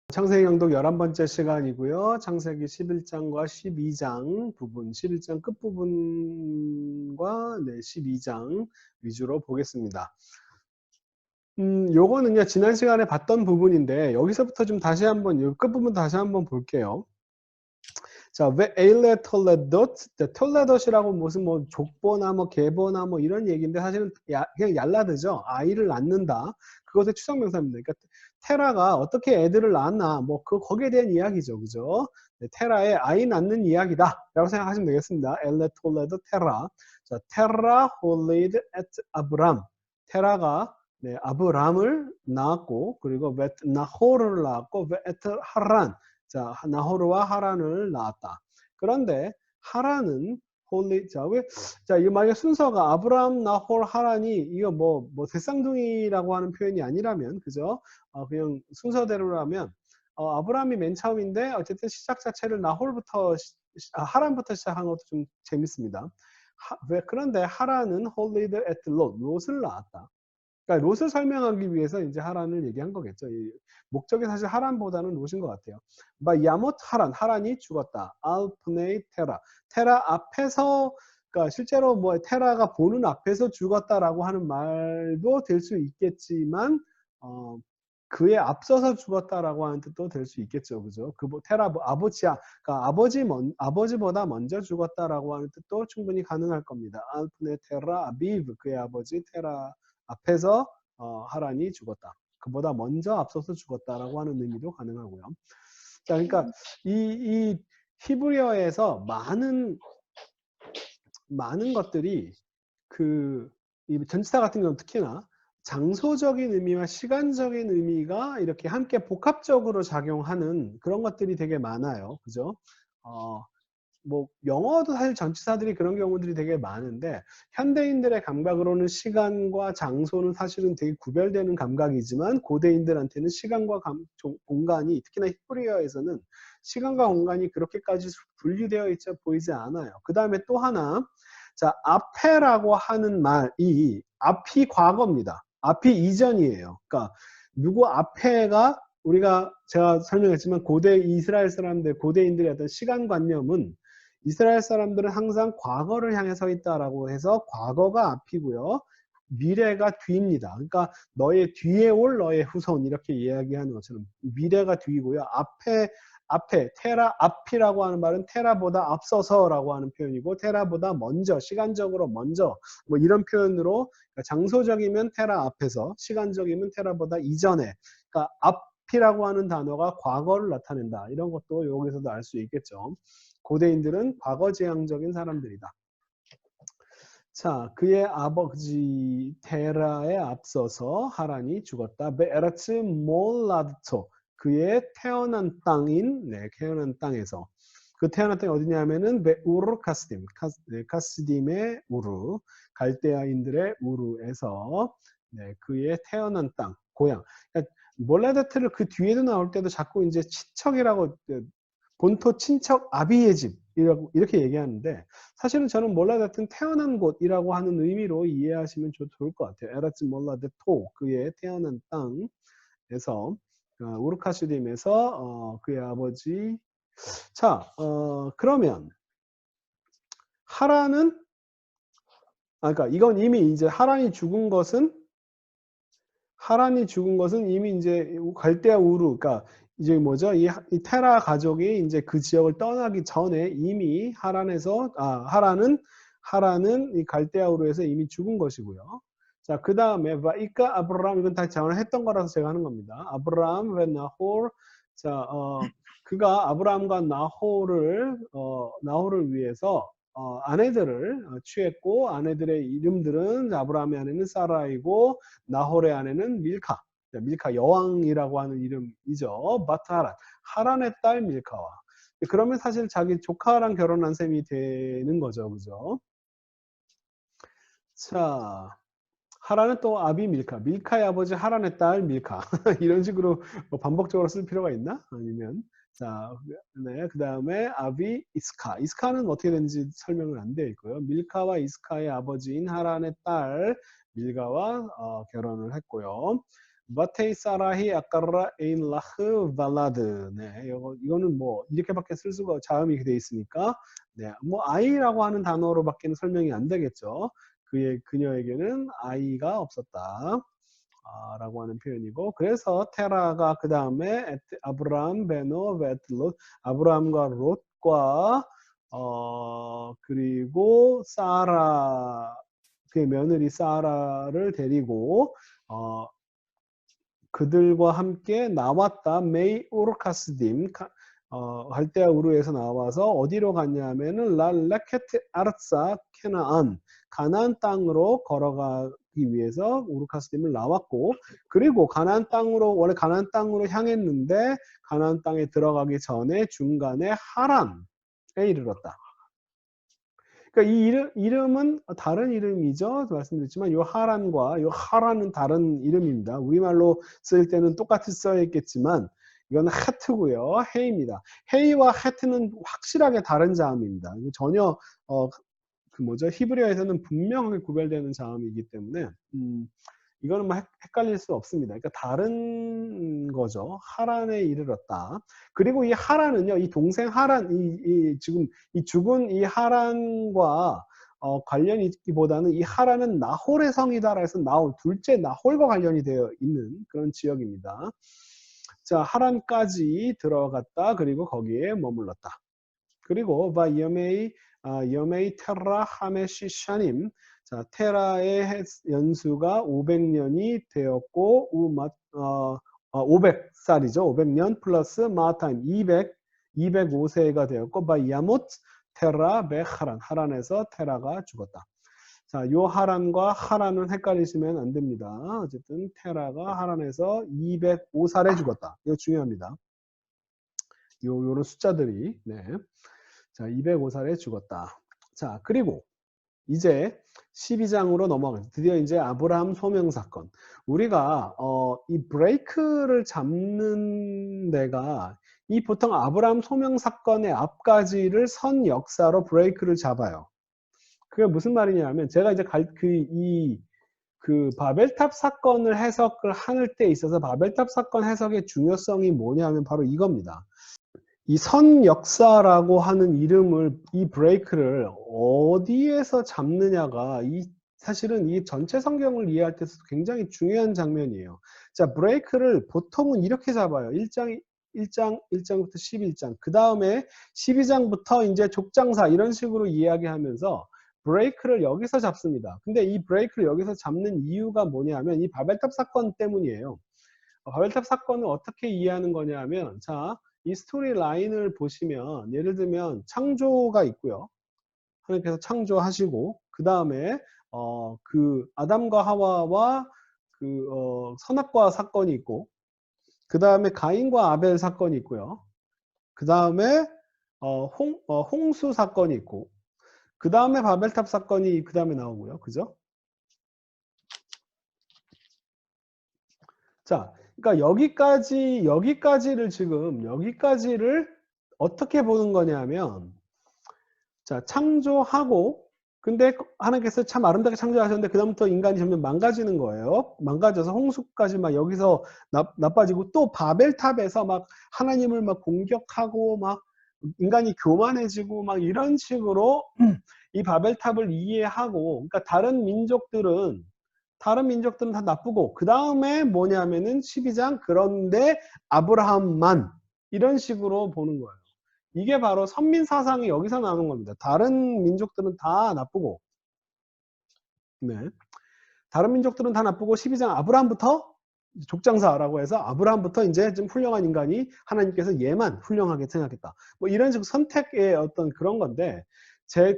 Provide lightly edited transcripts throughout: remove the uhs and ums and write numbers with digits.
창세기 경독 11번째 시간이고요. 창세기 11장과 12장 부분, 11장 끝부분과 12장 위주로 보겠습니다. 요거는요, 지난 시간에 봤던 부분인데, 여기서부터 좀 다시 한번, 요 끝부분 다시 한번 볼게요. 자, 왜 에일레 톨레돗? 톨레돗이라고 무슨 뭐 족보나 뭐 계보나 뭐 이런 얘기인데 사실은 그냥 얄라드죠. 아이를 낳는다. 그것의 추상명사입니다. 그러니까 테라가 어떻게 애들을 낳았나 뭐 거기에 대한 이야기죠. 그죠? 네, 테라의 아이 낳는 이야기다라고 생각하시면 되겠습니다. 엘레 톨레도 테라. 자, 테라 홀리드 에트 아브람. 테라가 아브람을 낳았고 그리고 벳 나호를 낳았고 벳 하란. 자, 나호르와 하란을 낳았다. 그런데 하란은 홀리 자, 이거 만약 순서가 아브람, 나홀, 하란이 이거 뭐 대쌍둥이라고 하는 표현이 아니라면 그죠? 그냥 순서대로라면 아브람이 맨 처음인데 어쨌든 시작 자체를 나홀부터 하란부터 시작한 것도 좀 재밌습니다. 그런데 하란은 홀리드 에트 롯을 낳았다. 그러니까 롯을 설명하기 위해서 이제 하란을 얘기한 거겠죠. 이 목적이 사실 하란보다는 롯인 것 같아요. 야못 하란이 죽었다. 알프네이 테라 앞에서 그러니까 실제로 뭐 테라가 보는 앞에서 죽었다라고 하는 말도 될 수 있겠지만 그에 앞서서 죽었다라고 하는 뜻도 될 수 있겠죠, 그죠? 테라 아버지야, 그러니까 아버지보다 먼저 죽었다라고 하는 뜻도 충분히 가능할 겁니다. 알프네 테라 아비브 그의 아버지 테라 앞에서 하란이 죽었다. 그보다 먼저 앞서서 죽었다라고 하는 의미도 가능하고요. 자, 그러니까 이 히브리어에서 많은 것들이 이 전치사 같은 경우는 특히나 장소적인 의미와 시간적인 의미가 이렇게 함께 복합적으로 작용하는 그런 것들이 되게 많아요. 그죠? 뭐 영어도 사실 전치사들이 그런 경우들이 되게 많은데 현대인들의 감각으로는 시간과 장소는 사실은 되게 구별되는 감각이지만 고대인들한테는 시간과 공간이 특히나 히브리어에서는 시간과 공간이 그렇게까지 분리되어 있어 보이지 않아요. 그 다음에 또 하나 자 앞에라고 하는 말이 앞이 과거입니다. 앞이 이전이에요. 그러니까 누구 앞에가 제가 설명했지만 고대 이스라엘 사람들 고대인들의 어떤 시간관념은 이스라엘 사람들은 항상 과거를 향해 서 있다라고 해서 과거가 앞이고요. 미래가 뒤입니다. 그러니까 너의 뒤에 올 너의 후손 이렇게 이야기하는 것처럼 미래가 뒤이고요. 앞에 테라 앞이라고 하는 말은 테라보다 앞서서라고 하는 표현이고 테라보다 먼저 시간적으로 먼저 뭐 이런 표현으로 그러니까 장소적이면 테라 앞에서 시간적이면 테라보다 이전에 그러니까 앞이라고 하는 단어가 과거를 나타낸다. 이런 것도 여기서도 알 수 있겠죠. 고대인들은 과거지향적인 사람들이다. 자, 그의 아버지 테라에 앞서서 하란이 죽었다. 베에르츠 몰라드토 그의 태어난 땅인 태어난 땅에서 그 태어난 땅이 어디냐면은 우르 카스딤 카스딤의 우르 갈대아인들의 우르에서 그의 태어난 땅 고향. 그러니까 몰라드트를 그 뒤에도 나올 때도 자꾸 이제 친척이라고 본토 친척 아비의 집 이렇게 얘기하는데 사실은 저는 몰라드트는 태어난 곳이라고 하는 의미로 이해하시면 좋을 것 같아요. 에라츠 몰라드토 그의 태어난 땅에서 우르카슈딤에서 그의 아버지 자 그러면 하란은 그러니까 이건 이미 이제 하란이 죽은 것은 이미 이제 갈대아 우르, 그러니까 이제 뭐죠? 이 테라 가족이 이제 그 지역을 떠나기 전에 이미 하란은 이 갈대아 우르에서 이미 죽은 것이고요. 자, 그 다음에 바이카 아브람 이건 다 전에 했던 거라서 제가 하는 겁니다. 아브람 왜 나홀 자, 그가 아브람과 나홀을 위해서 아내들을 취했고 아내들의 이름들은 아브라함의 아내는 사라이고 나홀의 아내는 밀카 여왕이라고 하는 이름이죠. 하란의 딸 밀카와 그러면 사실 자기 조카랑 결혼한 셈이 되는 거죠. 그죠? 자, 하란은 또 아비 밀카의 아버지 하란의 딸 밀카 이런 식으로 반복적으로 쓸 필요가 있나? 아니면 자, 그 다음에 아비 이스카는 어떻게 되는지 설명은 안 되어 있고요. 밀카와 이스카의 아버지인 하란의 딸 밀가와 결혼을 했고요. 바테이 사라히 아까라 에인 라흐 발라드. 네, 이거는 뭐 이렇게밖에 쓸 수가 자음이 돼 있으니까 네, 뭐 아이라고 하는 단어로밖에는 설명이 안 되겠죠. 그녀에게는 아이가 없었다. 라고 하는 표현이고 그래서 테라가 그 다음에 아브라함 베노 베틀롯 아브라함과 롯과 그리고 사라 그의 며느리 사라를 데리고 그들과 함께 나왔다. 메이 우르카스딤 갈대아 우르에서 나와서 어디로 갔냐면은 랄레케트 아르사 케나안 가나안 땅으로 걸어가기 위해서 우르카스딤을 나왔고 그리고 가나안 땅으로 원래 가나안 땅으로 향했는데 가나안 땅에 들어가기 전에 중간에 하란에 이르렀다. 그러니까 이 이름은 다른 이름이죠. 말씀드렸지만 요 하란과 요 하란은 다른 이름입니다. 우리말로 쓸 때는 똑같이 써 있겠지만 이건 헤트고요. 헤입니다. 헤이와 헤트는 확실하게 다른 자음입니다. 전혀 그 뭐죠? 히브리어에서는 분명하게 구별되는 자음이기 때문에 이거는 뭐 헷갈릴 수 없습니다. 그러니까 다른 거죠. 하란에 이르렀다. 그리고 이 하란은요, 이 동생 하란, 지금 이 죽은 이 하란과 관련이 있기보다는 이 하란은 나홀의 성이다라 해서 나홀, 둘째 나홀과 관련이 되어 있는 그런 지역입니다. 자, 하란까지 들어갔다. 그리고 거기에 머물렀다. 그리고 여메이 테라 하메시 샤님. 자, 테라의 연수가 500년이 되었고 500살이죠. 500년 플러스 마타임 205세가 되었고 야못 테라 베 하란 하란에서 테라가 죽었다. 자, 요 하란과 하란은 헷갈리시면 안 됩니다. 어쨌든 테라가 하란에서 205살에 죽었다. 이거 중요합니다. 요런 숫자들이 네. 자, 205살에 죽었다. 자, 그리고 이제 12장으로 넘어가겠습니다. 드디어 이제 아브라함 소명 사건. 우리가 이 브레이크를 잡는 데가 이 보통 아브라함 소명 사건의 앞가지를 선 역사로 브레이크를 잡아요. 그게 무슨 말이냐면 제가 이제 그 바벨탑 사건을 해석을 할 때 있어서 바벨탑 사건 해석의 중요성이 뭐냐면 바로 이겁니다. 이 선 역사라고 하는 이름을 이 브레이크를 어디에서 잡느냐가 사실은 이 전체 성경을 이해할 때 굉장히 중요한 장면이에요. 자, 브레이크를 보통은 이렇게 잡아요. 1장부터 11장. 그 다음에 12장부터 이제 족장사 이런 식으로 이야기하면서 브레이크를 여기서 잡습니다. 근데 이 브레이크를 여기서 잡는 이유가 뭐냐면 이 바벨탑 사건 때문이에요. 바벨탑 사건을 어떻게 이해하는 거냐면 자, 이 스토리 라인을 보시면 예를 들면 창조가 있고요. 하나님께서 창조하시고 그 다음에 그 아담과 하와와 그 선악과 사건이 있고 그 다음에 가인과 아벨 사건이 있고요. 그 다음에 홍수 사건이 있고 그 다음에 바벨탑 사건이 그 다음에 나오고요. 그죠? 자, 그러니까 여기까지를 어떻게 보는 거냐면 자, 창조하고 근데 하나님께서 참 아름답게 창조하셨는데 그다음부터 인간이 점점 망가지는 거예요. 망가져서 홍수까지 막 여기서 나빠지고 또 바벨탑에서 막 하나님을 막 공격하고 막 인간이 교만해지고 막 이런 식으로 이 바벨탑을 이해하고 그러니까 다른 민족들은 다 나쁘고 그 다음에 뭐냐면은 12장 그런데 아브라함만 이런 식으로 보는 거예요. 이게 바로 선민 사상이 여기서 나오는 겁니다. 다른 민족들은 다 나쁘고 네. 다른 민족들은 다 나쁘고 12장 아브라함부터 족장사라고 해서 아브라함부터 이제 좀 훌륭한 인간이 하나님께서 얘만 훌륭하게 생각했다. 뭐 이런 식으로 선택의 어떤 그런 건데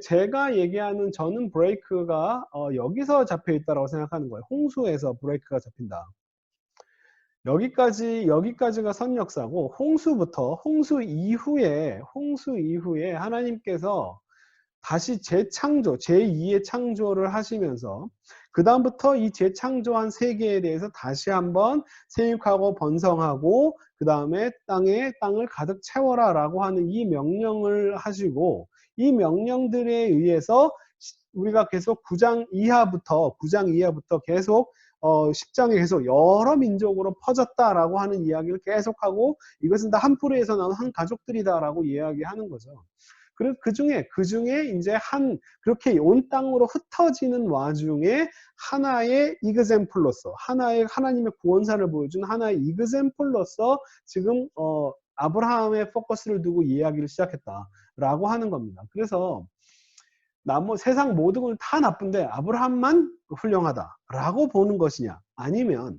제가 얘기하는 저는 브레이크가 여기서 잡혀 있다고 생각하는 거예요. 홍수에서 브레이크가 잡힌다. 여기까지가 선역사고 홍수 이후에 하나님께서 다시 재창조, 제2의 창조를 하시면서 그 다음부터 이 재창조한 세계에 대해서 다시 한번 생육하고 번성하고 그 다음에 땅을 가득 채워라 라고 하는 이 명령을 하시고 이 명령들에 의해서 우리가 계속 9장 이하부터 계속 10장에 계속 여러 민족으로 퍼졌다라고 하는 이야기를 계속하고 이것은 다 한 뿌리에서 나온 한 가족들이다라고 이야기하는 거죠. 그리고 그 중에 이제 그렇게 온 땅으로 흩어지는 와중에 하나의 이그젬플로서 하나의 하나님의 구원사를 보여준 하나의 이그젬플로서 지금 아브라함의 포커스를 두고 이야기를 시작했다라고 하는 겁니다. 그래서 세상 모든 건 다 나쁜데 아브라함만 훌륭하다라고 보는 것이냐? 아니면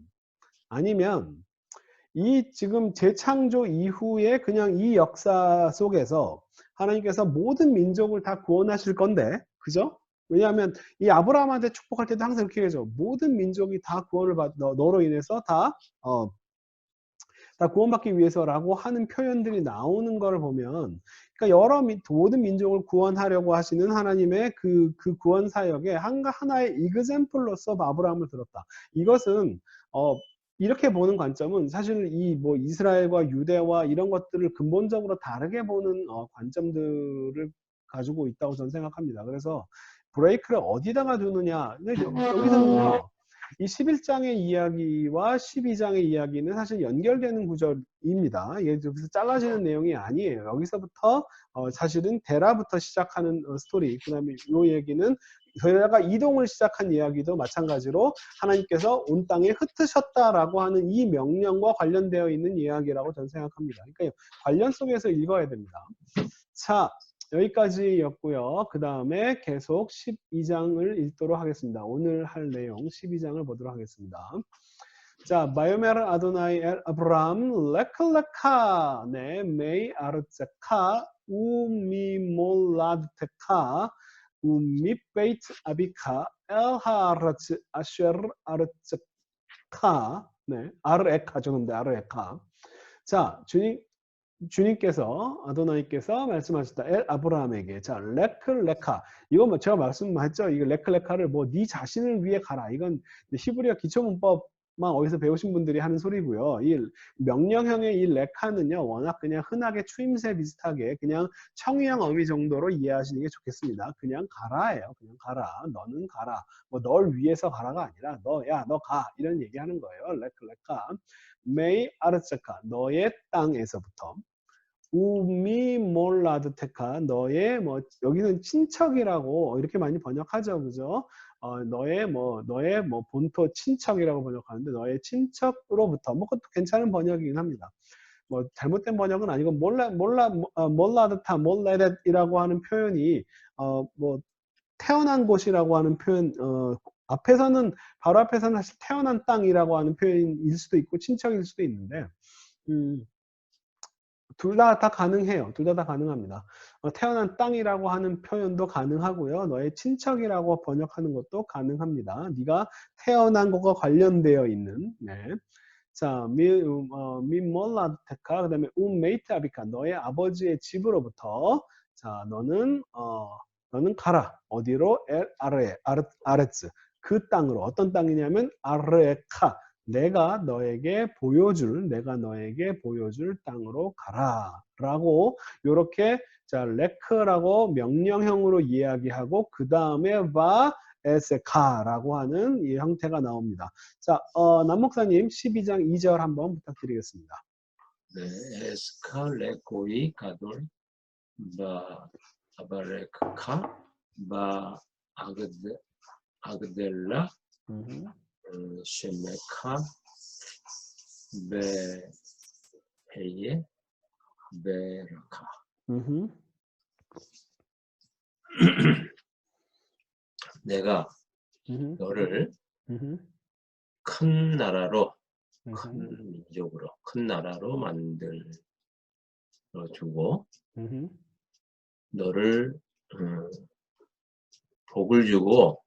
이 지금 재창조 이후에 그냥 이 역사 속에서 하나님께서 모든 민족을 다 구원하실 건데, 그죠? 왜냐하면 이 아브라함한테 축복할 때도 항상 이렇게 얘기하죠. 모든 민족이 다 구원을 너로 인해서 다 구원받기 위해서라고 하는 표현들이 나오는 것을 보면, 그러니까 모든 민족을 구원하려고 하시는 하나님의 그 구원 사역에 하나의 이그젬플로서 아브라함을 들었다. 이것은 이렇게 보는 관점은 사실 이스라엘과 유대와 이런 것들을 근본적으로 다르게 보는 관점들을 가지고 있다고 저는 생각합니다. 그래서 브레이크를 어디다가 두느냐. 여기서는요. 이 11장의 이야기와 12장의 이야기는 사실 연결되는 구절입니다. 여기서 잘라지는 내용이 아니에요. 여기서부터 사실은 데라부터 시작하는 스토리, 그 다음에 이 얘기는 데라가 이동을 시작한 이야기도 마찬가지로 하나님께서 온 땅에 흩으셨다라고 하는 이 명령과 관련되어 있는 이야기라고 저는 생각합니다. 그러니까 관련 속에서 읽어야 됩니다. 자, 여기까지였고요. 그 다음에 계속 12장을 읽도록 하겠습니다. 오늘 할 내용 12장을 보도록 하겠습니다. 자, 바이오메르 아도나이 엘 아브람 레클레카 네 메이 아르체카 우미몰라드테카 우미베이트 아비카 엘하르츠 아쉐르 아르체카 네 아르에카 저는데 아르에카. 자, 주님께서 아도나이께서 말씀하셨다. 엘 아브라함에게. 자, 레클레카. 이건 제가 말씀했죠. 이거 레클레카를 네 자신을 위해 가라. 이건 히브리어 기초문법만 어디서 배우신 분들이 하는 소리고요. 이 명령형의 이 레카는요. 워낙 그냥 흔하게 추임새 비슷하게 그냥 청유형 어휘 정도로 이해하시는 게 좋겠습니다. 그냥 가라예요. 그냥 가라. 너는 가라. 널 위해서 가라가 아니라 너 가. 이런 얘기하는 거예요. 레클레카. 메이 아르체카. 너의 땅에서부터. 우미몰라드테카 너의 여기는 친척이라고 이렇게 많이 번역하죠, 그죠? 너의 본토 친척이라고 번역하는데 너의 친척으로부터 그것도 괜찮은 번역이긴 합니다. 잘못된 번역은 아니고 몰라드타 몰레렛이라고 하는 표현이 태어난 곳이라고 하는 표현 바로 앞에서는 사실 태어난 땅이라고 하는 표현일 수도 있고 친척일 수도 있는데 둘 다 가능해요. 둘 다 가능합니다. 태어난 땅이라고 하는 표현도 가능하고요. 너의 친척이라고 번역하는 것도 가능합니다. 네가 태어난 것과 관련되어 있는. 네. 자, 민몰라드테카 그다음에 운메이트 아비카 너의 아버지의 집으로부터 자, 너는 가라. 어디로? 아레츠. 그 땅으로. 어떤 땅이냐면 아르에카. 내가 너에게 보여줄 땅으로 가라 라고 요렇게 자 레크라고 명령형으로 이야기하고 그 다음에 바 에세카라고 하는 이 형태가 나옵니다. 자, 남목사님 12장 2절 한번 부탁드리겠습니다. 네, 에스카 레코이 가돌 바 아바레카 바 아그델라 쉐메카 베헤예 베라카. 내가 너를 큰 나라로 큰 민족으로 큰 나라로 만들어 주고 너를 복을 주고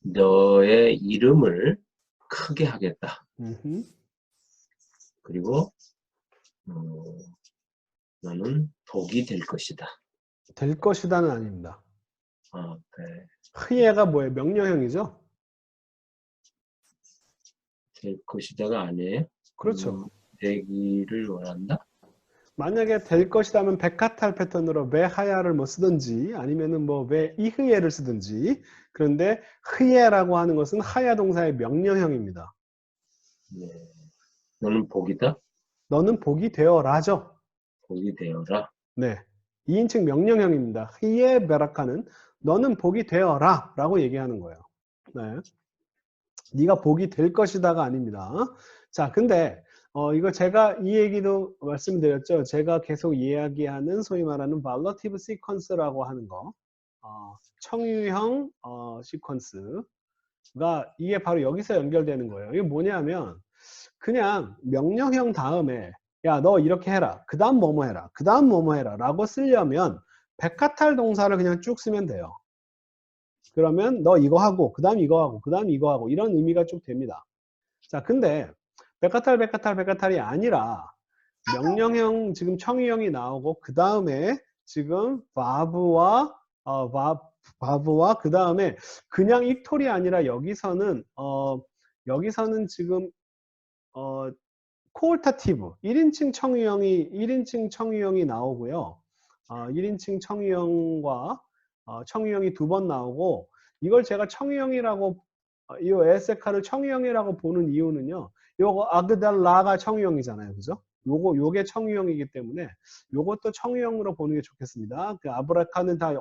너의 이름을 크게 하겠다. 그리고 너는 복이 될 것이다. 될 것이다는 아닙니다. 네. 흐예가 뭐예요? 명령형이죠? 될 것이다가 아니에요? 그렇죠. 되기를 원한다? 만약에 될 것이라면 백카탈 패턴으로 왜 하야를 뭐 쓰든지 아니면은 뭐 왜 이흐예를 쓰든지. 그런데 흐예라고 하는 것은 하야 동사의 명령형입니다. 네. 너는 복이다? 너는 복이 되어라죠. 복이 되어라. 네. 2인칭 명령형입니다. 흐예 베라카는 너는 복이 되어라 라고 얘기하는 거예요. 네. 네가 복이 될 것이다가 아닙니다. 자, 근데 이거 제가 이 얘기도 말씀드렸죠. 제가 계속 이야기하는 소위 말하는 발러티브 시퀀스라고 하는 거, 청유형 시퀀스가 이게 바로 여기서 연결되는 거예요. 이게 뭐냐면 그냥 명령형 다음에 야, 너 이렇게 해라. 그 다음 뭐뭐 해라. 그 다음 뭐뭐 해라. 라고 쓰려면 백카탈 동사를 그냥 쭉 쓰면 돼요. 그러면 너 이거 하고, 그 다음 이거 하고, 그 다음 이거 하고 이런 의미가 쭉 됩니다. 자, 근데 백카탈이 아니라 명령형 지금 청유형이 나오고 그 다음에 지금 바브와 그 다음에 그냥 익톨이 아니라 여기서는 지금 코올타티브 1인칭 청유형이 나오고요. 1인칭 청유형과 청유형이 두 번 나오고 이걸 제가 청유형이라고 이 에세카를 청유형이라고 보는 이유는요. 요거 아그달라가 청유형이잖아요. 그죠? 요게 청유형이기 때문에 요것도 청유형으로 보는 게 좋겠습니다. 그 아브라카는 다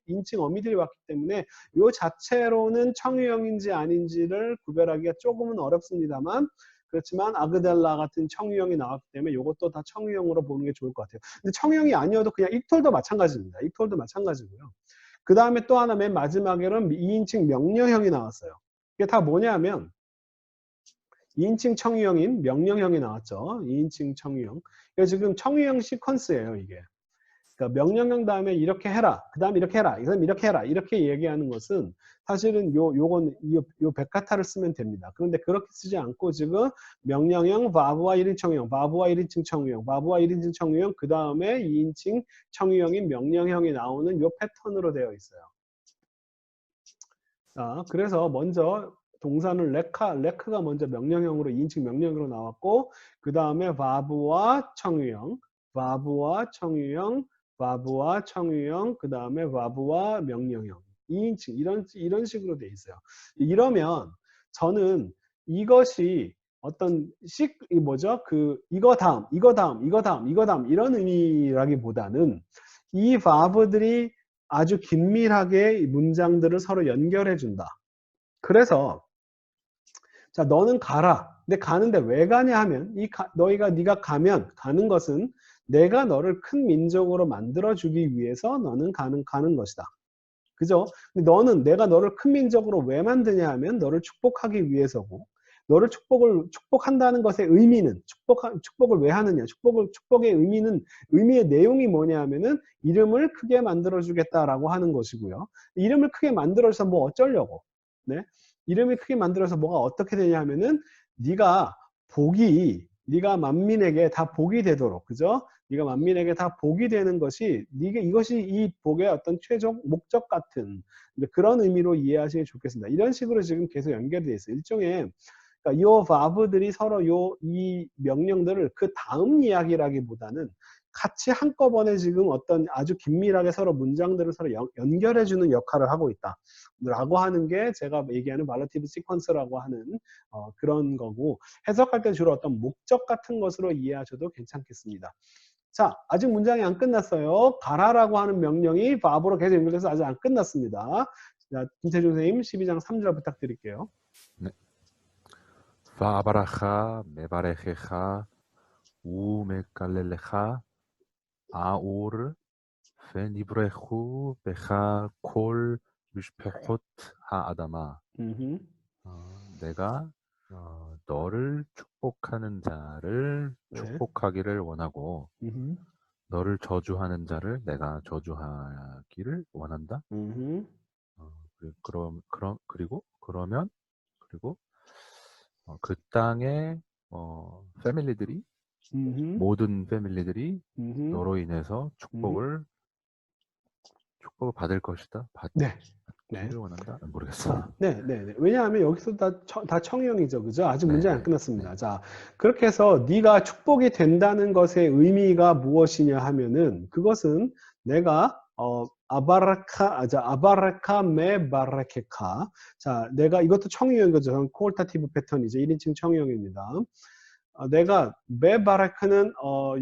인칭 어미들이 왔기 때문에 요 자체로는 청유형인지 아닌지를 구별하기가 조금은 어렵습니다만 그렇지만 아그달라 같은 청유형이 나왔기 때문에 이것도 다 청유형으로 보는 게 좋을 것 같아요. 근데 청유형이 아니어도 그냥 익톨도 마찬가지입니다. 익톨도 마찬가지고요. 그 다음에 또 하나 맨 마지막에는 2인칭 명령형이 나왔어요. 이게 다 뭐냐면 2인칭 청유형인 명령형이 나왔죠. 2인칭 청유형. 이게 지금 청유형 시퀀스예요, 이게. 그러니까 명령형 다음에 이렇게 해라. 그 다음에 이렇게 해라. 이 다음에 이렇게 해라. 이렇게 얘기하는 것은 사실은 요 백카타를 쓰면 됩니다. 그런데 그렇게 쓰지 않고 지금 명령형, 바브와 1인칭 청유형, 바브와 1인칭 청유형, 바브와 1인칭 청유형, 그 다음에 2인칭 청유형인 명령형이 나오는 요 패턴으로 되어 있어요. 자, 그래서 먼저 동사는 레크가 먼저 명령형으로 2인칭 명령형으로 나왔고 그 다음에 바브와 청유형, 바브와 청유형, 바브와 청유형, 그 다음에 바브와 명령형 2인칭 이런 식으로 돼 있어요. 이러면 저는 이것이 어떤 이거 다음 이런 의미라기보다는 이 바브들이 아주 긴밀하게 문장들을 서로 연결해 준다. 그래서 자, 너는 가라. 근데 가는데 왜 가냐 하면 네가 가는 것은 내가 너를 큰 민족으로 만들어 주기 위해서 너는 가는 것이다. 그죠? 근데 내가 너를 큰 민족으로 왜 만드냐 하면 너를 축복하기 위해서고 너를 축복한다는 것의 의미는 축복을 왜 하느냐? 축복의 의미의 내용이 뭐냐 하면은 이름을 크게 만들어 주겠다라고 하는 것이고요. 이름을 크게 만들어서 뭐 어쩌려고? 네? 이름을 크게 만들어서 뭐가 어떻게 되냐 하면은 네가 만민에게 다 복이 되도록, 그죠? 네가 만민에게 다 복이 되는 것이 이것이 이 복의 어떤 최종 목적 같은 그런 의미로 이해하시면 좋겠습니다. 이런 식으로 지금 계속 연결되어 있어요. 일종의 그러니까 이 바브들이 서로 이 명령들을 그 다음 이야기라기보다는 같이 한꺼번에 지금 어떤 아주 긴밀하게 서로 문장들을 서로 연결해주는 역할을 하고 있다. 라고 하는 게 제가 얘기하는 발러티브 시퀀스라고 하는 그런 거고 해석할 때 주로 어떤 목적 같은 것으로 이해하셔도 괜찮겠습니다. 자, 아직 문장이 안 끝났어요. 가라라고 하는 명령이 바브로 계속 연결돼서 아직 안 끝났습니다. 자, 김태중 선생님 12장 3절 부탁드릴게요. 네. 바바라카 메바레헤카 우메칼렐레카 아오르 페니브레후 베카 콜 미슈페호트 하아다마. 내가 너를 축복하는 자를 네. 축복하기를 원하고 너를 저주하는 자를 내가 저주하기를 원한다. 그리고 그 땅의 패밀리들이 모든 패밀리들이 너로 인해서 축복을 받을 것이다. 네. 네. 를 원한다? 모르겠어. 네. 왜냐하면 여기서 다 청형이죠. 그죠? 아직 문제 안 끝났습니다. 네. 자, 그렇게 해서 네가 축복이 된다는 것의 의미가 무엇이냐 하면은 그것은 내가 아바라카 메 바라케카. 자, 내가 이것도 청유형 거죠. 코올타티브 패턴이죠. 1인칭 청유형입니다. 내가 메 바라크는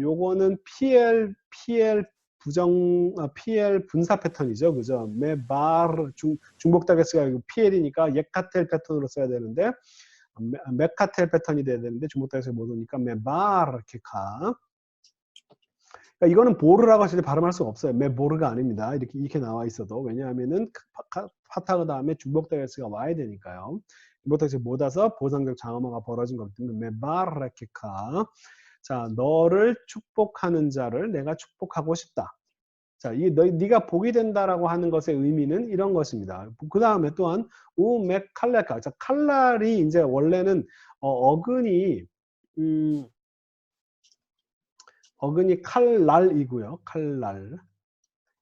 요거는 PL PL 분사 패턴이죠. 그죠? 메바르 중복다게스가 PL이니까 예카텔 패턴으로 써야 되는데 메카텔 패턴이 돼야 되는데 중복다게스 못 오니까 메바르케카. 그러니까 이거는 보르라고 하실 때 발음할 수가 없어요. 메보르가 아닙니다. 이렇게 나와 있어도. 왜냐하면은 파타그 다음에 중복다게스가 와야 되니까요. 중복다게스 못 와서 보상적 장엄화가 벌어진 거기 때문에 메바르케카. 자, 너를 축복하는 자를 내가 축복하고 싶다. 자, 네가 복이 된다라고 하는 것의 의미는 이런 것입니다. 그 다음에 또한 우메칼레카. 자, 칼날이 이제 원래는 어근이 칼날이고요. 칼날.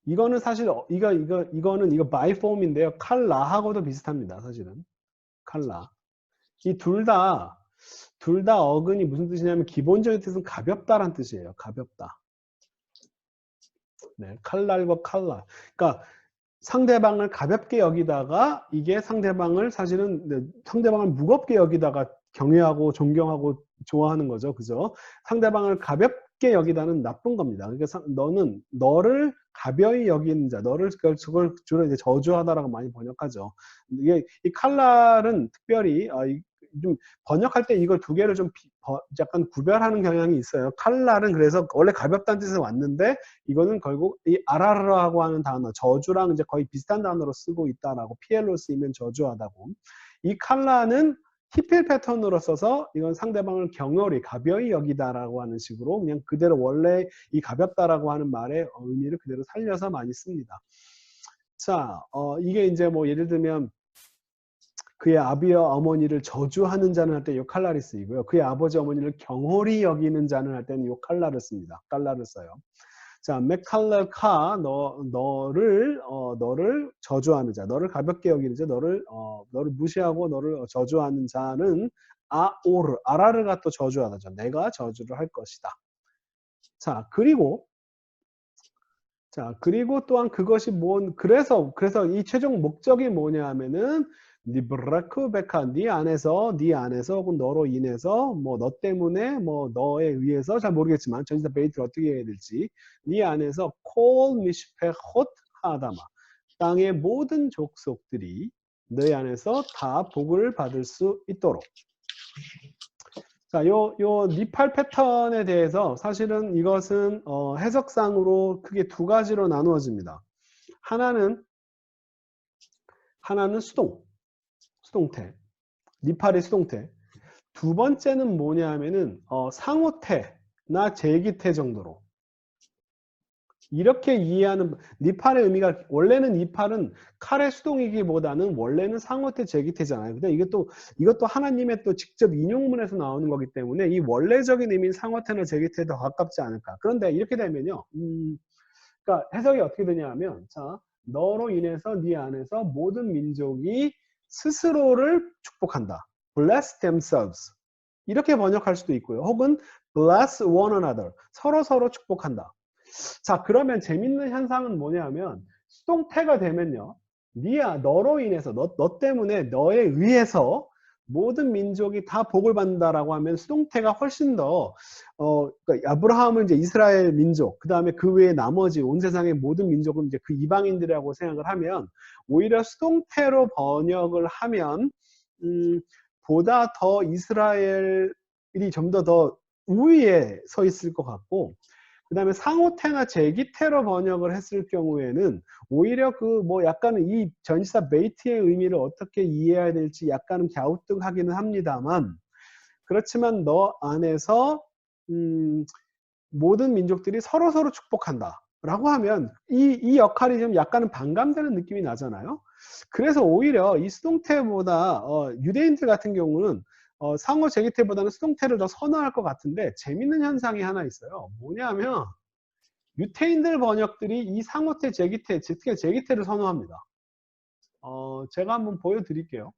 이거는 사실 이거는 바이폼인데요. 칼라하고도 비슷합니다. 사실은 칼라. 이 둘 다 어근이 무슨 뜻이냐면 기본적인 뜻은 가볍다란 뜻이에요. 가볍다. 네, 칼날과 칼라. 그러니까 상대방을 가볍게 여기다가 이게 상대방을 무겁게 여기다가 경외하고 존경하고 좋아하는 거죠. 그죠? 상대방을 가볍게 여기다는 나쁜 겁니다. 그러니까 너를 가벼이 여기는 자, 그걸 주로 이제 저주하다라고 많이 번역하죠. 이 칼날은 특별히 좀 번역할 때 이걸 두 개를 좀 약간 구별하는 경향이 있어요. 칼날은 그래서 원래 가볍다는 뜻에서 왔는데 이거는 결국 이 아라르라고 하는 단어, 저주랑 이제 거의 비슷한 단어로 쓰고 있다라고 PL로 쓰이면 저주하다고. 이 칼라는 히필 패턴으로 써서 이건 상대방을 경멸히 가벼이 여기다라고 하는 식으로 그냥 그대로 원래 이 가볍다라고 하는 말의 의미를 그대로 살려서 많이 씁니다. 자, 이게 이제 뭐 예를 들면 그의 아비와 어머니를 저주하는 자는 할 때 이 칼날이 쓰이고요. 그의 아버지 어머니를 경홀히 여기는 자는 할 때는 이 칼날을 씁니다. 칼날을 써요. 자, 메칼레카 너를 저주하는 자, 너를 가볍게 여기는 자, 너를 무시하고 너를 저주하는 자는 아라르가 또 저주하다죠. 내가 저주를 할 것이다. 자, 그리고 또한 그것이 그래서 이 최종 목적이 뭐냐 하면은 니브라크베카 네 안에서 혹은 너로 인해서 뭐 너 때문에 뭐 너에 의해서 잘 모르겠지만 전시사 베이트를 어떻게 해야 될지 네 안에서 콜 미시페 홑 하다마 땅의 모든 족속들이 너희 안에서 다 복을 받을 수 있도록. 자, 요 니팔 패턴에 대해서 사실은 이것은 해석상으로 크게 두 가지로 나누어집니다. 하나는 수동태. 니팔의 수동태. 두 번째는 뭐냐 하면은 상호태나 제기태 정도로. 이렇게 이해하는 니팔의 의미가 원래는 니팔은 칼의 수동이기보다는 원래는 상호태 제기태잖아요. 근데 이것도 하나님의 또 직접 인용문에서 나오는 거기 때문에 이 원래적인 의미는 상호태나 제기태에 더 가깝지 않을까. 그런데 이렇게 되면요. 그러니까 해석이 어떻게 되냐면 자, 너로 인해서 네 안에서 모든 민족이 스스로를 축복한다. Bless themselves. 이렇게 번역할 수도 있고요. 혹은 bless one another. 서로 축복한다. 자, 그러면 재밌는 현상은 뭐냐면 수동태가 되면요. 너로 인해서 너 때문에 너에 의해서 모든 민족이 다 복을 받는다라고 하면 수동태가 훨씬 더 그러니까 아브라함은 이제 이스라엘 민족, 그 다음에 그 외에 나머지 온 세상의 모든 민족은 이제 그 이방인들이라고 생각을 하면 오히려 수동태로 번역을 하면 보다 더 이스라엘이 좀 더 우위에 서 있을 것 같고, 그 다음에 상호태나 제기태로 번역을 했을 경우에는 오히려 약간은 이 전치사 베이트의 의미를 어떻게 이해해야 될지 약간은 갸우뚱하기는 합니다만, 그렇지만 너 안에서 모든 민족들이 서로 축복한다 라고 하면 이 역할이 좀 약간은 반감되는 느낌이 나잖아요. 그래서 오히려 이 수동태보다 유대인들 같은 경우는 상호 제기태보다는 수동태를 더 선호할 것 같은데, 재밌는 현상이 하나 있어요. 뭐냐면 유태인들 번역들이 이 상호태, 제기태, 특히 제기태를 선호합니다. 제가 한번 보여드릴게요.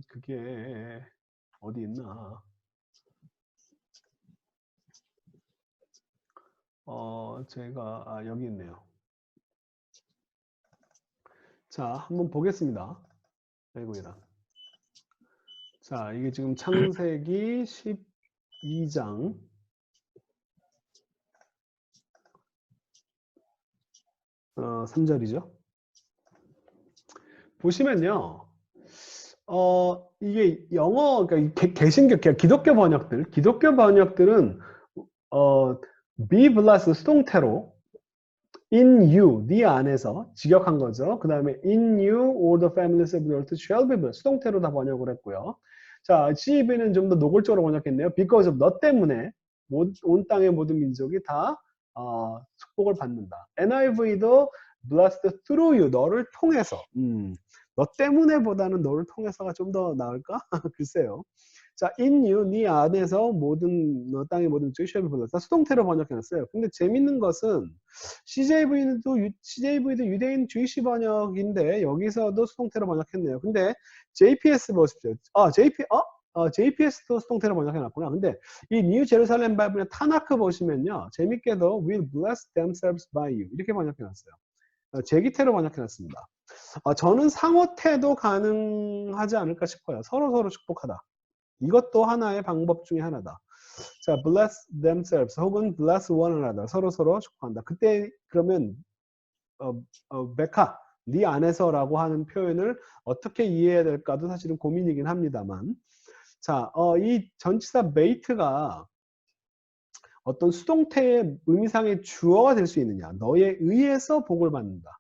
그게 어디 있나? 제가 여기 있네요. 자, 한번 보겠습니다. 아이고 이런. 자, 이게 지금 창세기 12장 3절이죠. 보시면요. 이게 영어, 그러니까 개신교, 기독교 번역들은 be blessed 수동태로 in you, 네 안에서 직역한 거죠. 그 다음에 in you all the families of the earth shall be blessed 수동태로 다 번역을 했고요. 자, CEB는 좀 더 노골적으로 번역했네요. because of 너 때문에 온 땅의 모든 민족이 다 축복을 받는다. NIV도 blessed through you, 너를 통해서. 너 때문에보다는 너를 통해서가 좀 더 나을까? 글쎄요. 자, in you, 네 안에서 너 땅의 모든 민족이 shall be blessed. 수동태로 번역해놨어요. 근데 재밌는 것은 CJV도 유대인 주이시 번역인데 여기서도 수동태로 번역했네요. 근데 JPS 보십시오. JPS도 수동태로 번역해놨구나. 근데 이 뉴 제루살렘 바이블의 타나크 보시면요. 재밌게도 will bless themselves by you 이렇게 번역해놨어요. 제기태로 번역해놨습니다. 저는 상호태도 가능하지 않을까 싶어요. 서로 축복하다. 이것도 하나의 방법 중에 하나다. 자, bless themselves 혹은 bless one another 서로 축복한다. 그때 그러면 베카 네 안에서라고 하는 표현을 어떻게 이해해야 될까도 사실은 고민이긴 합니다만, 자, 이 전치사 make가 어떤 수동태의 의미상의 주어가 될 수 있느냐? 너에 의해서 복을 받는다.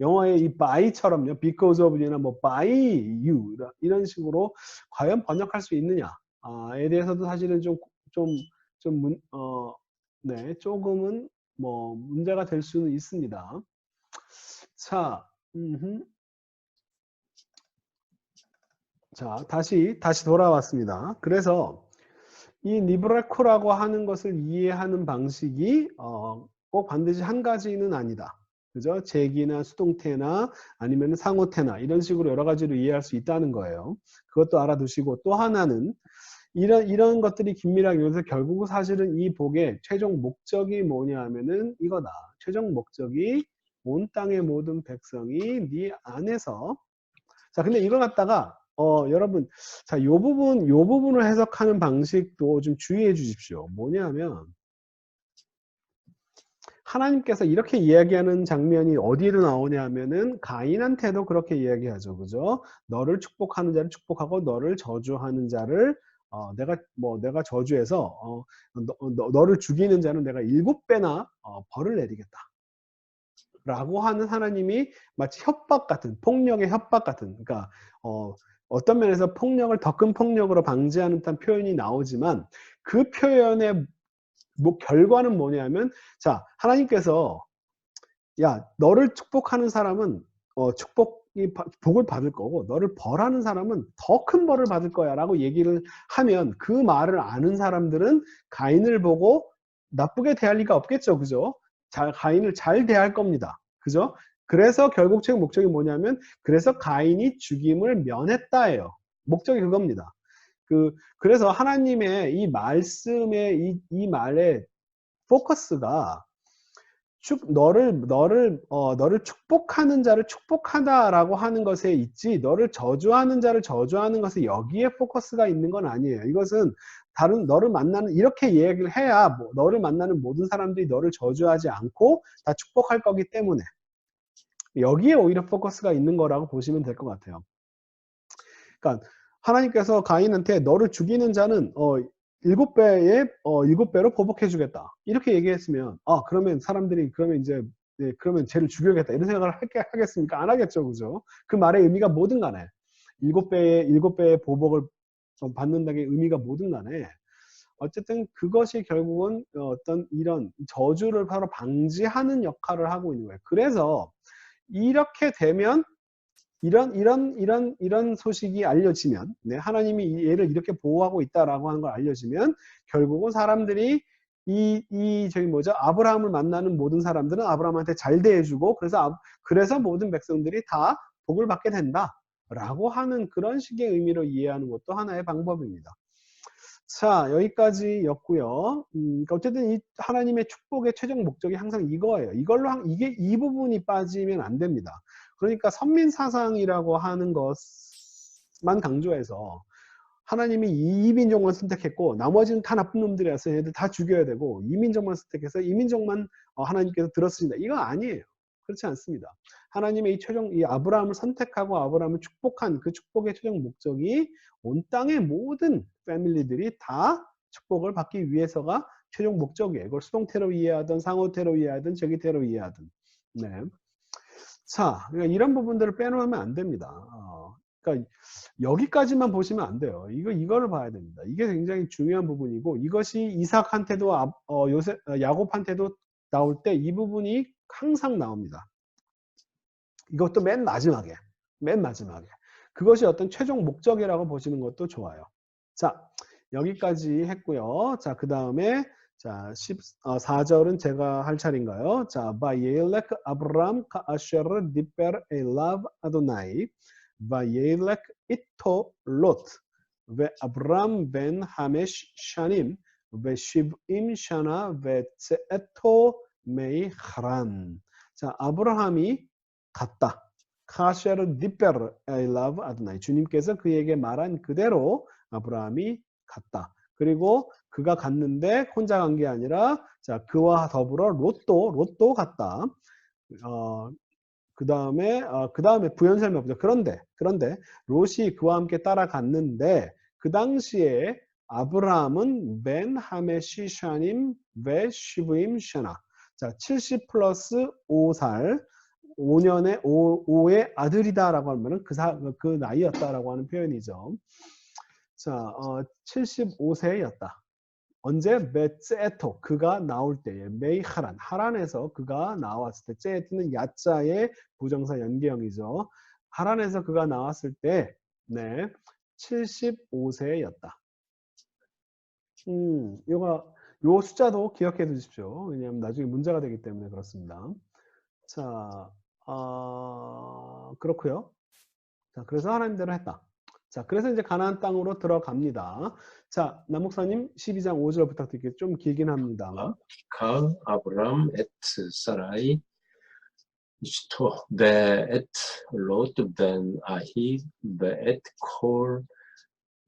영어의 이 by처럼요, because of you나 뭐 by you 이런 식으로 과연 번역할 수 있느냐에 대해서도 사실은 조금은 뭐 문제가 될 수는 있습니다. 자, 자 다시 돌아왔습니다. 그래서 이 니브라코라고 하는 것을 이해하는 방식이 꼭 반드시 한 가지는 아니다. 그죠? 제기나 수동태나 아니면 상호태나 이런 식으로 여러 가지로 이해할 수 있다는 거예요. 그것도 알아두시고, 또 하나는 이런 것들이 긴밀하게 연결해서 결국 사실은 이 복의 최종 목적이 뭐냐 하면은 이거다. 최종 목적이 온 땅의 모든 백성이 네 안에서. 자, 근데 이걸 갖다가 여러분, 자, 요 부분을 해석하는 방식도 좀 주의해 주십시오. 뭐냐면 하나님께서 이렇게 이야기하는 장면이 어디로 나오냐 하면은 가인한테도 그렇게 이야기하죠. 그죠? 너를 축복하는 자를 축복하고 너를 저주하는 자를 내가 저주해서 너를 죽이는 자는 내가 7배나 벌을 내리겠다. 라고 하는 하나님이 마치 협박 같은, 폭력의 협박 같은, 그러니까 어떤 면에서 폭력을 더 큰 폭력으로 방지하는 듯한 표현이 나오지만 그 표현의 결과는 뭐냐면, 자, 하나님께서 야, 너를 축복하는 사람은 복을 받을 거고 너를 벌하는 사람은 더 큰 벌을 받을 거야 라고 얘기를 하면 그 말을 아는 사람들은 가인을 보고 나쁘게 대할 리가 없겠죠. 그죠? 가인을 잘 대할 겁니다. 그죠? 그래서 결국 최종 목적이 뭐냐면, 그래서 가인이 죽임을 면했다예요. 목적이 그겁니다. 그래서 하나님의 이 말씀의 이 말의 포커스가 너를 축복하는 자를 축복하다라고 하는 것에 있지, 너를 저주하는 자를 저주하는 것에 여기에 포커스가 있는 건 아니에요. 이것은 너를 만나는, 이렇게 이야기를 해야 너를 만나는 모든 사람들이 너를 저주하지 않고 다 축복할 거기 때문에 여기에 오히려 포커스가 있는 거라고 보시면 될 것 같아요. 그러니까 하나님께서 가인한테 너를 죽이는 자는 7배로 보복해 주겠다. 이렇게 얘기했으면, 그러면 사람들이, 그러면 쟤를 죽여야겠다. 이런 생각을 하겠습니까? 안 하겠죠. 그죠? 그 말의 의미가 뭐든 간에, 7배의 보복을 받는다는 의미가 뭐든 간에, 어쨌든 그것이 결국은 어떤 이런 저주를 바로 방지하는 역할을 하고 있는 거예요. 그래서 이렇게 되면, 이런 소식이 알려지면, 하나님이 얘를 이렇게 보호하고 있다라고 하는 걸 알려지면, 결국은 사람들이 저기 뭐죠? 아브라함을 만나는 모든 사람들은 아브라함한테 잘 대해주고, 그래서 모든 백성들이 다 복을 받게 된다. 라고 하는 그런 식의 의미로 이해하는 것도 하나의 방법입니다. 자, 여기까지였고요. 그러니까 어쨌든 이 하나님의 축복의 최종 목적이 항상 이거예요. 이 부분이 빠지면 안 됩니다. 그러니까 선민 사상이라고 하는 것만 강조해서 하나님이 이 민족만 선택했고 나머지는 다 나쁜 놈들이라서 얘들 다 죽여야 되고 이 민족만 선택해서 이 민족만 하나님께서 들었습니다. 이거 아니에요. 그렇지 않습니다. 하나님의 이 아브라함을 선택하고 아브라함을 축복한 그 축복의 최종 목적이 온 땅의 모든 패밀리들이 다 축복을 받기 위해서가 최종 목적이에요. 이걸 수동태로 이해하든 상호태로 이해하든 적의태로 이해하든. 네. 자, 그러니까 이런 부분들을 빼놓으면 안 됩니다. 그러니까 여기까지만 보시면 안 돼요. 이거를 봐야 됩니다. 이게 굉장히 중요한 부분이고 이것이 이삭한테도 야곱한테도 나올 때 이 부분이 항상 나옵니다. 이것도 맨 마지막에. 그것이 어떤 최종 목적이라고 보시는 것도 좋아요. 자, 여기까지 했고요. 자, 그 다음에 자, 14절은 제가 할 차례인가요? 자, 바이엘렉 아브람 카아셔르 디페르 엘라브 아도나이 바이엘렉 이토 롯 ואברהם בן 5 שנים ו70 שנה וצאתו מחרן. 자, 아브라함이 갔다. 카셰르 디페르 엘라브 아도나이. 주님께서 그에게 말한 그대로 아브라함이 갔다. 그리고 그가 갔는데 혼자 간 게 아니라 자, 그와 더불어 롯도 갔다. 그 다음에 부연설명 보죠. 그런데 롯이 그와 함께 따라갔는데 그 당시에 아브라함은 벤 하메시 샤님 베 시브임 샤나. 자, 70 플러스 5살 5의 아들이다라고 하면은 그 나이였다라고 하는 표현이죠. 자, 75세였다. 언제? 베ጼ토, 그가 나올 때에 메이하란, 하란에서 그가 나왔을 때, ጼ트는 야자의 부정사 연계형이죠. 하란에서 그가 나왔을 때, 네, 75세였다. 요 숫자도 기억해 두십시오. 왜냐하면 나중에 문제가 되기 때문에 그렇습니다. 자, 그렇고요. 자, 그래서 하나님대로 했다. 자, 그래서 이제 가나안 땅으로 들어갑니다. 자, 남목사님 12장 5절 부탁드릴게요. 좀 길긴 합니다만. 가 아브람 에트 사라이 이슈토 베에트 로트 벤 아히 베에트 콜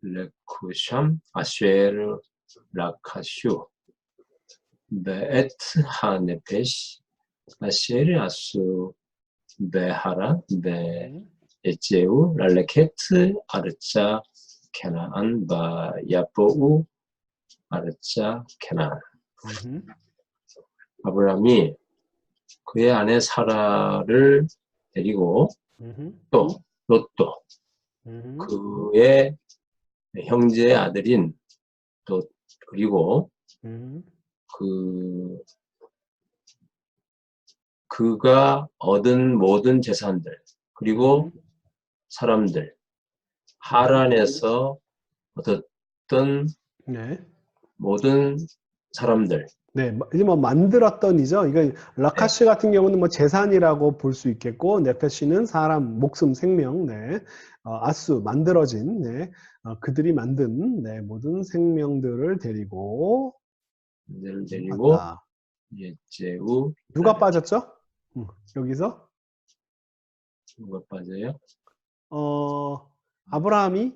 레쿠샴 아쉐르 라카슈 베에트 하네페시 아쉐르 아수 베하라 베 에제우 랄레케트 아르차 케나안 바 야보우 아르차 케나안. 아브라함이 그의 아내 사라를 데리고 또 롯도 그의 형제의 아들인 또 그리고 그가 얻은 모든 재산들 그리고 사람들 하란에서 얻었던 네. 모든 사람들. 네, 이제 뭐 만들었던이죠. 이거 라카시 같은 경우는 뭐 재산이라고 볼 수 있겠고, 네페시는 사람, 목숨, 생명, 네, 아수 만들어진, 네, 그들이 만든 네, 모든 생명들을 데리고 갔다. 예제우 누가 빠졌죠? 여기서 누가 빠져요? 아브라함이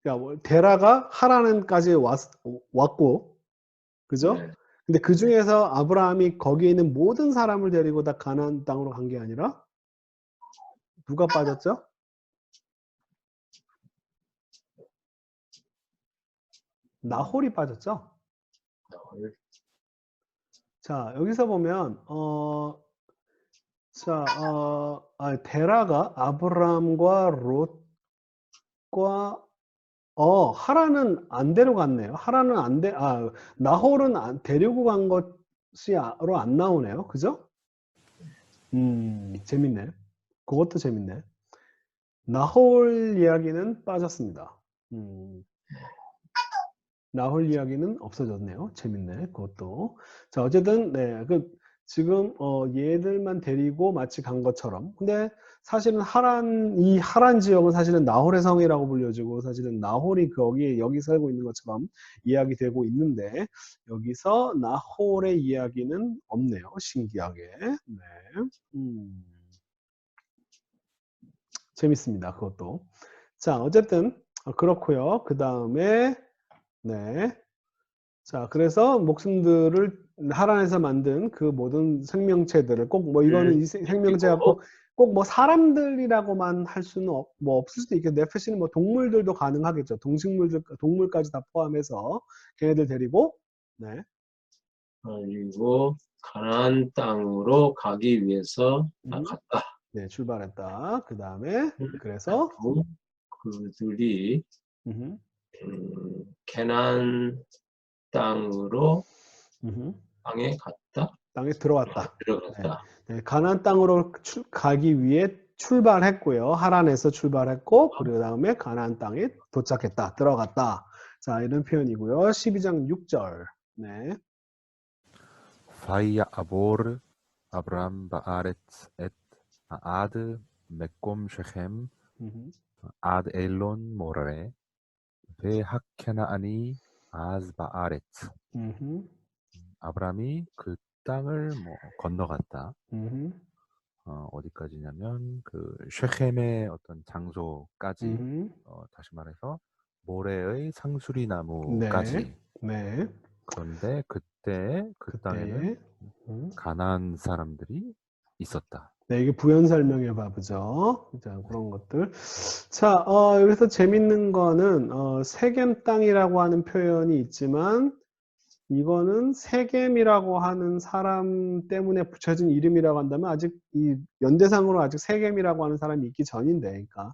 그러니까 데라가 하란까지 왔고, 그죠? 네. 근데 그 중에서 아브라함이 거기에 있는 모든 사람을 데리고 다 가나안 땅으로 간 게 아니라 누가 빠졌죠? 나홀이 빠졌죠? 자, 여기서 보면 데라가 아브라함과 롯과 하란은 안 데려갔네요. 나홀은 데리고 간 것이로 안 나오네요. 그죠? 재밌네. 그것도 재밌네. 나홀 이야기는 빠졌습니다. 나홀 이야기는 없어졌네요. 재밌네. 그것도. 자, 어쨌든 네, 지금 얘들만 데리고 마치 간 것처럼. 근데 사실은 이 하란 지역은 사실은 나홀의 성이라고 불려지고 사실은 나홀이 여기 살고 있는 것처럼 이야기되고 있는데 여기서 나홀의 이야기는 없네요. 신기하게. 네. 재밌습니다. 그것도. 자, 어쨌든 그렇고요. 그 다음에 네. 자, 그래서 목숨들을 하란에서 만든 그 모든 생명체들을 꼭 뭐 이거는 이 생명체가 그리고 꼭 뭐 사람들이라고만 할 수는 뭐 없을 수도 있겠는데 네페시는 뭐 동물들도 가능하겠죠. 동물까지 다 포함해서 걔네들 데리고 네. 그리고 가나안 땅으로 가기 위해서 갔다. 네, 출발했다. 그 다음에 그래서 그들이 가나안 땅으로 땅에 갔다. 땅에 들어왔다. 들어갔다. 네, 가나안 땅으로 가기 위해 출발했고요. 하란에서 출발했고 그 다음에 가나안 땅에 도착했다. 들어갔다. 자, 이런 표현이고요. 12장 6절. 네. ויעבור אברהם בארץ את עד מקום שכם עד אלון מורה והכנעני אז בארץ. 아브라함이 그 땅을 뭐 건너갔다. 어디까지냐면 그 쉐켐의 어떤 장소까지 다시 말해서 모래의 상수리 나무까지. 네. 그런데 그때 그 땅에는 가나안 사람들이 있었다. 네, 이게 부연 설명해 봐보죠. 자, 그런 것들. 자, 여기서 재밌는 거는 세겜 땅이라고 하는 표현이 있지만 이거는 세겜이라고 하는 사람 때문에 붙여진 이름이라고 한다면 아직 이 연대상으로 아직 세겜이라고 하는 사람이 있기 전인데, 그러니까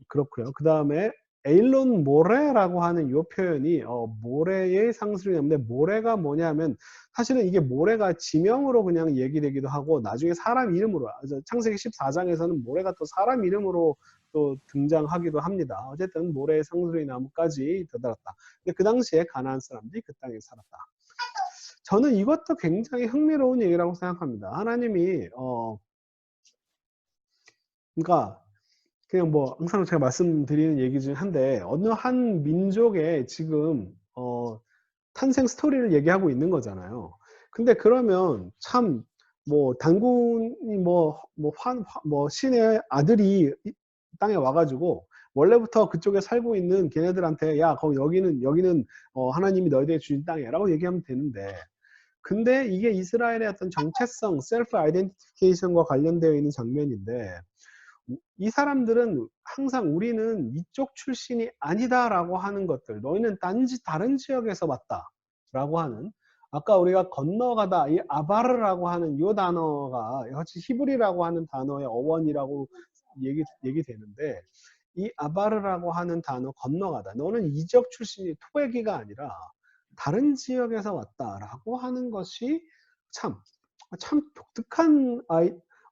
그렇고요. 그 다음에 에일론 모레라고 하는 이 표현이 모레의 상수리인데 모레가 뭐냐면 사실은 이게 모레가 지명으로 그냥 얘기되기도 하고 나중에 사람 이름으로 창세기 14장에서는 모레가 또 사람 이름으로 또 등장하기도 합니다. 어쨌든 모래의 상수리 나무까지 도달했다. 근데 그 당시에 가나안 사람들이 그 땅에 살았다. 저는 이것도 굉장히 흥미로운 얘기라고 생각합니다. 하나님이 그러니까 그냥 뭐 항상 제가 말씀드리는 얘기 중에 한데 어느 한 민족의 지금 탄생 스토리를 얘기하고 있는 거잖아요. 근데 그러면 참 뭐 단군이 뭐 신의 아들이 땅에 와가지고 원래부터 그쪽에 살고 있는 걔네들한테 야 거기 여기는 하나님이 너희들의 주인 땅이야라고 얘기하면 되는데 근데 이게 이스라엘의 어떤 정체성, 셀프 아이덴티피케이션과 관련되어 있는 장면인데 이 사람들은 항상 우리는 이쪽 출신이 아니다라고 하는 것들, 너희는 다른 지역에서 왔다라고 하는 아까 우리가 건너가다 이 아바르라고 하는 이 단어가 같이 히브리라고 하는 단어의 어원이라고 얘기되는데 이 아바르라고 하는 단어 건너가다 너는 이 지역 출신이 토베기가 아니라 다른 지역에서 왔다라고 하는 것이 참 독특한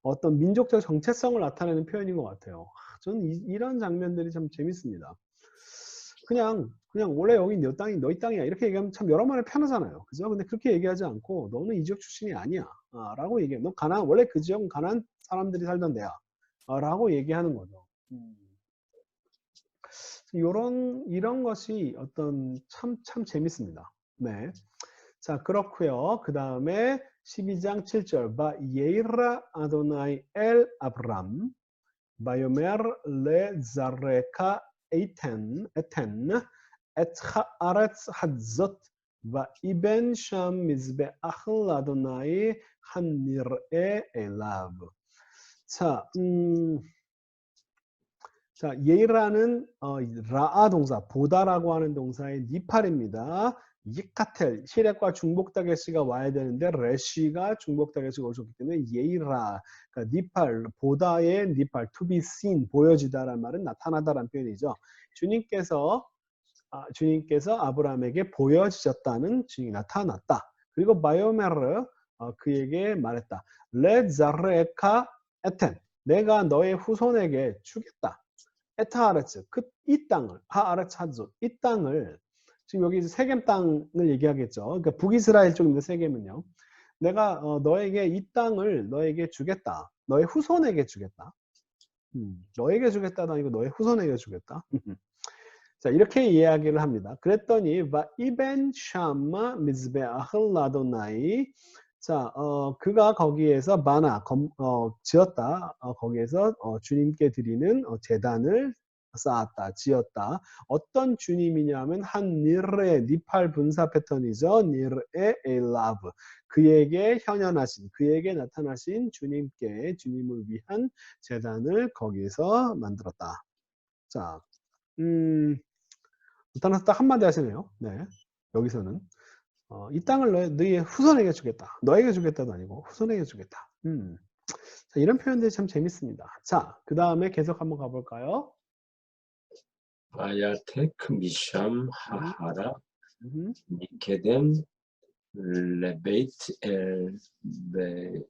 어떤 민족적 정체성을 나타내는 표현인 것 같아요. 저는 이런 장면들이 참 재밌습니다. 그냥 원래 여기 너희 땅이야 이렇게 얘기하면 참 여러 말에 편하잖아요. 그죠? 근데 그렇게 얘기하지 않고 너는 이 지역 출신이 아니야 라고 얘기해. 너 원래 그 지역은 가나안 사람들이 살던 데야 라고 얘기하는 거죠. 이런 것이 어떤 참 재밌습니다. 네. 자, 그렇고요. 그 다음에 12장 7절 예이라 아도나이 엘 아브람 바요메르 레 자레카 에텐 에트하아레츠 hadзot ואיבן שם מזבח לאדוני הנראה אליו. 자, 예이라는 라아 동사, 보다라고 하는 동사의 니팔입니다. 이카텔, 시렉과 중복다게시가 와야 되는데 레시가 중복다게시가 오셨기 때문에 예이라, 그러니까 니팔, 보다의 니팔, to be seen, 보여지다라는 말은 나타나다라는 표현이죠. 주님께서 아브라함에게 보여지셨다는 증이 나타났다. 그리고 바요메르, 그에게 말했다. 레 자르에카 에텐, 내가 너의 후손에게 주겠다. 에타아레츠, 이 땅을, 하아레차조, 이 땅을, 지금 여기 세겜 땅을 얘기하겠죠. 그러니까 북이스라엘 쪽인데 세겜은요. 내가 너에게 이 땅을 너에게 주겠다. 너의 후손에게 주겠다. 너에게 주겠다도 아니고 너의 후손에게 주겠다. 자, 이렇게 이야기를 합니다. 그랬더니 바 이벤 샴마 미즈베아흐 라도나이, 자, 그가 거기에서 지었다. 거기에서 주님께 드리는 제단을 쌓았다, 지었다. 어떤 주님이냐면 한 니르의 니팔 분사 패턴이죠. 니르의 엘라브, 그에게 현현하신, 그에게 나타나신 주님께, 주님을 위한 제단을 거기에서 만들었다. 자, 나타나서 딱 한마디 하시네요. 네, 여기서는 이 땅을 너의 후손에게 주겠다. 너에게 주겠다도 아니고 후손에게 주겠다. 자, 이런 표현들이 참 재밌습니다. 자, 그 다음에 계속 한번 가볼까요? 바야테크 미샴 하하라 미케뎀 레베이트 엘 베예트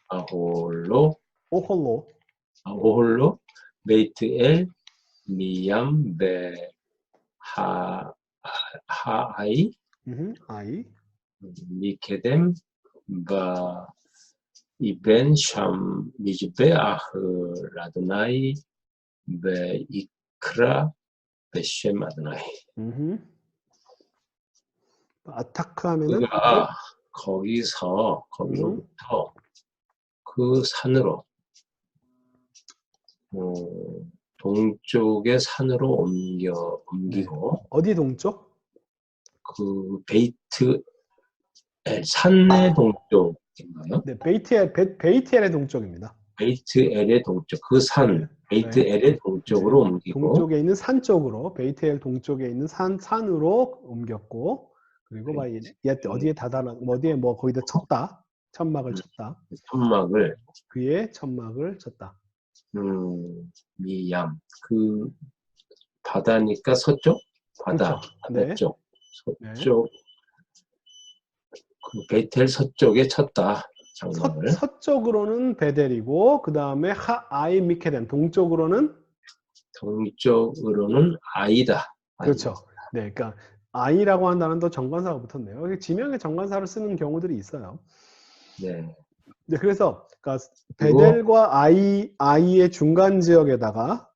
아홀로 오홀로 베이트 엘 미얌 베 하아이 아이 미케뎀 바 이벤 샴 미즈베 아흐 라드나이 베 이크라 베셴 아드나이. 아타크 하면은 그가 거기로부터 그 산으로 동쪽의 산으로 옮기고 네. 어디 동쪽? 그 베이트 엘 산의 동쪽인가요? 네, 베이트엘의 동쪽입니다. 베이트 엘의 동쪽, 그 산 베이트 네. 엘의 동쪽으로 네. 옮기고 동쪽에 있는 산 쪽으로, 베이트엘 동쪽에 있는 산으로 옮겼고, 그리고 막 어디에 거기다 쳤다. 천막을 쳤다. 천막을 그의 천막을 쳤다. 미얌, 그 바다니까 서쪽? 바다, 그렇죠. 바다 네. 쪽, 네. 서쪽, 그 베텔 서쪽에 쳤다, 장막을. 서쪽으로는 베델이고, 그 다음에 하아이 미케덴, 동쪽으로는 아이다. 그렇죠. 네, 그러니까 아이라고 한 단어도 정관사가 붙었네요. 지명에 정관사를 쓰는 경우들이 있어요. 네. 네, 그래서 그러니까 베델과 아이의 중간 지역에다가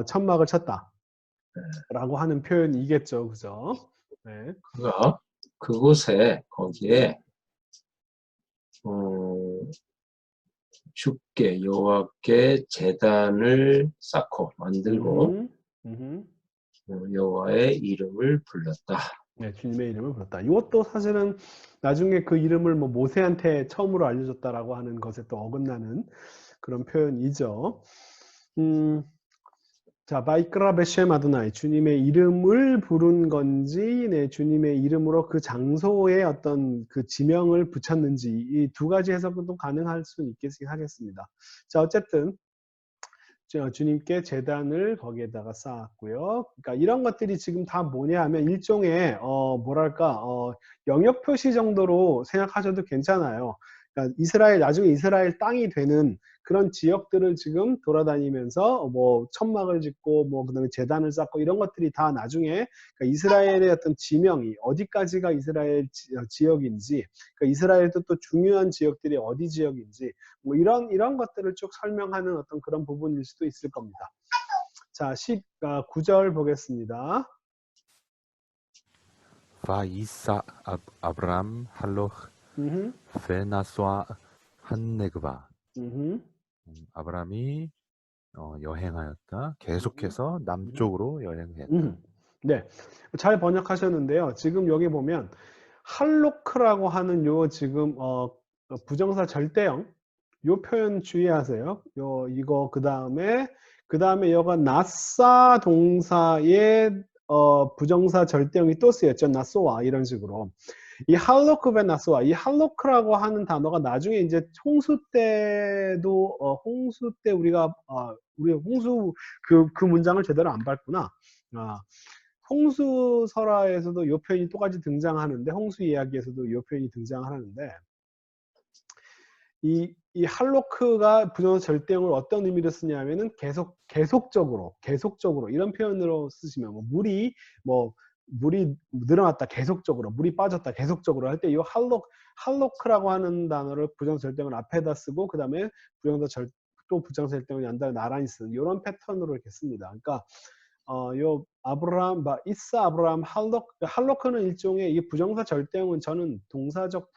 천막을 쳤다라고 하는 표현이겠죠, 그죠? 네. 그곳에 거기에 주께 여호와께 제단을 쌓고 만들고 여호와의 이름을 불렀다. 네, 주님의 이름을 불렀다. 이것도 사실은 나중에 그 이름을 뭐 모세한테 처음으로 알려줬다라고 하는 것에 또 어긋나는 그런 표현이죠. 자, 바이크라 베셴 아드나이, 주님의 이름을 부른 건지, 네, 주님의 이름으로 그 장소에 어떤 그 지명을 붙였는지, 이 두 가지 해석도 가능할 수 있겠긴 하겠습니다. 자, 어쨌든 주님께 제단을 거기에다가 쌓았고요. 그러니까 이런 것들이 지금 다 뭐냐 하면 일종의 영역 표시 정도로 생각하셔도 괜찮아요. 그러니까 나중에 이스라엘 땅이 되는 그런 지역들을 지금 돌아다니면서 뭐 천막을 짓고 뭐 그다음에 제단을 쌓고 이런 것들이 다 나중에 그러니까 이스라엘의 어떤 지명이 어디까지가 이스라엘 지역인지, 그러니까 이스라엘도 또 중요한 지역들이 어디 지역인지 뭐 이런 것들을 쭉 설명하는 어떤 그런 부분일 수도 있을 겁니다. 자, 19절 보겠습니다. 바이사 아브람 할로흐 페나스와 한네그바. 아브람이 여행하였다. 계속해서 남쪽으로 여행했다. 네, 잘 번역하셨는데요. 지금 여기 보면 할로크라고 하는 요 지금 부정사 절대형 요 표현 주의하세요. 이거 그 다음에 여가 나싸 동사의 부정사 절대형이 또 쓰였죠. 나쏘아 이런 식으로. 이 할로크 베 나쏘아, 이 할로크라고 하는 단어가 나중에 이제 홍수 때도 홍수 때 우리가 홍수 그 문장을 제대로 안 밟구나. 홍수설화에서도 이 표현이 똑같이 등장하는데, 홍수 이야기에서도 이 표현이 등장하는데, 이 할로크가 부정사 절대형을 어떤 의미로 쓰냐면은 계속적으로 이런 표현으로 쓰시면 물이 늘어났다 계속적으로, 물이 빠졌다 계속적으로 할 때 이 할로크라고 하는 단어를 부정사 절대형을 앞에다 쓰고 그 다음에 또 부정사 절대형을 연달아 나란히 쓰는 이런 패턴으로 이렇게 씁니다. 그러니까 요 이사 아브라함 할로크는 일종의 이 부정사 절대형은 저는 동사적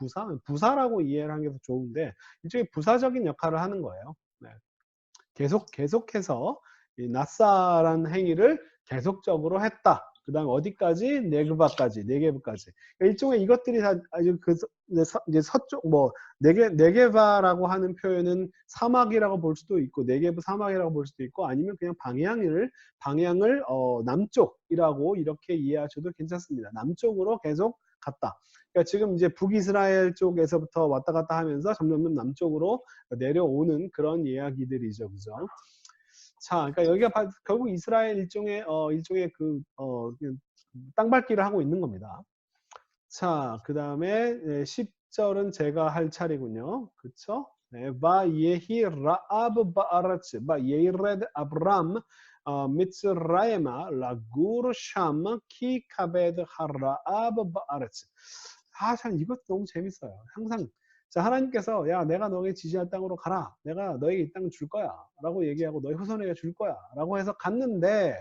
부사라고 이해를 하는 게 더 좋은데 일종의 부사적인 역할을 하는 거예요. 네. 계속해서 이 나사라는 행위를 계속적으로 했다. 그 다음에 어디까지? 네게바까지. 그러니까 일종의 이것들이 다 아주 이제 서쪽 네게바라고 하는 표현은 사막이라고 볼 수도 있고 네게브 사막이라고 볼 수도 있고 아니면 그냥 방향을 남쪽이라고 이렇게 이해하셔도 괜찮습니다. 남쪽으로 계속 갔다. 그러니까 지금 이제 북이스라엘 쪽에서부터 왔다 갔다 하면서 점점 남쪽으로 내려오는 그런 이야기들이죠, 그죠? 자, 그러니까 여기가 결국 이스라엘 일종의 땅밟기를 하고 있는 겁니다. 자, 그 다음에 10절은 제가 할 차례군요. 그쵸? 네, 바예히 라아브 바아라츠 바예이레드 아브람 미츠라이마 라구르 샴 키카베드 하라아브 바아라츠. 참 이것도 너무 재밌어요. 항상 자, 하나님께서 야 내가 너에게 지시할 땅으로 가라. 내가 너에게 이 땅을 줄 거야. 라고 얘기하고 너희 후손에게 줄 거야. 라고 해서 갔는데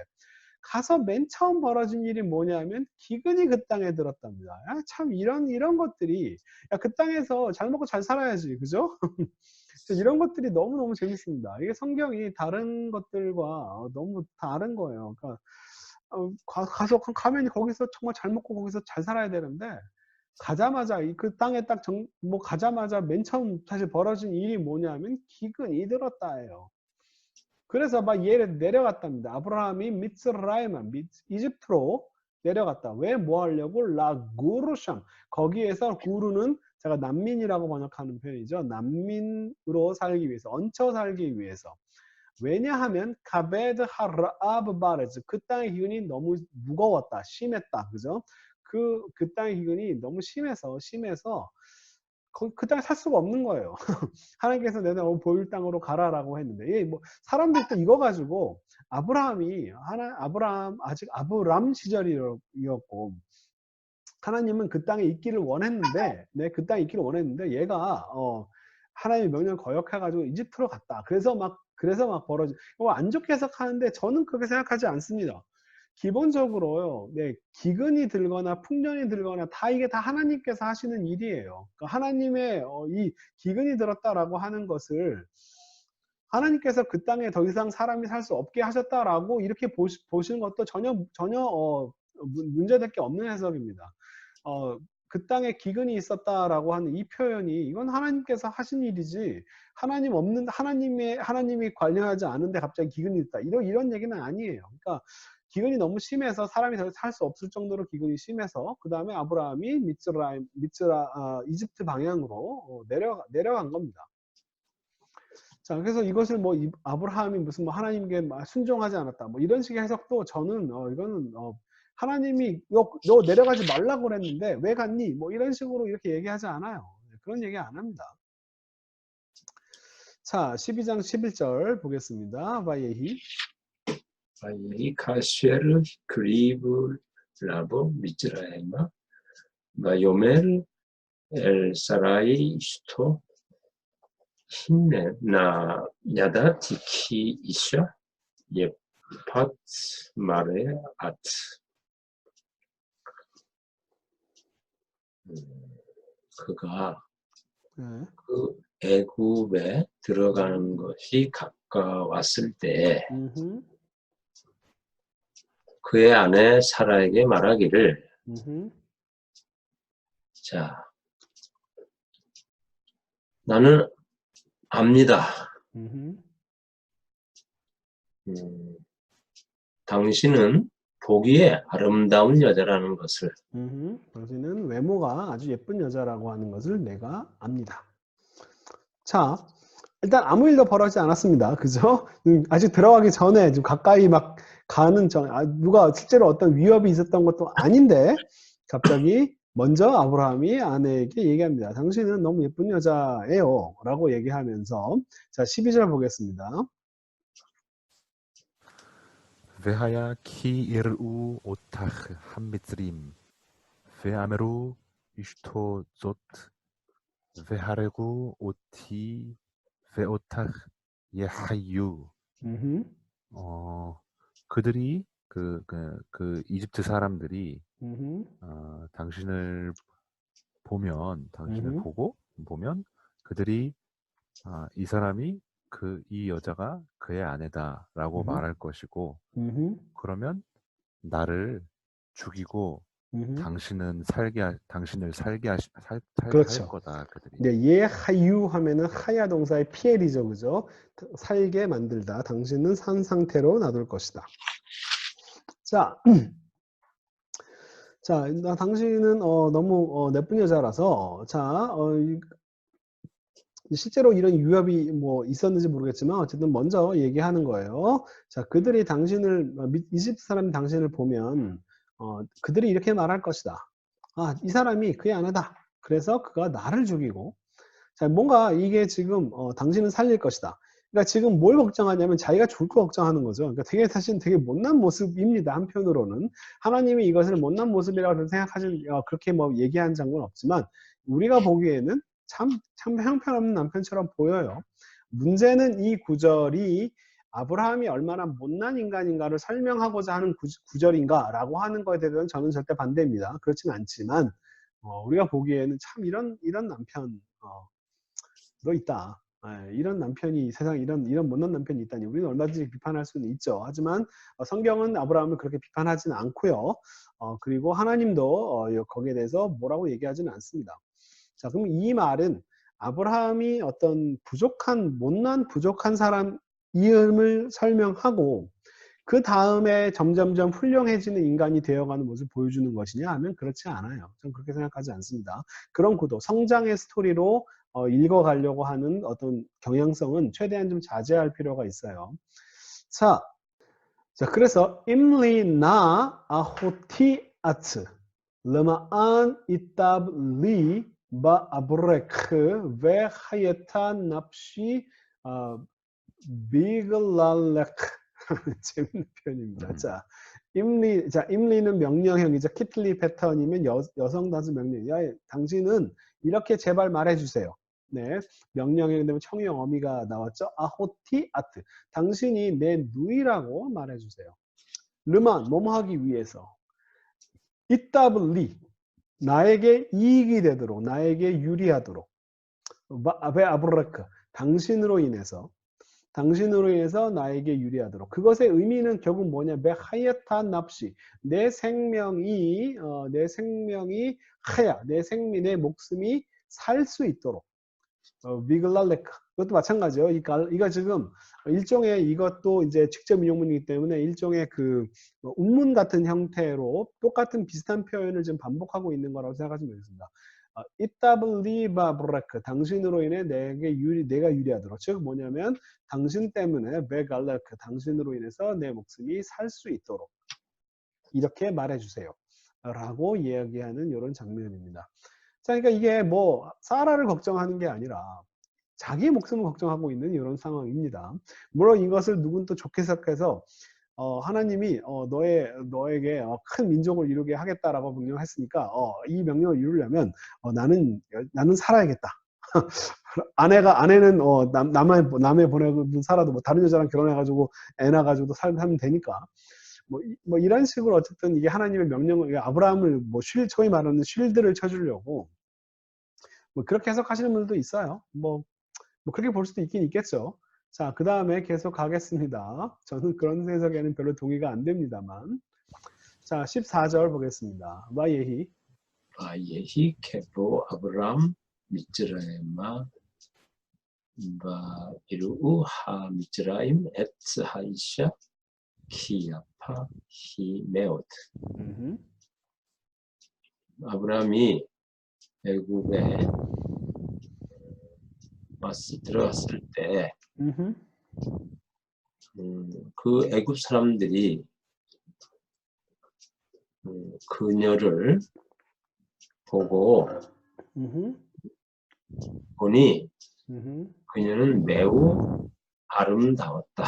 가서 맨 처음 벌어진 일이 뭐냐면 기근이 그 땅에 들었답니다. 야, 참 이런 것들이 야, 그 땅에서 잘 먹고 잘 살아야지. 그죠? 이런 것들이 너무너무 재밌습니다. 이게 성경이 다른 것들과 너무 다른 거예요. 그러니까 가면 거기서 정말 잘 먹고 거기서 잘 살아야 되는데 가자마자 그 땅에 가자마자 맨 처음 사실 벌어진 일이 뭐냐면 기근이 들었다예요. 그래서 막 얘를 내려갔답니다. 아브라함이 미츠라이마 이집트로 내려갔다. 왜 뭐 하려고? 라구르샴. 거기에서 구르는 제가 난민이라고 번역하는 표현이죠. 난민으로 살기 위해서, 얹혀 살기 위해서. 왜냐하면 카베드 하라아브 바레즈 그 땅의 기근이 너무 무거웠다, 심했다, 그죠? 그 땅의 기근이 너무 심해서 그 땅에 살 수가 없는 거예요. 하나님께서 내가 보일 땅으로 가라라고 했는데 사람들도 이거 가지고 아직 아브람 시절이었고 하나님은 그 땅에 있기를 원했는데 그 땅에 있기를 원했는데 얘가 하나님의 명령을 거역해가지고 이집트로 갔다. 그래서 막 벌어진 안 좋게 해석하는데 저는 그렇게 생각하지 않습니다. 기본적으로요, 기근이 들거나 풍년이 들거나 이게 다 하나님께서 하시는 일이에요. 그러니까 하나님의 이 기근이 들었다라고 하는 것을 하나님께서 그 땅에 더 이상 사람이 살 수 없게 하셨다라고 이렇게 보시는 것도 전혀 문제될 게 없는 해석입니다. 그 땅에 기근이 있었다라고 하는 이 표현이 이건 하나님께서 하신 일이지 하나님이 관련하지 않은데 갑자기 기근이 있다 이런 얘기는 아니에요. 그러니까 기근이 너무 심해서 사람이 더 살 수 없을 정도로 기근이 심해서 그 다음에 아브라함이 이집트 방향으로 내려간 겁니다. 자, 그래서 이것을 아브라함이 무슨 하나님께 순종하지 않았다 이런 식의 해석도 저는 이거는 하나님이 너 내려가지 말라고 그랬는데 왜 갔니? 이런 식으로 이렇게 얘기하지 않아요. 그런 얘기 안 합니다. 자, 12장 11절 보겠습니다. 바예히 바예히 카쉐르 그리브 라보 미즈라이마 바요멜 엘 사라이 슈토 힘내 나 야다 디키 이샤 예팟 마레 아트 그가 그 애굽에 들어가는 것이 가까웠을 때 그의 아내 사라에게 말하기를 자 나는 압니다. 당신은 보기에 아름다운 여자라는 것을 당신은 외모가 아주 예쁜 여자라고 하는 것을 내가 압니다. 자, 일단 아무 일도 벌어지지 않았습니다. 그죠? 아직 들어가기 전에 좀 가까이 가는 누가 실제로 어떤 위협이 있었던 것도 아닌데 갑자기 먼저 아브라함이 아내에게 얘기합니다. 당신은 너무 예쁜 여자예요. 라고 얘기하면서 자 12절 보겠습니다. והיה כי יראו אותך המצרים, ואמרו אשתו זאת, והרגו אותי ואותך יחיו. 그들이 그 이집트 사람들이 당신을 보면 그들이 이 사람이 이 여자가 그의 아내다라고 말할 것이고 그러면 나를 죽이고 당신을 살게 할 그렇죠. 거다 그들이. 네, 예 하유 하면은 하야 동사의 피엘이죠, 그죠? 살게 만들다. 당신은 산 상태로 놔둘 것이다. 자, 당신은 너무 예쁜 여자라서 실제로 이런 유협이 뭐 있었는지 모르겠지만 어쨌든 먼저 얘기하는 거예요. 자, 그들이 이집트 사람이 당신을 보면 그들이 이렇게 말할 것이다. 아, 이 사람이 그의 아내다. 그래서 그가 나를 죽이고 자, 뭔가 이게 지금 당신은 살릴 것이다. 그러니까 지금 뭘 걱정하냐면 자기가 죽을 거 걱정하는 거죠. 그러니까 사실은 되게 못난 모습입니다. 한편으로는 하나님이 이것을 못난 모습이라고 그렇게 뭐 얘기한 장면 없지만 우리가 보기에는 참 형편없는 남편처럼 보여요. 문제는 이 구절이 아브라함이 얼마나 못난 인간인가를 설명하고자 하는 구절인가라고 하는 것에 대해서는 저는 절대 반대입니다. 그렇진 않지만 우리가 보기에는 참 이런 남편 너 있다. 이런 남편이 세상에 이런 못난 남편이 있다니 우리는 얼마든지 비판할 수는 있죠. 하지만 성경은 아브라함을 그렇게 비판하지는 않고요. 그리고 하나님도 거기에 대해서 뭐라고 얘기하지는 않습니다. 자, 그럼 이 말은 아브라함이 어떤 못난 부족한 사람임을 설명하고 그 다음에 점점점 훌륭해지는 인간이 되어가는 모습을 보여주는 것이냐 하면 그렇지 않아요. 저는 그렇게 생각하지 않습니다. 그런 구도, 성장의 스토리로 읽어가려고 하는 어떤 경향성은 최대한 좀 자제할 필요가 있어요. 자, 그래서 임리 나 아호티 아츠 르마안 이따브 리 바 아브레크 웨 하예타 납시 비글랄렉 재밌는 표현입니다. 자, 임리는 명령형이죠. 키틀리 패턴이면 여성 단수 명령. 야, 당신은 이렇게 제발 말해주세요. 네, 명령형 되면 청유형 어미가 나왔죠. 아호티 아트. 당신이 내 누이라고 말해주세요. 르만 뭐뭐 하기 위해서. 이따블리 나에게 이익이 되도록, 나에게 유리하도록. 베 아브라크 당신으로 인해서 나에게 유리하도록. 그것의 의미는 결국 뭐냐? 베하야타 납시. 내 생명이 하야. 내 목숨이 살 수 있도록. 비글랄레크. 그것도 마찬가지예요. 이거 지금 일종의 이것도 이제 직접 인용문이기 때문에 일종의 운문 같은 형태로 똑같은 비슷한 표현을 지금 반복하고 있는 거라고 생각하시면 되겠습니다. 이따블리바 브라크 당신으로 인해 내가 유리하도록 즉 뭐냐면 당신 때문에 베갈라크 당신으로 인해서 내 목숨이 살 수 있도록 이렇게 말해주세요 라고 이야기하는 이런 장면입니다. 자, 그러니까 이게 뭐 사라를 걱정하는 게 아니라 자기 목숨을 걱정하고 있는 이런 상황입니다. 물론 이것을 누군 또 좋게 생각해서 하나님이 너에게 큰 민족을 이루게 하겠다라고 명령했으니까 이 명령을 이루려면 나는 살아야겠다. 아내는 남에 보내고 살아도 뭐 다른 여자랑 결혼해가지고 애 낳아가지고 살면 되니까 뭐 이런 식으로 어쨌든 이게 하나님의 명령을 아브라함을 소위 말하는 쉴드를 쳐주려고 뭐 그렇게 해석하시는 분들도 있어요. 뭐 그렇게 볼 수도 있긴 있겠죠. 자, 그 다음에 계속 가겠습니다. 저는 그런 해석에는 별로 동의가 안 됩니다만. 자, 14절 보겠습니다. 바예히 케브로 아브람 미츠라임마 바 이루우 하 미츠라임 에츠 하이샤 키야파 히메오트. 아브람이 애굽에 들어갔을 때 그 애굽 사람들이 그녀를 보고 보니 그녀는 매우 아름다웠다.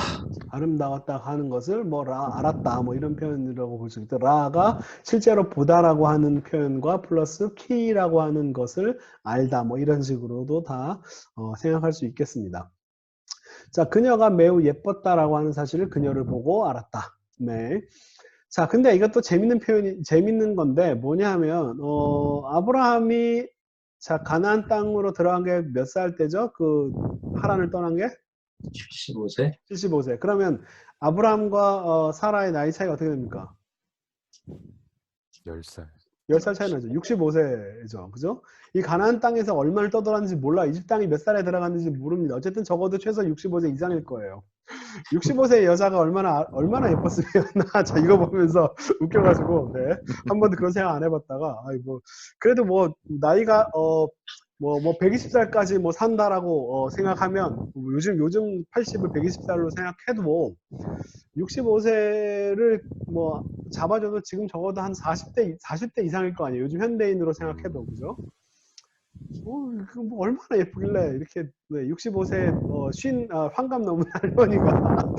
아름다웠다 하는 것을 뭐 알았다 뭐 이런 표현이라고 볼 수 있다. 라가 실제로 보다라고 하는 표현과 플러스 키라고 하는 것을 알다 뭐 이런 식으로도 다 생각할 수 있겠습니다. 자, 그녀가 매우 예뻤다라고 하는 사실을 그녀를 보고 알았다. 네. 자, 근데 이것도 재밌는 건데 뭐냐 하면 아브라함이 자, 가나안 땅으로 들어간 게 몇 살 때죠? 그 하란을 떠난 게? 75세? 75세. 그러면 아브라함과 사라의 나이 차이가 어떻게 됩니까? 10살. 10살 차이 나죠. 65세죠. 그죠? 이 가나안 땅에서 얼마를 떠돌았는지 몰라. 이집 땅이 몇 살에 들어갔는지 모릅니다. 어쨌든 적어도 최소 65세 이상일 거예요. 65세 여자가 얼마나 예뻤으면 자 이거 보면서 웃겨가지고 네. 한 번도 그런 생각 안 해봤다가 아이고 그래도 뭐 나이가 뭐 120살까지 뭐 산다라고 생각하면 요즘 80을 120살로 생각해도 65세를 뭐 잡아줘도 지금 적어도 한 40대 이상일 거 아니에요. 요즘 현대인으로 생각해도 그죠? 뭐 얼마나 예쁘길래 이렇게 65세 환갑 넘은 할머니가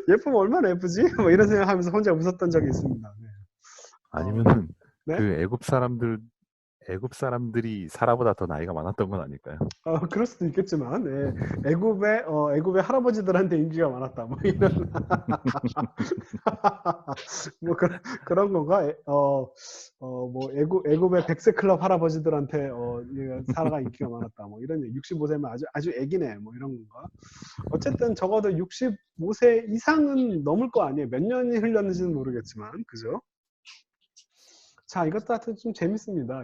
예쁘면 얼마나 예쁘지? 뭐 이런 생각하면서 혼자 웃었던 적이 있습니다. 네. 아니면은 네? 그 애굽 사람들이 사라보다 더 나이가 많았던 건 아닐까요? 그럴 수도 있겠지만 네. 애굽의 할아버지들한테 인기가 많았다. 뭐 이런 뭐 그런 건가? 뭐 애굽의 백세 클럽 할아버지들한테 사라가 인기가 많았다. 뭐 이런 65세면 아주 애기네. 뭐 이런 건가? 어쨌든 적어도 65세 이상은 넘을 거 아니에요. 몇 년이 흘렸는지는 모르겠지만 그죠? 자, 이것도 하여튼 좀 재밌습니다.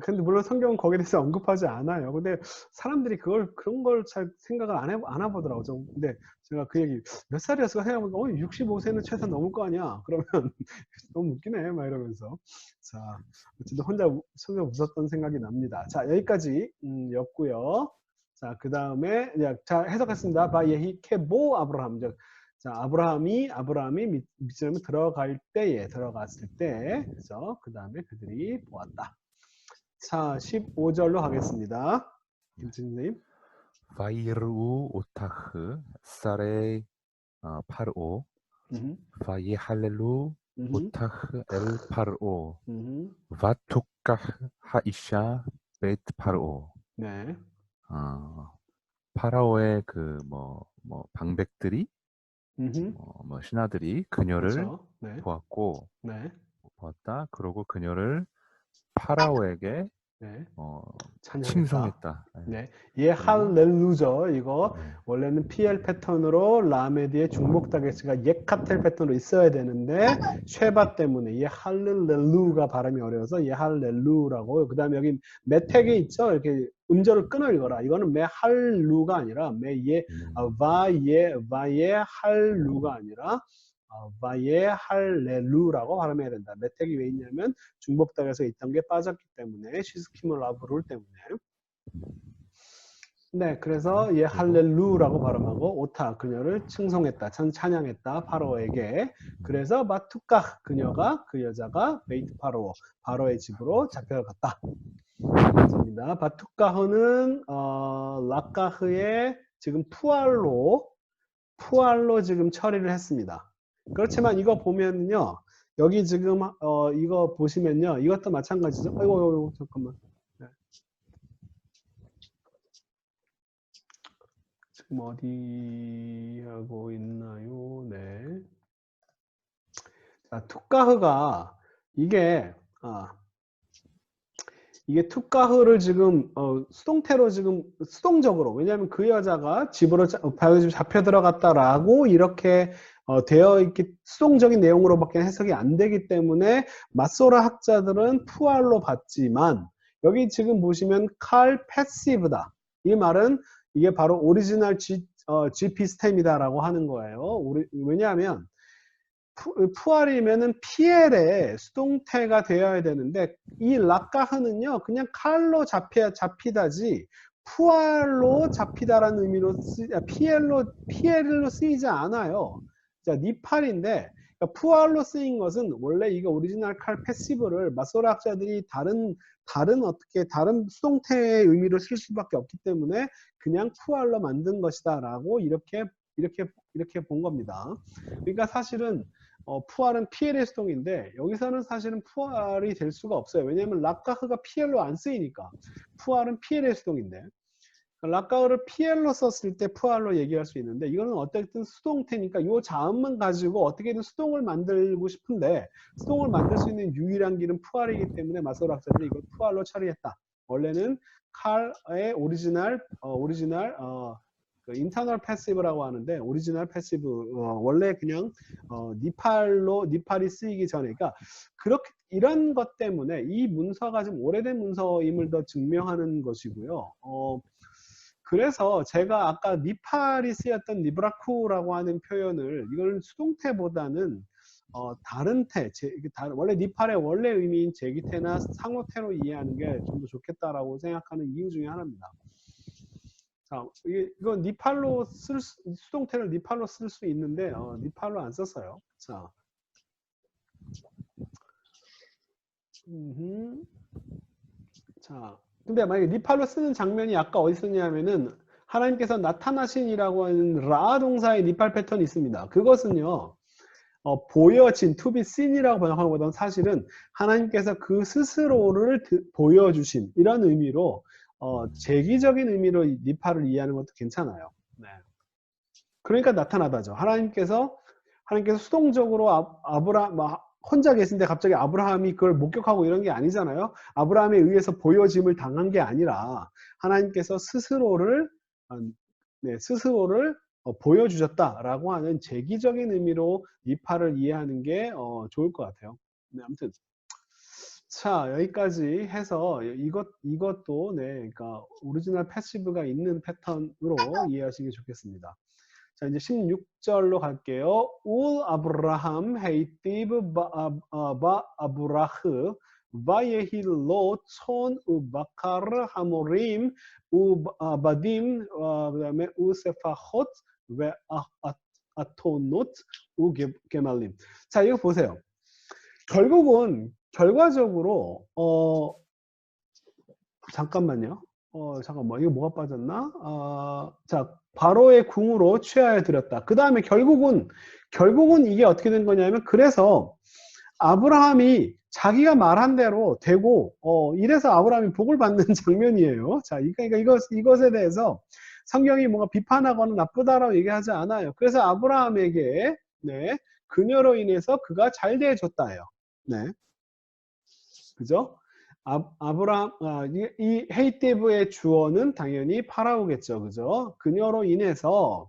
근데 물론 성경은 거기에 대해서 언급하지 않아요. 근데 사람들이 그런 걸 잘 생각을 안 해보더라고요. 근데 제가 그 얘기, 몇 살이었을까 생각해보니까, 65세는 최소 넘을 거 아니야. 그러면 너무 웃기네. 막 이러면서. 자, 어쨌든 혼자 웃었던 생각이 납니다. 자, 여기까지, 였고요. 자, 그 다음에, 자, 해석했습니다. 바예히 케보 아브라함. 자, 아브라함이 미스라임에 들어갔을 때, 그죠? 그 다음에 그들이 보았다. 자, 15절로 가겠습니다. 김진님 선생님. 바이르우 오타흐 사레 파르오 바이할렐루 오타흐 엘 파르오 바투카흐 하이샤 베트 파르오. 네. 파라오의 그 방백들이 신하들이 그녀를 그렇죠. 네. 보았고 네. 보았다. 그러고 그녀를 파라오에게 네. 칭송했다. 네. 할렐루죠. 이거 원래는 PL 패턴으로 라메디의 중복 타겟가 예카텔 패턴으로 있어야 되는데 쉐바 때문에 할렐루가 발음이 어려워서 할렐루라고. 그다음에 여기 메택이 있죠. 이렇게 음절을 끊어 읽어라. 이거는 메할루가 아니라 바예 할루가 아니라 바예 할렐루라고 발음해야 된다. 메택이 왜 있냐면 중복닥에서 있던 게 빠졌기 때문에 시스키몰 라브룰 때문에. 네, 그래서 할렐루라고 발음하고 오타 그녀를 칭송했다, 찬양했다 파로에게. 그래서 마투카 그녀가 그 여자가 베이트 파로의 집으로 잡혀갔다. 맞습니다. 바투카흐는 라카흐의 지금 푸알로 지금 처리를 했습니다. 그렇지만 이거 보면요, 여기 지금 이거 보시면요, 이것도 마찬가지죠. 아이고 잠깐만. 네. 지금 어디 하고 있나요? 네. 자, 투카흐가 이게 투카흐를 지금 수동태로 지금 수동적으로, 왜냐하면 그 여자가 집으로 잡혀 들어갔다라고 이렇게 되어 있기, 수동적인 내용으로밖에 해석이 안 되기 때문에 마소라 학자들은 푸알로 봤지만 여기 지금 보시면 칼 패시브다. 이 말은 이게 바로 오리지널 GP 스템이다라고 하는 거예요. 왜냐하면 푸알이면은 PL의 수동태가 되어야 되는데 이 라카흐는요 그냥 칼로 잡히다지 푸알로 잡히다라는 의미로 PL로 쓰이지 않아요. 자, 니팔인데 그러니까 푸알로 쓰인 것은 원래 이거 오리지널 칼 패시브를 마소레 학자들이 다른 수동태의 의미로 쓸 수밖에 없기 때문에 그냥 푸알로 만든 것이다라고 이렇게 본 겁니다. 그러니까 사실은 푸알은 PL의 수동인데 여기서는 사실은 푸알이 될 수가 없어요. 왜냐하면 라카흐가 PL로 안 쓰이니까. 푸알은 PL의 수동인데 라카흐를 PL로 썼을 때 푸알로 얘기할 수 있는데 이거는 어쨌든 수동태니까 이 자음만 가지고 어떻게든 수동을 만들고 싶은데 수동을 만들 수 있는 유일한 길은 푸알이기 때문에 마소레 학자들이 이걸 푸알로 처리했다. 원래는 칼의 오리지널 그 인터널 패시브라고 하는데 오리지널 패시브 원래 그냥 니팔이 쓰이기 전에 그러니까 그렇게 이런 것 때문에 이 문서가 좀 오래된 문서임을 더 증명하는 것이고요. 그래서 제가 아까 니팔이 쓰였던 니브라쿠라고 하는 표현을 이걸 수동태보다는 다른 태, 원래 니팔의 원래 의미인 제기태나 상호태로 이해하는 게 좀 더 좋겠다라고 생각하는 이유 중에 하나입니다. 자, 이거 니팔로 수동태를 니팔로 쓸 수 있는데 니팔로 안 썼어요. 자, 자, 근데 만약에 니팔로 쓰는 장면이 아까 어디 쓰냐면은 하나님께서 나타나신이라고 하는 라 동사의 니팔 패턴이 있습니다. 그것은요. 보여진, to be seen이라고 번역하는 것보다는 사실은 하나님께서 그 스스로를 보여주신 이런 의미로 재기적인 의미로 니팔을 이해하는 것도 괜찮아요. 네. 그러니까 나타나다죠. 하나님께서 수동적으로 혼자 계신데 갑자기 아브라함이 그걸 목격하고 이런 게 아니잖아요. 아브라함에 의해서 보여짐을 당한 게 아니라 하나님께서 스스로를 보여주셨다라고 하는 재기적인 의미로 니팔을 이해하는 게 좋을 것 같아요. 네, 아무튼 자 여기까지 해서 이것도 네, 그러니까 오리지널 패시브가 있는 패턴으로 이해하시기 좋겠습니다. 자 이제 16절로 갈게요. 울 아브라함 헤이티브 바 아브라흐 바예히 로촌 우바카르 하모림 우바dim 그다음에 우세파톳 웨 아토노트 우게말림. 자 이거 보세요. 결과적으로 잠깐만요. 잠깐만 이거 뭐가 빠졌나? 자 바로의 궁으로 취하여 드렸다. 그 다음에 결국은 이게 어떻게 된 거냐면 그래서 아브라함이 자기가 말한 대로 되고 이래서 아브라함이 복을 받는 장면이에요. 자 그러니까 이것에 대해서 성경이 뭔가 비판하거나 나쁘다라고 얘기하지 않아요. 그래서 아브라함에게 네, 그녀로 인해서 그가 잘 대해줬다예요. 네, 그죠? 이 헤이티브의 주어는 당연히 파라오겠죠. 그죠? 그녀로 인해서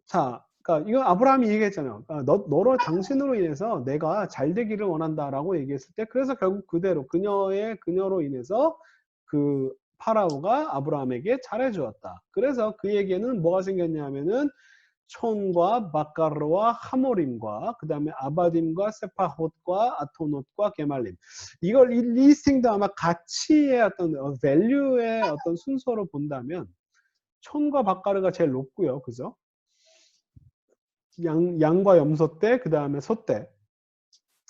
자, 그러니까 이거 아브라함이 얘기했잖아요. 너로 당신으로 인해서 내가 잘 되기를 원한다라고 얘기했을 때 그래서 결국 그대로 그녀로 인해서 그 파라오가 아브라함에게 잘해 주었다. 그래서 그에게는 뭐가 생겼냐면은 촌과 바카르와 하모림과 그 다음에 아바딤과 세파톳과 아토노트과 게말림 이걸 이 리스팅도 아마 가치의 어떤 밸류의 어떤 순서로 본다면 촌과 바카르가 제일 높고요. 그죠? 양과 염소 떼, 그 다음에 소떼,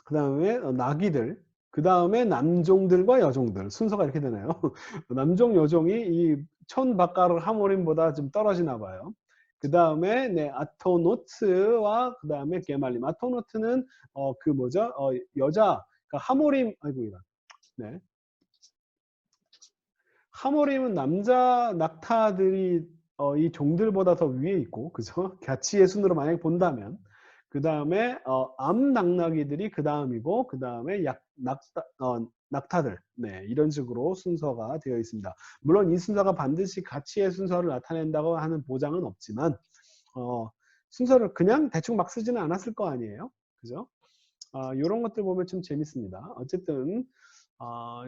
그 다음에 나귀들, 그 다음에 남종들과 여종들 순서가 이렇게 되나요? 남종 여종이 이 촌 바카르 하모림보다 좀 떨어지나 봐요. 그 다음에 네, 아토노트와 그 다음에 게말림. 아토노트는 그 뭐죠? 여자 그러니까 하모림 아이고 이런. 네. 하모림은 남자 낙타들이 이 종들보다 더 위에 있고 그죠? 가치의 순으로 만약에 본다면 그 다음에 암낙나귀들이 그 다음이고 그 다음에 낙타들 네, 이런 식으로 순서가 되어 있습니다. 물론 이 순서가 반드시 가치의 순서를 나타낸다고 하는 보장은 없지만 순서를 그냥 대충 막 쓰지는 않았을 거 아니에요. 그죠? 이런 것들 보면 좀 재밌습니다. 어쨌든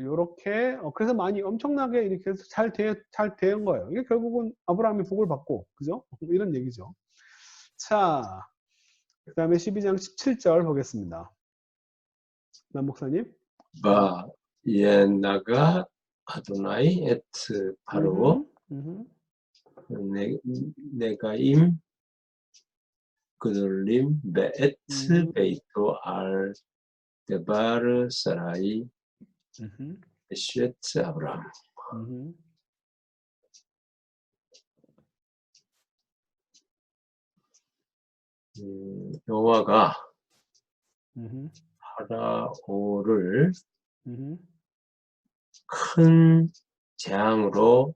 요렇게 그래서 많이 엄청나게 이렇게 해서 잘 된 거예요. 이게 결국은 아브라함이 복을 받고 그죠? 이런 얘기죠. 자, 그 다음에 12장 17절 보겠습니다. 남 목사님. 바 예나가 아도나이 에트 바로 네가임 그들림 베에트 베이토 알 데바르 사라이 쉐츠 아브라함. 여호와가 파라오를 큰 재앙으로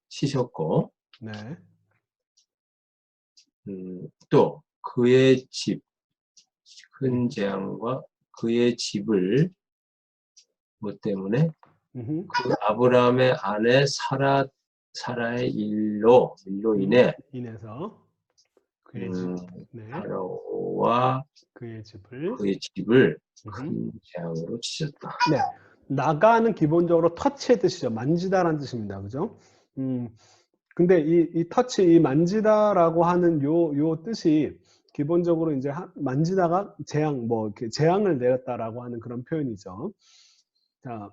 치셨고 네. 또 그의 집, 큰 재앙과 그의 집을 뭐 때문에 그 아브라함의 아내 사라의 일로 인해서 그의 집, 네. 파라오와 그의 집을 큰 재앙으로 치셨다. 네. 나가는 기본적으로 터치의 뜻이죠. 만지다라는 뜻입니다. 그죠? 근데 이 터치, 이 만지다라고 하는 요 뜻이 기본적으로 이제 만지다가 재앙, 뭐 이렇게 재앙을 내렸다라고 하는 그런 표현이죠. 자,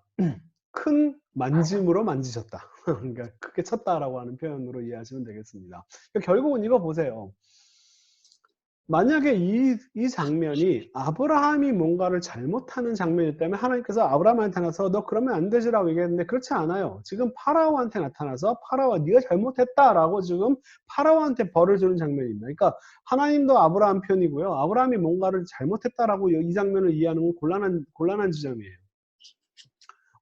큰 만짐으로 만지셨다. 그러니까 크게 쳤다라고 하는 표현으로 이해하시면 되겠습니다. 그러니까 결국은 이거 보세요. 만약에 이 장면이 아브라함이 뭔가를 잘못하는 장면이었다면 하나님께서 아브라함한테 나서 너 그러면 안 되지라고 얘기했는데 그렇지 않아요. 지금 파라오한테 나타나서 파라오가 네가 잘못했다라고 지금 파라오한테 벌을 주는 장면입니다. 그러니까 하나님도 아브라함 편이고요. 아브라함이 뭔가를 잘못했다라고 이 장면을 이해하는 건 곤란한 지점이에요.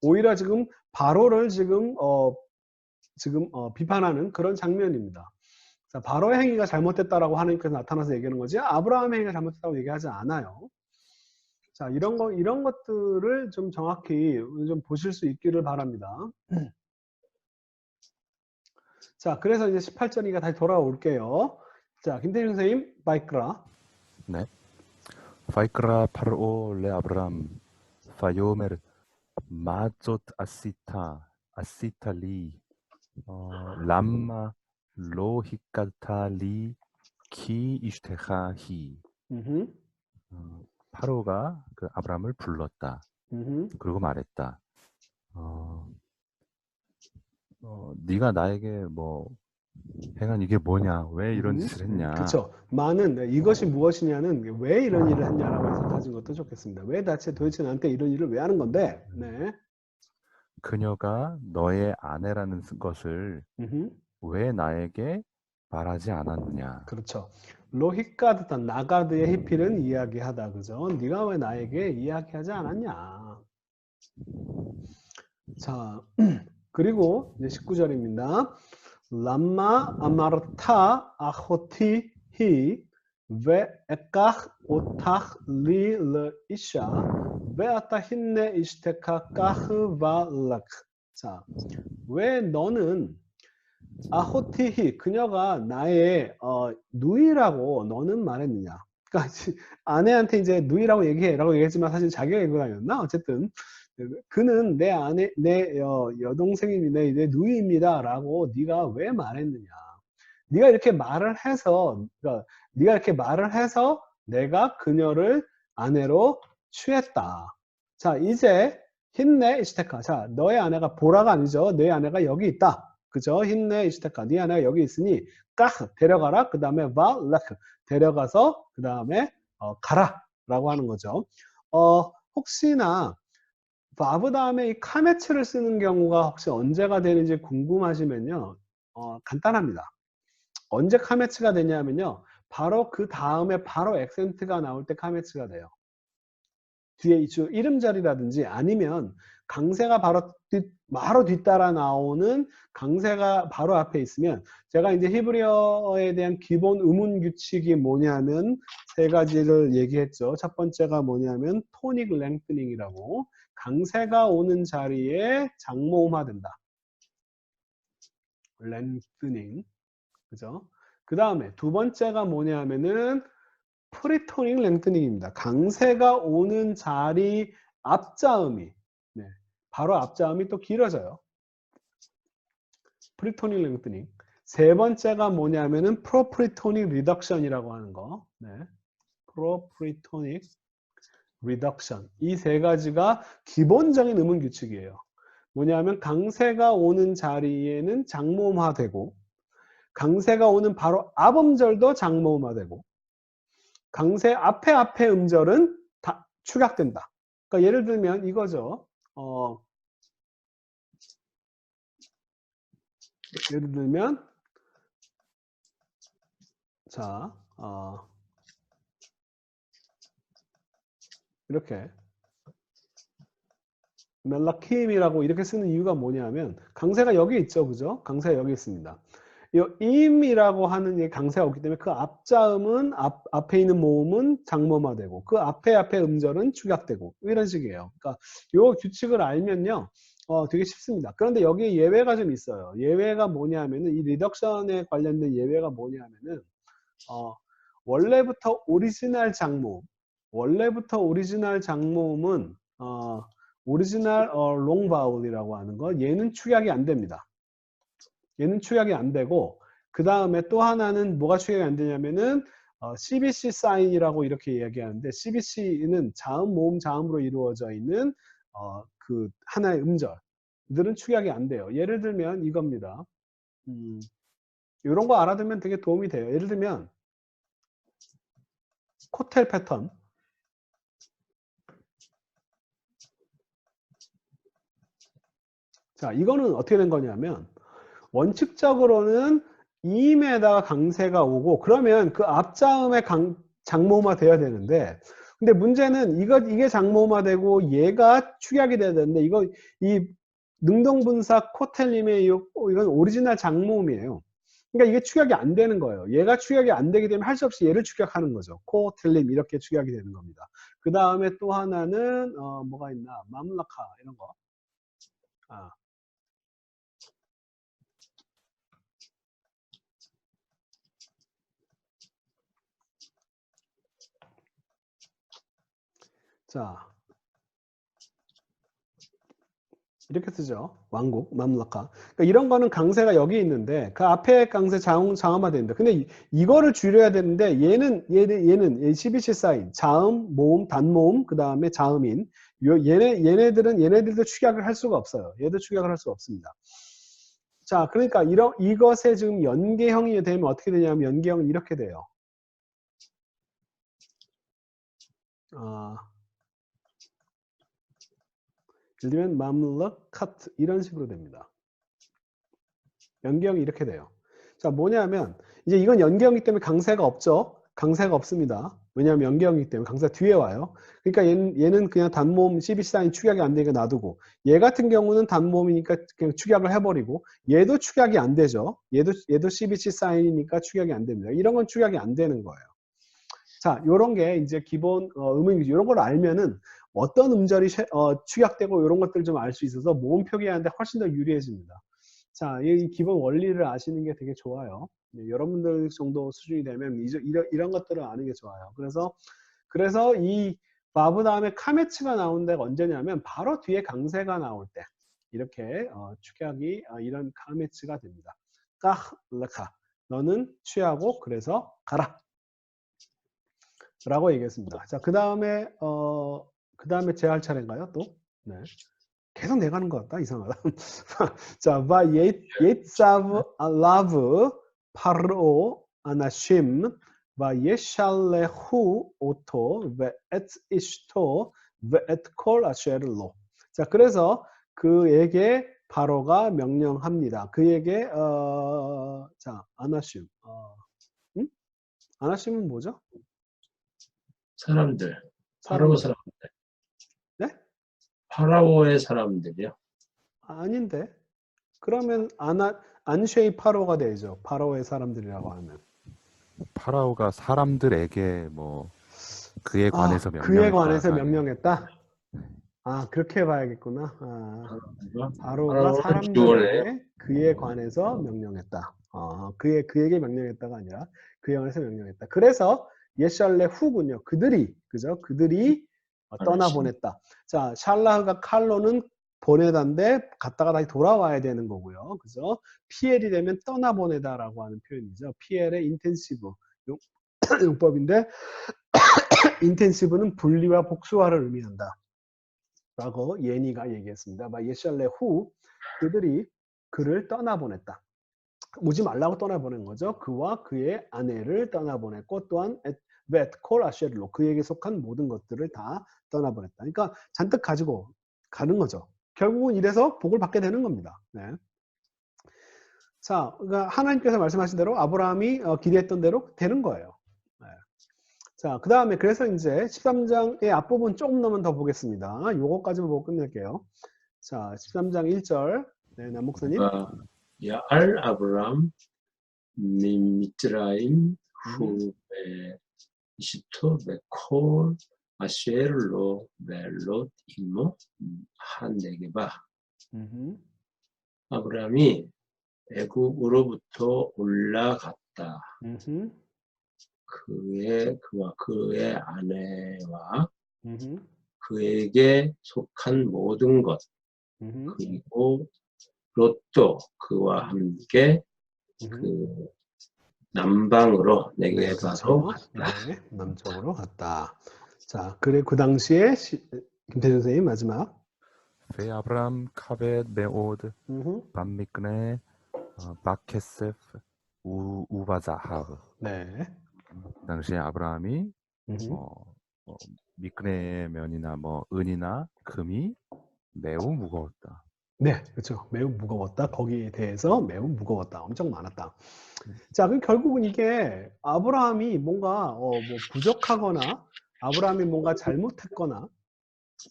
오히려 지금 바로를 지금 비판하는 그런 장면입니다. 자, 바로의 행위가 잘못됐다라고 하나님께서 나타나서 얘기하는 거지 아브라함의 행위가 잘못됐다고 얘기하지 않아요. 자, 이런 것들을 좀 정확히 좀 보실 수 있기를 바랍니다. 자, 그래서 이제 18절이니까 다시 돌아올게요. 자, 김태준 선생님, 바이크라. 네. 바이크라 파르오 레 아브람 파요메르 마조 아시타리 람마 로히카타리 키 이슈테하히. 파로가 그 아브람을 불렀다. 그리고 말했다. 네가 나에게 뭐 행한 이게 뭐냐? 왜 이런 짓을 했냐? 그렇죠. 많은 이것이 무엇이냐는 왜 이런 일을 했냐라고 해서 따진 것도 좋겠습니다. 왜 도대체 나한테 이런 일을 왜 하는 건데? 네. 그녀가 너의 아내라는 것을 왜 나에게 말하지 않았느냐? 그렇죠. 로히카드다 나가드의 히필은 이야기하다, 그죠? 네가 왜 나에게 이야기하지 않았냐? 자, 그리고 이제 19절입니다. 람마 아마르타 아호티 히 ve'ekach otach li leisha ve'ata hinne ishtekach va'lak. 자, 왜 너는 아호티히 그녀가 나의 누이라고 너는 말했느냐? 그러니까 아내한테 이제 누이라고 얘기해라고 얘기했지만 사실 자기가 얘기가 아니었나? 어쨌든 그는 내 아내, 내 여동생입니다, 내 누이입니다라고 네가 왜 말했느냐? 네가 이렇게 말을 해서, 그러니까 네가 이렇게 말을 해서 내가 그녀를 아내로 취했다. 자, 이제 힌네 이스테카. 자, 너의 아내가 보라가 아니죠. 너의 아내가 여기 있다. 그죠? 힌네 이스테카. 네 아내가 여기 있으니 까흐 데려가라. 그 다음에 발라크 데려가서 그 다음에 가라 라고 하는 거죠. 혹시나 바브 다음에 이 카메츠를 쓰는 경우가 혹시 언제가 되는지 궁금하시면요. 간단합니다. 언제 카메츠가 되냐면요. 바로 그 다음에 바로 액센트가 나올 때 카메츠가 돼요. 뒤에 이름자리라든지 아니면 강세가 바로 뒤따라 나오는 강세가 바로 앞에 있으면 제가 이제 히브리어에 대한 기본 의문 규칙이 뭐냐면 세 가지를 얘기했죠. 첫 번째가 뭐냐면 토닉 랭크닝이라고 강세가 오는 자리에 장모음화된다. 랭크닝. 그죠? 그 다음에 두 번째가 뭐냐면은 프리토닉 랭크닝입니다. 강세가 오는 자리 앞자음이 바로 앞자음이 또 길어져요. 프리토닉 랭크닝. 세 번째가 뭐냐면은 프로프리토닉 리덕션이라고 하는 거. 프로프리토닉 리덕션. 이 세 가지가 기본적인 음운 규칙이에요. 뭐냐면 강세가 오는 자리에는 장모음화되고 강세가 오는 바로 앞음절도 장모음화되고 강세 앞에 음절은 다 축약된다. 그러니까 예를 들면 이거죠. 예를 들면 자, 이렇게 멜라킴이라고 이렇게 쓰는 이유가 뭐냐면 강세가 여기 있죠, 그죠? 강세가 여기 있습니다. 이 임이라고 하는 이 강세가 없기 때문에 그 앞자음은 앞에 있는 모음은 장모마되고 그 앞에 음절은 축약되고 이런 식이에요. 그러니까 이 규칙을 알면요, 되게 쉽습니다. 그런데 여기에 예외가 좀 있어요. 예외가 뭐냐면은 이 리덕션에 관련된 예외가 뭐냐면은 원래부터 오리지널 장모음은 오리지널 롱 바울이라고 하는 거 얘는 축약이 안 됩니다. 얘는 축약이 안 되고 그 다음에 또 하나는 뭐가 축약이 안 되냐면은 CBC 사인이라고 이렇게 얘기하는데 CBC는 자음, 모음, 자음으로 이루어져 있는 그 하나의 음절들은 축약이 안 돼요. 예를 들면 이겁니다. 이런 거 알아두면 되게 도움이 돼요. 예를 들면 코텔 패턴. 자, 이거는 어떻게 된 거냐면 원칙적으로는 이임에다가 강세가 오고 그러면 그 앞자음의 장모음화 돼야 되는데 근데 문제는 이게 장모음화 되고 얘가 축약이 돼야 되는데 이 능동분사 코텔님의 이건 오리지널 장모음이에요. 그러니까 이게 축약이 안 되는 거예요. 얘가 축약이 안 되게 되면 할 수 없이 얘를 축약하는 거죠. 코텔님 이렇게 축약이 되는 겁니다. 그 다음에 또 하나는 뭐가 있나 맘라카 이런 거. 자, 이렇게 쓰죠. 왕국, 맘라카. 그러니까 이런 거는 강세가 여기 있는데 그 앞에 강세 장음화 되는데 근데 이거를 줄여야 되는데 얘는 CBC 사인, 자음, 모음, 단모음, 그 다음에 자음인 얘네들도 축약을 할 수가 없어요. 얘도 축약을 할 수가 없습니다. 자, 그러니까 이것에 지금 연계형이 되면 어떻게 되냐면 연계형은 이렇게 돼요. 예를 들면 맘라카트 이런 식으로 됩니다. 연계형이 이렇게 돼요. 자, 뭐냐면 이제 이건 연계형이기 때문에 강세가 없죠. 강세가 없습니다. 왜냐하면 연계형이기 때문에 강세가 뒤에 와요. 그러니까 얘는 그냥 단모음 CBC 사인 축약이 안 되니까 놔두고 얘 같은 경우는 단모음이니까 그냥 축약을 해버리고 얘도 축약이 안 되죠. 얘도 CBC 사인이니까 축약이 안 됩니다. 이런 건 축약이 안 되는 거예요. 자, 요런 게 이제 기본 음음이죠. 이런 걸 알면은 어떤 음절이 축약되고 이런 것들을 좀 알 수 있어서 모음 표기하는데 훨씬 더 유리해집니다. 자, 이 기본 원리를 아시는 게 되게 좋아요. 네, 여러분들 정도 수준이 되면 이런 것들을 아는 게 좋아요. 그래서 이 바브 다음에 카메츠가 나온 데가 언제냐면 바로 뒤에 강세가 나올 때 이렇게 축약이 이런 카메츠가 됩니다. 까르카 너는 취하고 그래서 가라 라고 얘기했습니다. 자, 그 다음에 제 할 차례인가요? 또? 네. 계속 내가 하는 것 같다. 이상하다. 자, 예사브 알라브 파르오 아나심 예샬레후 오토 웨엣 이슈토 웨엣 콜 아쉐르로. 자, 그래서 그에게 바로가 명령합니다. 그에게 자, 아나심. 아나심은 뭐죠? 사람들. 파라오 사람들. 네? 파라오의 사람들이요. 아닌데. 그러면 안쉐이 파로가 되죠. 파로의 사람들이라고 하면. 파라오가 사람들에게 뭐 그에 관해서 그에 관해서 명령했다. 명령했다? 그렇게 봐야겠구나. 바로가 파라오는 사람들에게 그에 관해서 명령했다. 그에게 명령했다가 아니라 그에 관해서 명령했다. 그래서 예샬레 후군요. 그죠? 그들이 떠나보냈다. 자, 샬라흐가 칼로는 보내다인데 갔다가 다시 돌아와야 되는 거고요. 그죠? 피엘이 되면 떠나보내다라고 하는 표현이죠. 피엘의 인텐시브 용법인데 인텐시브는 분리와 복수화를 의미한다. 라고 예니가 얘기했습니다. 예샬레 후 그들이 그를 떠나보냈다. 오지 말라고 떠나보낸 거죠. 그와 그의 아내를 떠나보냈고 또한 벳 콜 아쉐르로 그에게 속한 모든 것들을 다 떠나보냈다. 그러니까 잔뜩 가지고 가는 거죠. 결국은 이래서 복을 받게 되는 겁니다. 네. 자, 그러니까 하나님께서 말씀하신 대로 아브라함이 기대했던 대로 되는 거예요. 네. 자, 그 다음에 그래서 이제 13장의 앞부분 조금 더 보겠습니다. 요거까지만 보고 끝낼게요. 자, 13장 1절. 네, 남목사님. 야알 아브람 미미트라임 후베 이시토 베콜 아쉐르로 벨롯 이모 한네게바. 아브람이 애굽으로부터 올라갔다. 그와 그의 아내와 그에게 속한 모든 것, 그리고 롯도 그와 함께 그 남방으로 네게바로 갔다. 네, 남쪽으로 갔다. 자, 그래 그 당시에 김태준 선생님 마지막. ואברהם כבד מאוד במקנה בכסף ובזהב. 네. 당시에 아브라함이 미크네면이나 뭐 은이나 금이 매우 무거웠다. 네, 그렇죠. 매우 무거웠다. 거기에 대해서 매우 무거웠다. 엄청 많았다. 자, 그럼 결국은 이게 아브라함이 뭔가 뭐 부족하거나 아브라함이 뭔가 잘못했거나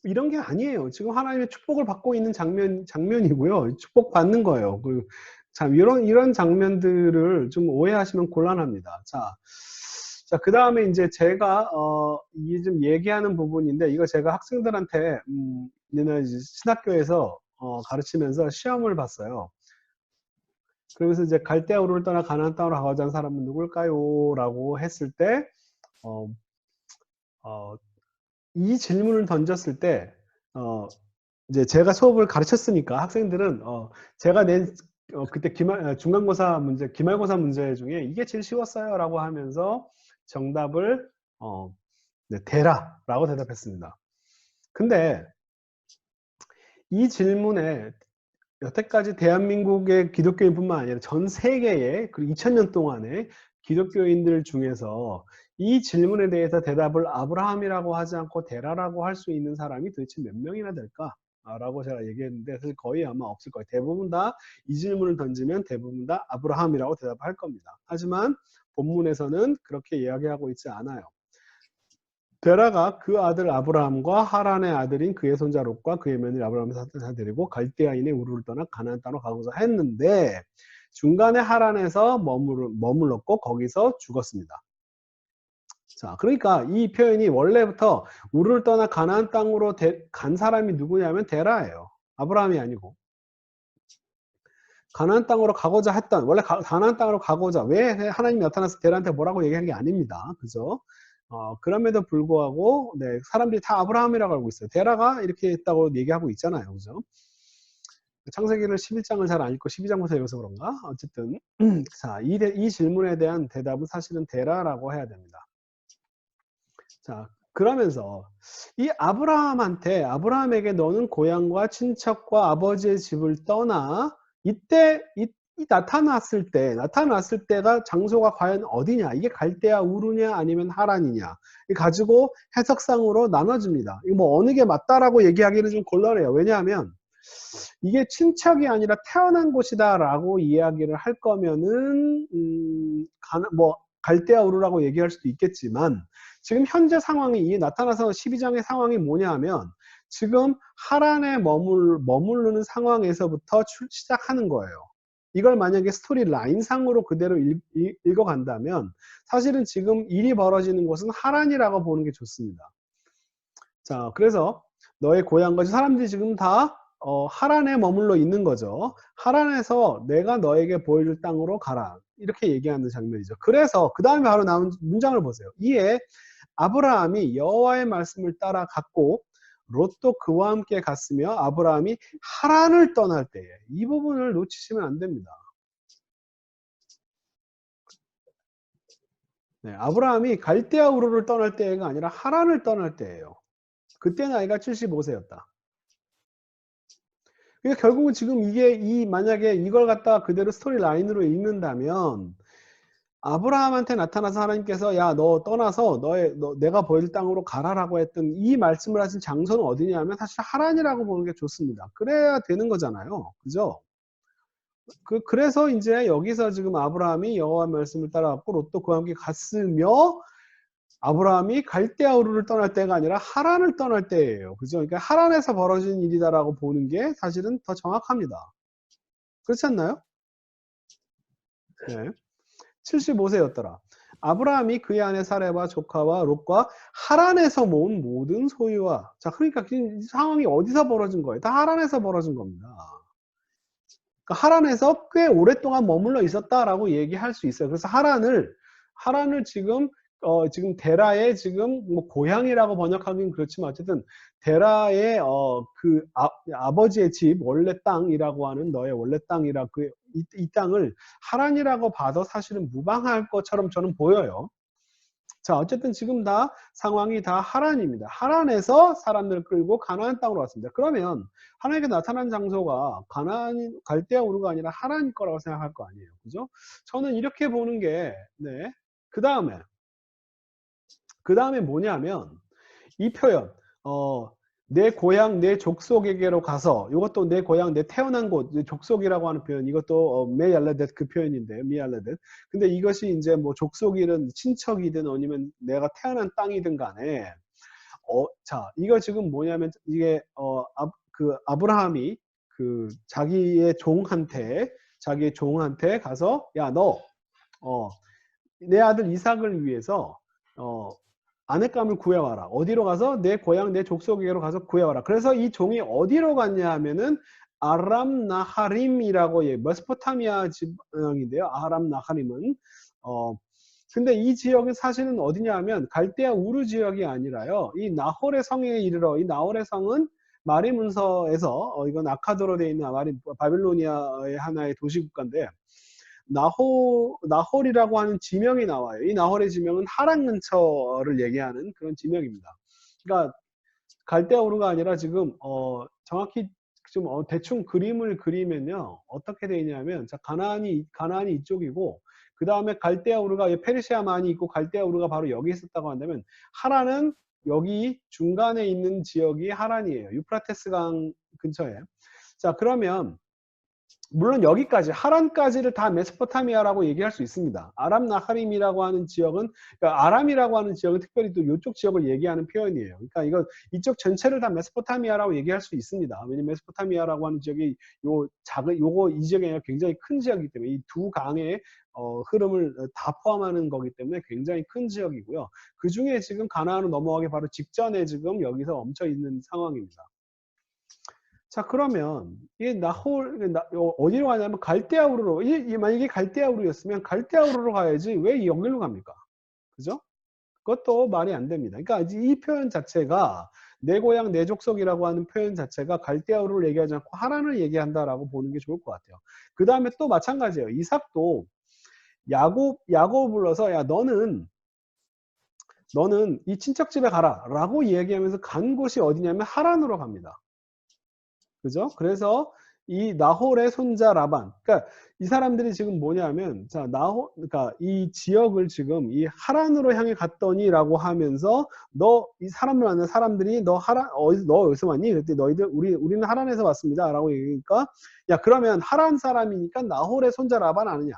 이런 게 아니에요. 지금 하나님의 축복을 받고 있는 장면이고요. 축복 받는 거예요. 참 이런 장면들을 좀 오해하시면 곤란합니다. 자, 그 다음에 이제 제가 이게 좀 얘기하는 부분인데 이거 제가 학생들한테 이제 신학교에서 가르치면서 시험을 봤어요. 그러면서 이제 갈대아 우르를 떠나 가나안 땅으로 가고자 하는 사람은 누굴까요? 라고 했을 때 이 질문을 던졌을 때 이제 제가 수업을 가르쳤으니까 학생들은 제가 낸 그때 중간고사 문제, 기말고사 문제 중에 이게 제일 쉬웠어요 라고 하면서 정답을 네, 대라라고 대답했습니다. 근데 이 질문에 여태까지 대한민국의 기독교인뿐만 아니라 전 세계의 그 2000년 동안의 기독교인들 중에서 이 질문에 대해서 대답을 아브라함이라고 하지 않고 데라라고 할 수 있는 사람이 도대체 몇 명이나 될까? 라고 제가 얘기했는데 사실 거의 아마 없을 거예요. 대부분 다 이 질문을 던지면 대부분 다 아브라함이라고 대답할 겁니다. 하지만 본문에서는 그렇게 이야기하고 있지 않아요. 데라가 그 아들 아브라함과 하란의 아들인 그의 손자 롯과 그의 며느리 아브라함을 데리고 갈대아인의 우르를 떠나 가나안 땅으로 가고자 했는데 중간에 하란에서 머물렀고 거기서 죽었습니다. 자, 그러니까 이 표현이 원래부터 우르를 떠나 가나안 땅으로 간 사람이 누구냐면 데라예요. 아브라함이 아니고. 가나안 땅으로 가고자 했던, 원래 가나안 땅으로 가고자, 왜 하나님이 나타나서 데라한테 뭐라고 얘기한 게 아닙니다. 그죠? 그럼에도 불구하고, 네, 사람들이 다 아브라함이라고 알고 있어요. 데라가 이렇게 했다고 얘기하고 있잖아요. 그죠? 창세기를 11장을 잘 안 읽고 12장부터 읽어서 그런가? 어쨌든, 자, 이 질문에 대한 대답은 사실은 데라라고 해야 됩니다. 자, 그러면서 이 아브라함에게 너는 고향과 친척과 아버지의 집을 떠나 이때 나타났을 때가 장소가 과연 어디냐? 이게 갈대아 우르냐 아니면 하란이냐? 가지고 해석상으로 나눠집니다. 이거 뭐 어느 게 맞다라고 얘기하기는 좀 곤란해요. 왜냐하면 이게 친척이 아니라 태어난 곳이다라고 이야기를 할 거면은 갈대아 우르라고 얘기할 수도 있겠지만 지금 현재 상황이 이 나타나서 12장의 상황이 뭐냐 하면 지금 하란에 머무르는 상황에서부터 시작하는 거예요. 이걸 만약에 스토리 라인상으로 그대로 읽어간다면 사실은 지금 일이 벌어지는 곳은 하란이라고 보는 게 좋습니다. 자, 그래서 너의 고향과 사람들이 지금 다 하란에 머물러 있는 거죠. 하란에서 내가 너에게 보여줄 땅으로 가라. 이렇게 얘기하는 장면이죠. 그래서 그 다음에 바로 나온 문장을 보세요. 이에 아브라함이 여호와의 말씀을 따라 갔고 롯도 그와 함께 갔으며 아브라함이 하란을 떠날 때에 이 부분을 놓치시면 안 됩니다. 네, 아브라함이 갈대아 우르를 떠날 때가 아니라 하란을 떠날 때예요. 그때 나이가 75세였다. 그러니까 결국은 지금 이게 만약에 이걸 갖다가 그대로 스토리 라인으로 읽는다면 아브라함한테 나타나서 하나님께서 야, 너 떠나서 내가 보일 땅으로 가라라고 했던 이 말씀을 하신 장소는 어디냐면 사실 하란이라고 보는 게 좋습니다. 그래야 되는 거잖아요. 그죠? 그래서 이제 여기서 지금 아브라함이 여호와 말씀을 따라갔고 롯도 그와 함께 갔으며 아브라함이 갈대아 우르를 떠날 때가 아니라 하란을 떠날 때예요. 그죠? 그러니까 하란에서 벌어진 일이다라고 보는 게 사실은 더 정확합니다. 그렇지 않나요? 네. 75세였더라. 아브라함이 그의 아내 사레와 조카와 롯과 하란에서 모은 모든 소유와 자 그러니까 이 상황이 어디서 벌어진 거예요? 다 하란에서 벌어진 겁니다. 그러니까 하란에서 꽤 오랫동안 머물러 있었다라고 얘기할 수 있어요. 그래서 하란을 지금 데라의 지금 뭐 고향이라고 번역하기는 그렇지만 어쨌든 데라의 그 아버지의 집 원래 땅이라고 하는 너의 원래 땅이라 이 땅을 하란이라고 봐도 사실은 무방할 것처럼 저는 보여요. 자 어쨌든 지금 다 상황이 다 하란입니다. 하란에서 사람들을 끌고 가나안 땅으로 왔습니다. 그러면 하나님께 나타난 장소가 갈대아 우르가 아니라 하란일 거라고 생각할 거 아니에요. 그죠? 저는 이렇게 보는 게 네. 그 다음에 뭐냐면 이 표현 내 고향 내 족속에게로 가서 이것도 내 고향 내 태어난 곳 족속이라고 하는 표현 이것도 메얄레댓 그 표현인데 미얄레댓 근데 이것이 이제 뭐 족속이든 친척이든 아니면 내가 태어난 땅이든 간에 자 이거 지금 뭐냐면 이게 그 아브라함이 그 자기의 종한테 가서 야 너 내 아들 이삭을 위해서 아내감을 구해와라. 어디로 가서? 내 고향 내 족속에게로 가서 구해와라. 그래서 이 종이 어디로 갔냐 하면은 아람 나하림이라고 메소포타미아 지방인데요. 아람 나하림은 근데 이 지역은 사실은 어디냐 하면 갈대아 우르 지역이 아니라요. 이 나홀의 성에 이르러 이 나홀의 성은 마리 문서에서 이건 아카도로 되어 있는 바빌로니아의 하나의 도시 국가인데 나홀이라고 하는 지명이 나와요. 이 나홀의 지명은 하란 근처를 얘기하는 그런 지명입니다. 그러니까 갈대아 우르가 아니라 지금 정확히 좀 대충 그림을 그리면요 어떻게 되어 있냐면 자 가나안이 이쪽이고 그 다음에 갈대아 우르가 페르시아만이 있고 갈대아 우르가 바로 여기 있었다고 한다면 하란은 여기 중간에 있는 지역이 하란이에요. 유프라테스 강 근처에. 자 그러면 물론 여기까지 하란까지를 다 메소포타미아라고 얘기할 수 있습니다. 아람 나하림이라고 하는 지역은 그러니까 아람이라고 하는 지역은 특별히 또 이쪽 지역을 얘기하는 표현이에요. 그러니까 이쪽 전체를 다 메소포타미아라고 얘기할 수 있습니다. 왜냐면 메소포타미아라고 하는 지역이 이 지역이 아니라 굉장히 큰 지역이기 때문에 이 두 강의 흐름을 다 포함하는 거기 때문에 굉장히 큰 지역이고요. 그 중에 지금 가나안으로 넘어가기 바로 직전에 지금 여기서 멈춰 있는 상황입니다. 자 그러면 이 어디로 가냐면 갈대아우르로 만약에 갈대아우르였으면 갈대아우르로 가야지 왜 여기로 갑니까? 그죠? 그것도 말이 안 됩니다. 그러니까 이 표현 자체가 내 고향 내 족속이라고 하는 표현 자체가 갈대아우르를 얘기하지 않고 하란을 얘기한다라고 보는 게 좋을 것 같아요. 그 다음에 또 마찬가지예요. 이삭도 야곱을 불러서 야 너는 이 친척 집에 가라 라고 얘기하면서 간 곳이 어디냐면 하란으로 갑니다. 그죠? 그래서 이 나홀의 손자 라반. 그러니까 이 사람들이 지금 뭐냐면, 자, 그러니까 이 지역을 지금 이 하란으로 향해 갔더니라고 하면서 이 사람을 만난 사람들이 너 어디서 왔니? 그랬더니 우리는 하란에서 왔습니다. 라고 얘기하니까, 야, 그러면 하란 사람이니까 나홀의 손자 라반 아느냐?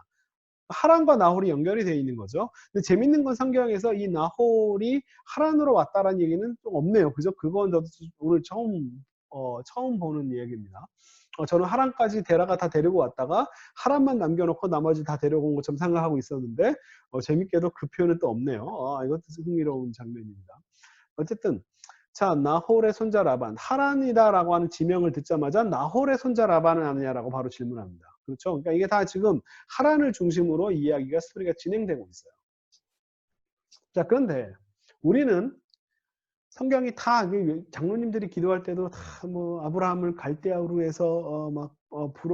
하란과 나홀이 연결이 되어 있는 거죠. 근데 재밌는 건 성경에서 이 나홀이 하란으로 왔다라는 얘기는 좀 없네요. 그죠? 그건 저도 오늘 처음 보는 얘기입니다. 저는 하란까지 데라가 다 데리고 왔다가 하란만 남겨놓고 나머지 다 데려온 것처럼 생각하고 있었는데 재밌게도 그 표현은 또 없네요. 이것도 흥미로운 장면입니다. 어쨌든 자 나홀의 손자 라반 하란이다라고 하는 지명을 듣자마자 나홀의 손자 라반은 아느냐라고 바로 질문합니다. 그렇죠? 그러니까 이게 다 지금 하란을 중심으로 이야기가 스토리가 진행되고 있어요. 자 그런데 우리는 성경이 다 장로님들이 기도할 때도 다 뭐 아브라함을 갈대아우르에서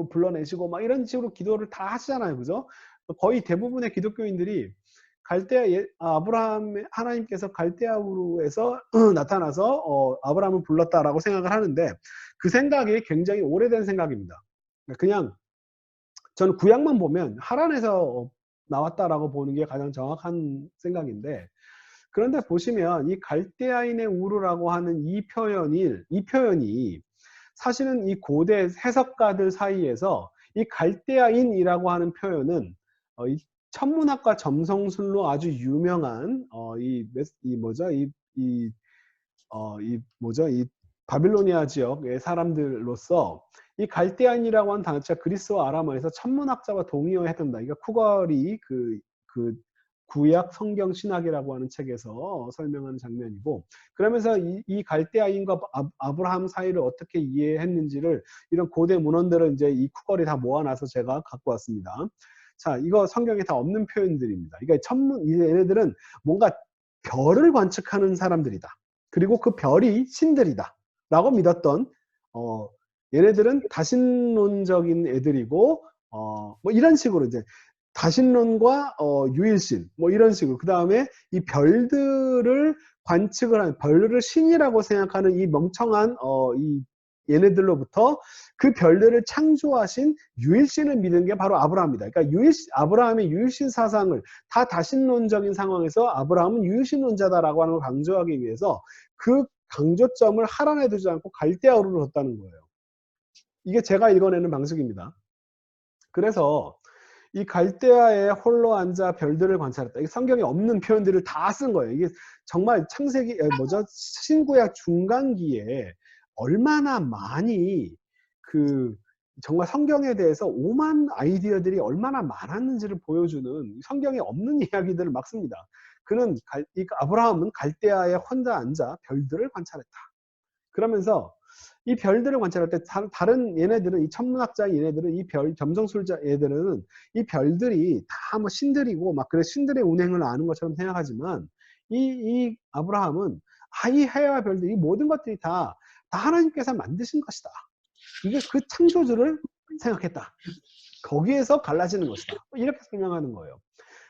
불러내시고 막 이런 식으로 기도를 다 하시잖아요. 그죠? 거의 대부분의 기독교인들이 아브라함 하나님께서 갈대아 우르에서 나타나서 아브라함을 불렀다라고 생각을 하는데 그 생각이 굉장히 오래된 생각입니다. 그냥 저는 구약만 보면 하란에서 나왔다라고 보는 게 가장 정확한 생각인데 그런데 보시면 이 갈대아인의 우르라고 하는 이 표현이 사실은 이 고대 해석가들 사이에서 이 갈대아인이라고 하는 표현은 이 천문학과 점성술로 아주 유명한 이 바빌로니아 지역의 사람들로서 이 갈대아인이라고 하는 단어 자체가 그리스와 아람어에서 천문학자와 동의어했답니다. 이거 쿠걸이 그 구약 성경 신학이라고 하는 책에서 설명하는 장면이고 그러면서 이 갈대아인과 아브라함 사이를 어떻게 이해했는지를 이런 고대 문헌들을 이제 이 쿠걸이 다 모아놔서 제가 갖고 왔습니다. 자, 이거 성경에 다 없는 표현들입니다. 그러니까 얘네들은 뭔가 별을 관측하는 사람들이다. 그리고 그 별이 신들이다. 라고 믿었던, 얘네들은 다신론적인 애들이고, 뭐 이런 식으로 이제 다신론과 유일신, 뭐 이런 식으로. 그 다음에 이 별들을 관측을 하는, 별들을 신이라고 생각하는 이 멍청한, 얘네들로부터 그 별들을 창조하신 유일신을 믿는 게 바로 아브라함입니다. 그러니까 아브라함의 유일신 사상을 다 다신론적인 상황에서 아브라함은 유일신론자다라고 하는 걸 강조하기 위해서 그 강조점을 하란에 두지 않고 갈대아우르로 뒀다는 거예요. 이게 제가 읽어내는 방식입니다. 그래서 이 갈대아에 홀로 앉아 별들을 관찰했다. 이게 성경에 없는 표현들을 다 쓴 거예요. 이게 정말 신구약 중간기에 얼마나 많이 정말 성경에 대해서 오만 아이디어들이 얼마나 많았는지를 보여주는 성경에 없는 이야기들을 막 씁니다. 아브라함은 갈대아에 혼자 앉아 별들을 관찰했다. 그러면서 이 별들을 관찰할 때 다른 얘네들은 이 천문학자 얘네들은 이 점성술자 얘들은 이 별들이 다 뭐 신들이고 막 그래 신들의 운행을 아는 것처럼 생각하지만 이 아브라함은 이 해와 별들 이 모든 것들이 다 하나님께서 만드신 것이다. 이게 그 창조주를 생각했다. 거기에서 갈라지는 것이다. 이렇게 설명하는 거예요.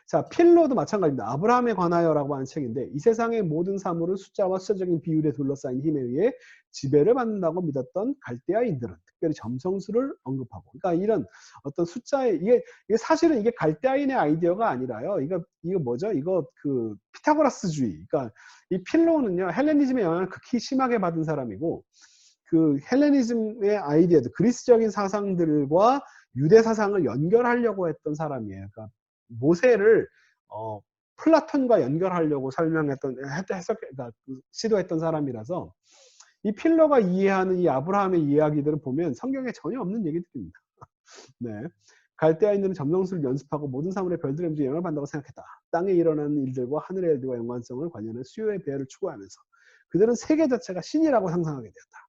자, 필로도 마찬가지입니다. 아브라함에 관하여라고 하는 책인데 이 세상의 모든 사물은 숫자와 숫자적인 비율에 둘러싸인 힘에 의해 지배를 받는다고 믿었던 갈대아인들은 특별히 점성술을 언급하고 그러니까 이런 어떤 숫자의 이게 사실은 이게 갈대아인의 아이디어가 아니라요. 이거 뭐죠? 이거 그 피타고라스주의. 그러니까 이 필로는요. 헬레니즘의 영향을 극히 심하게 받은 사람이고 그 헬레니즘의 아이디어들 그리스적인 사상들과 유대 사상을 연결하려고 했던 사람이에요. 그러니까 모세를 플라톤과 연결하려고 그러니까 시도했던 사람이라서 이 필러가 이해하는 이 아브라함의 이야기들을 보면 성경에 전혀 없는 얘기들입니다. 네. 갈대아인들은 점성술을 연습하고 모든 사물의 별들의 움직임에 영향을 받는다고 생각했다. 땅에 일어나는 일들과 하늘의 일들과 연관성을 관련한 수요의 배열을 추구하면서 그들은 세계 자체가 신이라고 상상하게 되었다.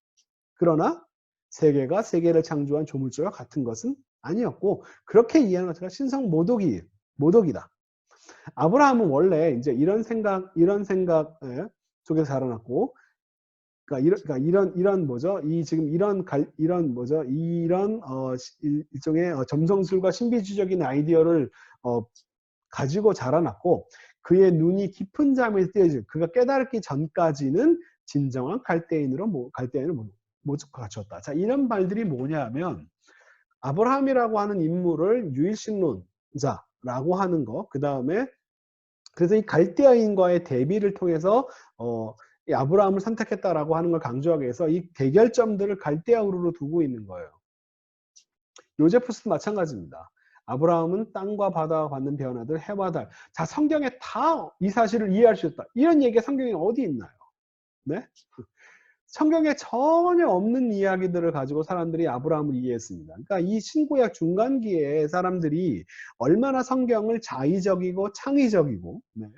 그러나 세계가 세계를 창조한 조물주와 같은 것은 아니었고 그렇게 이해하는 것자가 신성 모독이다. 아브라함은 원래 이제 이런 생각 속에서 자라났고, 그러니까 이런 뭐죠? 일종의 점성술과 신비주의적인 아이디어를 가지고 자라났고, 그의 눈이 깊은 잠에 띄어질 그가 깨달기 전까지는 진정한 갈대인을 모습과 갖추었다. 자, 이런 말들이 뭐냐면 아브라함이라고 하는 인물을 유일신론자라고 하는 거, 그 다음에 그래서 이 갈대아인과의 대비를 통해서 이 아브라함을 선택했다라고 하는 걸 강조하기 위해서 이 대결점들을 갈대아우르로 두고 있는 거예요. 요제푸스도 마찬가지입니다. 아브라함은 땅과 바다와 받는 변화들, 해와 달. 자, 성경에 다 이 사실을 이해할 수 있다. 이런 얘기가 성경에 어디 있나요? 네? 성경에 전혀 없는 이야기들을 가지고 사람들이 아브라함을 이해했습니다. 그러니까 이 신구약 중간기에 사람들이 얼마나 성경을 자의적이고 창의적이고, 네.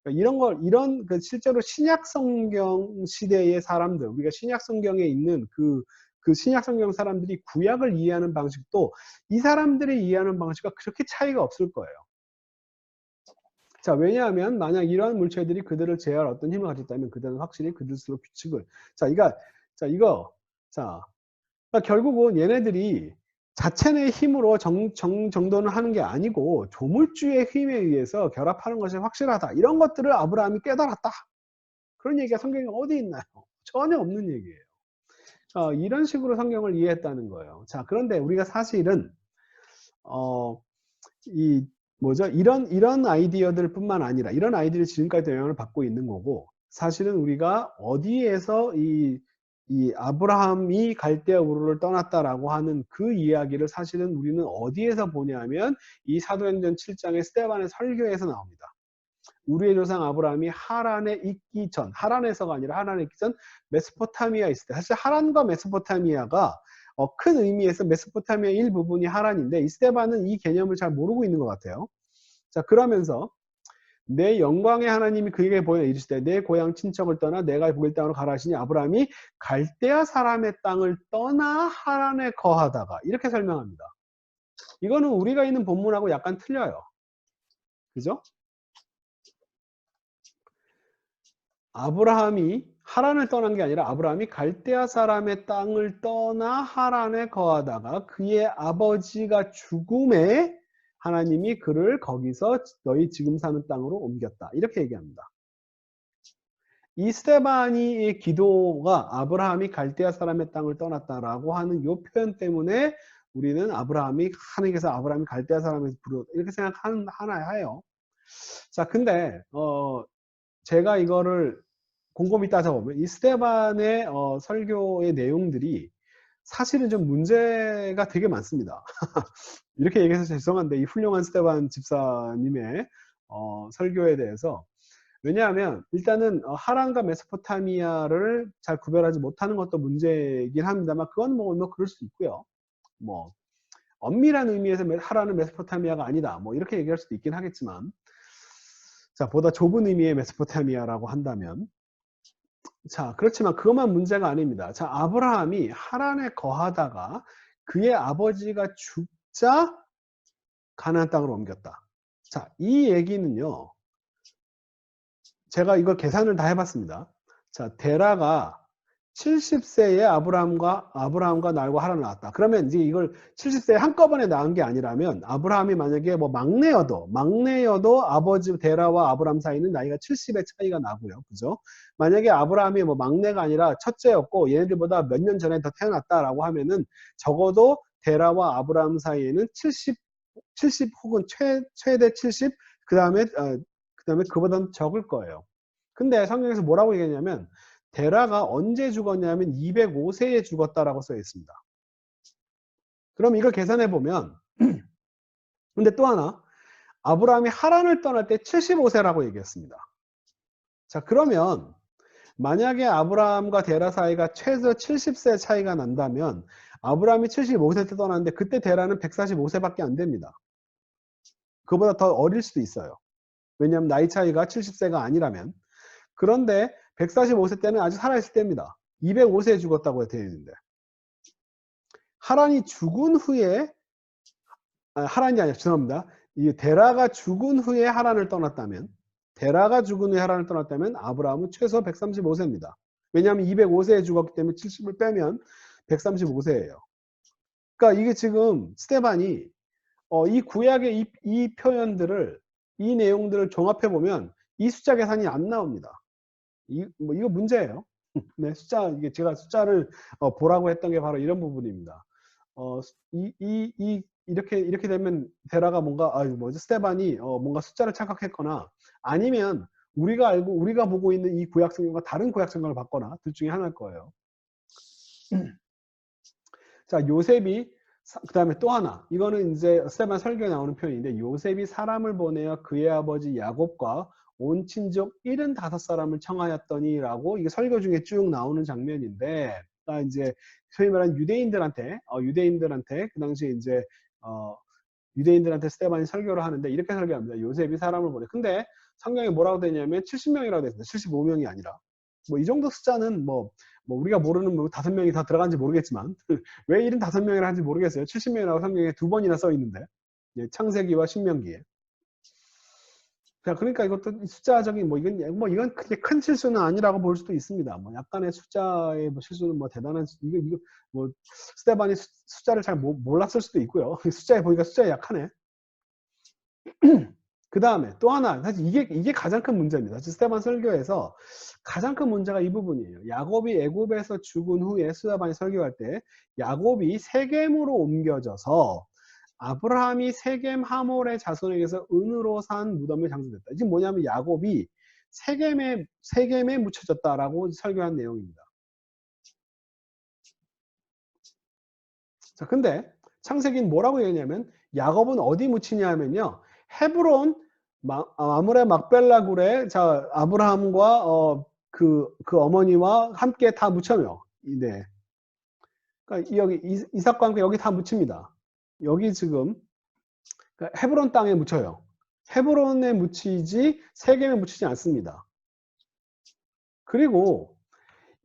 그러니까 실제로 신약 성경 시대의 사람들, 우리가 신약 성경에 있는 그 신약 성경 사람들이 구약을 이해하는 방식도 이 사람들이 이해하는 방식과 그렇게 차이가 없을 거예요. 자, 왜냐하면 만약 이러한 물체들이 그들을 제어할 어떤 힘을 가졌다면 그들은 확실히 그들 스스로 규칙을 그러니까 결국은 얘네들이 자체의 힘으로 정돈을 하는 게 아니고 조물주의 힘에 의해서 결합하는 것이 확실하다. 이런 것들을 아브라함이 깨달았다. 그런 얘기가 성경에 어디 있나요? 전혀 없는 얘기예요. 이런 식으로 성경을 이해했다는 거예요. 자, 그런데 우리가 사실은 이런 아이디어들 뿐만 아니라 이런 아이디어들이 지금까지 영향을 받고 있는 거고, 사실은 우리가 어디에서 이 아브라함이 갈대아 우르를 떠났다라고 하는 그 이야기를 사실은 우리는 어디에서 보냐면 이 사도행전 7장의 스데반의 설교에서 나옵니다. 우리의 조상 아브라함이 하란에 있기 전, 하란에서가 아니라 하란에 있기 전 메소포타미아에 있을 때, 사실 하란과 메소포타미아가 큰 의미에서 메소포타미아 일부분이 하란인데 이 스데반은 이 개념을 잘 모르고 있는 것 같아요. 자, 그러면서 내 영광의 하나님이 그에게 보여 이르시되 내 고향 친척을 떠나 내가 보일 땅으로 가라 하시니 아브라함이 갈대아 사람의 땅을 떠나 하란에 거하다가, 이렇게 설명합니다. 이거는 우리가 있는 본문하고 약간 틀려요. 그죠? 아브라함이 하란을 떠난 게 아니라 아브라함이 갈대아 사람의 땅을 떠나 하란에 거하다가 그의 아버지가 죽음에 하나님이 그를 거기서 너희 지금 사는 땅으로 옮겼다. 이렇게 얘기합니다. 이 스데반의 기도가 아브라함이 갈대아 사람의 땅을 떠났다라고 하는 이 표현 때문에 우리는 하나님께서 아브라함이 갈대아 사람에서 부르 이렇게 생각하나요? 자, 근데 제가 이거를 곰곰이 따져보면 이 스데반의 설교의 내용들이 사실은 좀 문제가 되게 많습니다. 이렇게 얘기해서 죄송한데 이 훌륭한 스데반 집사님의 설교에 대해서, 왜냐하면 일단은 하란과 메소포타미아를 잘 구별하지 못하는 것도 문제이긴 합니다만, 그건 뭐 그럴 수도 있고요. 뭐 엄밀한 의미에서 하란은 메소포타미아가 아니다, 뭐 이렇게 얘기할 수도 있긴 하겠지만, 자, 보다 좁은 의미의 메소포타미아라고 한다면, 자, 그렇지만 그것만 문제가 아닙니다. 자, 아브라함이 하란에 거하다가 그의 아버지가 죽자 가나안 땅으로 옮겼다. 자, 이 얘기는요, 제가 이걸 계산을 다 해봤습니다. 자, 데라가 70세에 아브라함과 날과 하란을 낳았다. 그러면 이제 이걸 70세에 한꺼번에 낳은 게 아니라면, 아브라함이 만약에 뭐 막내여도 아버지 데라와 아브라함 사이는 나이가 70의 차이가 나고요. 그죠? 만약에 아브라함이 뭐 막내가 아니라 첫째였고 얘네들보다 몇 년 전에 더 태어났다라고 하면은 적어도 데라와 아브라함 사이에는 70 혹은 최대 70, 그 다음에 그보다는 적을 거예요. 근데 성경에서 뭐라고 얘기했냐면 데라가 언제 죽었냐면 205세에 죽었다라고 써 있습니다. 그럼 이걸 계산해 보면 근데 또 하나, 아브라함이 하란을 떠날 때 75세라고 얘기했습니다. 자, 그러면 만약에 아브라함과 데라 사이가 최소 70세 차이가 난다면 아브라함이 75세 때 떠났는데 그때 데라는 145세밖에 안 됩니다. 그보다 더 어릴 수도 있어요. 왜냐하면 나이 차이가 70세가 아니라면. 그런데 145세 때는 아직 살아있을 때입니다. 205세에 죽었다고 되어 있는데, 하란이 죽은 후에, 하란이 아니라 죄송합니다. 이 데라가 죽은 후에 하란을 떠났다면, 아브라함은 최소 135세입니다. 왜냐하면 205세에 죽었기 때문에 70을 빼면 135세예요. 그러니까 이게 지금 스데반이 이 구약의 이 표현들을, 이 내용들을 종합해 보면 이 숫자 계산이 안 나옵니다. 이거 문제예요. 네, 이게 제가 숫자를 보라고 했던 게 바로 이런 부분입니다. 이렇게 되면 데라가 스데반이 뭔가 숫자를 착각했거나, 아니면 우리가 보고 있는 이 구약 성경과 다른 구약 성경을 봤거나, 둘 중에 하나일 거예요. 자, 요셉이, 그 다음에 또 하나, 이거는 이제 스데반 설교에 나오는 표현인데, 요셉이 사람을 보내어 그의 아버지 야곱과 온 친족 75사람을 청하였더니 라고, 이게 설교 중에 쭉 나오는 장면인데, 그러니까 이제 소위 말하는 유대인들한테 그 당시에 이제 유대인들한테 스데반이 설교를 하는데 이렇게 설교합니다. 요셉이 사람을 보내. 근데 성경에 뭐라고 되냐면 70명이라고 되어 있습니다. 75명이 아니라. 뭐 이 정도 숫자는 뭐 우리가 모르는 5명이 다 들어간지 모르겠지만 왜 75명이라 하는지 모르겠어요. 70명이라고 성경에 2번이나 써 있는데, 창세기와 신명기에. 자, 그러니까 이것도 숫자적인 이건 그렇게 큰 실수는 아니라고 볼 수도 있습니다. 뭐 약간의 숫자의 뭐 실수는 뭐 대단한 이거 뭐 스테반이 숫자를 잘 몰랐을 수도 있고요. 숫자에 보니까 숫자에 약하네. 그 다음에 또 하나, 사실 이게 가장 큰 문제입니다. 사실 스테반 설교에서 가장 큰 문제가 이 부분이에요. 야곱이 애굽에서 죽은 후에 스테반이 설교할 때 야곱이 세겜으로 옮겨져서 아브라함이 세겜 하몰의 자손에게서 은으로 산 무덤에 장사됐다. 지금 뭐냐면 야곱이 세겜에 묻혀졌다라고 설교한 내용입니다. 자, 근데 창세기는 뭐라고 얘기하냐면 야곱은 어디 묻히냐 하면요. 헤브론 아므레 막벨라 굴에 자 아브라함과 그 어머니와 함께 다 묻혀요. 네. 그러니까 여기 이삭과 함께 여기 다 묻힙니다. 여기 지금 그러니까 헤브론 땅에 묻혀요. 헤브론에 묻히지 세겜에 묻히지 않습니다. 그리고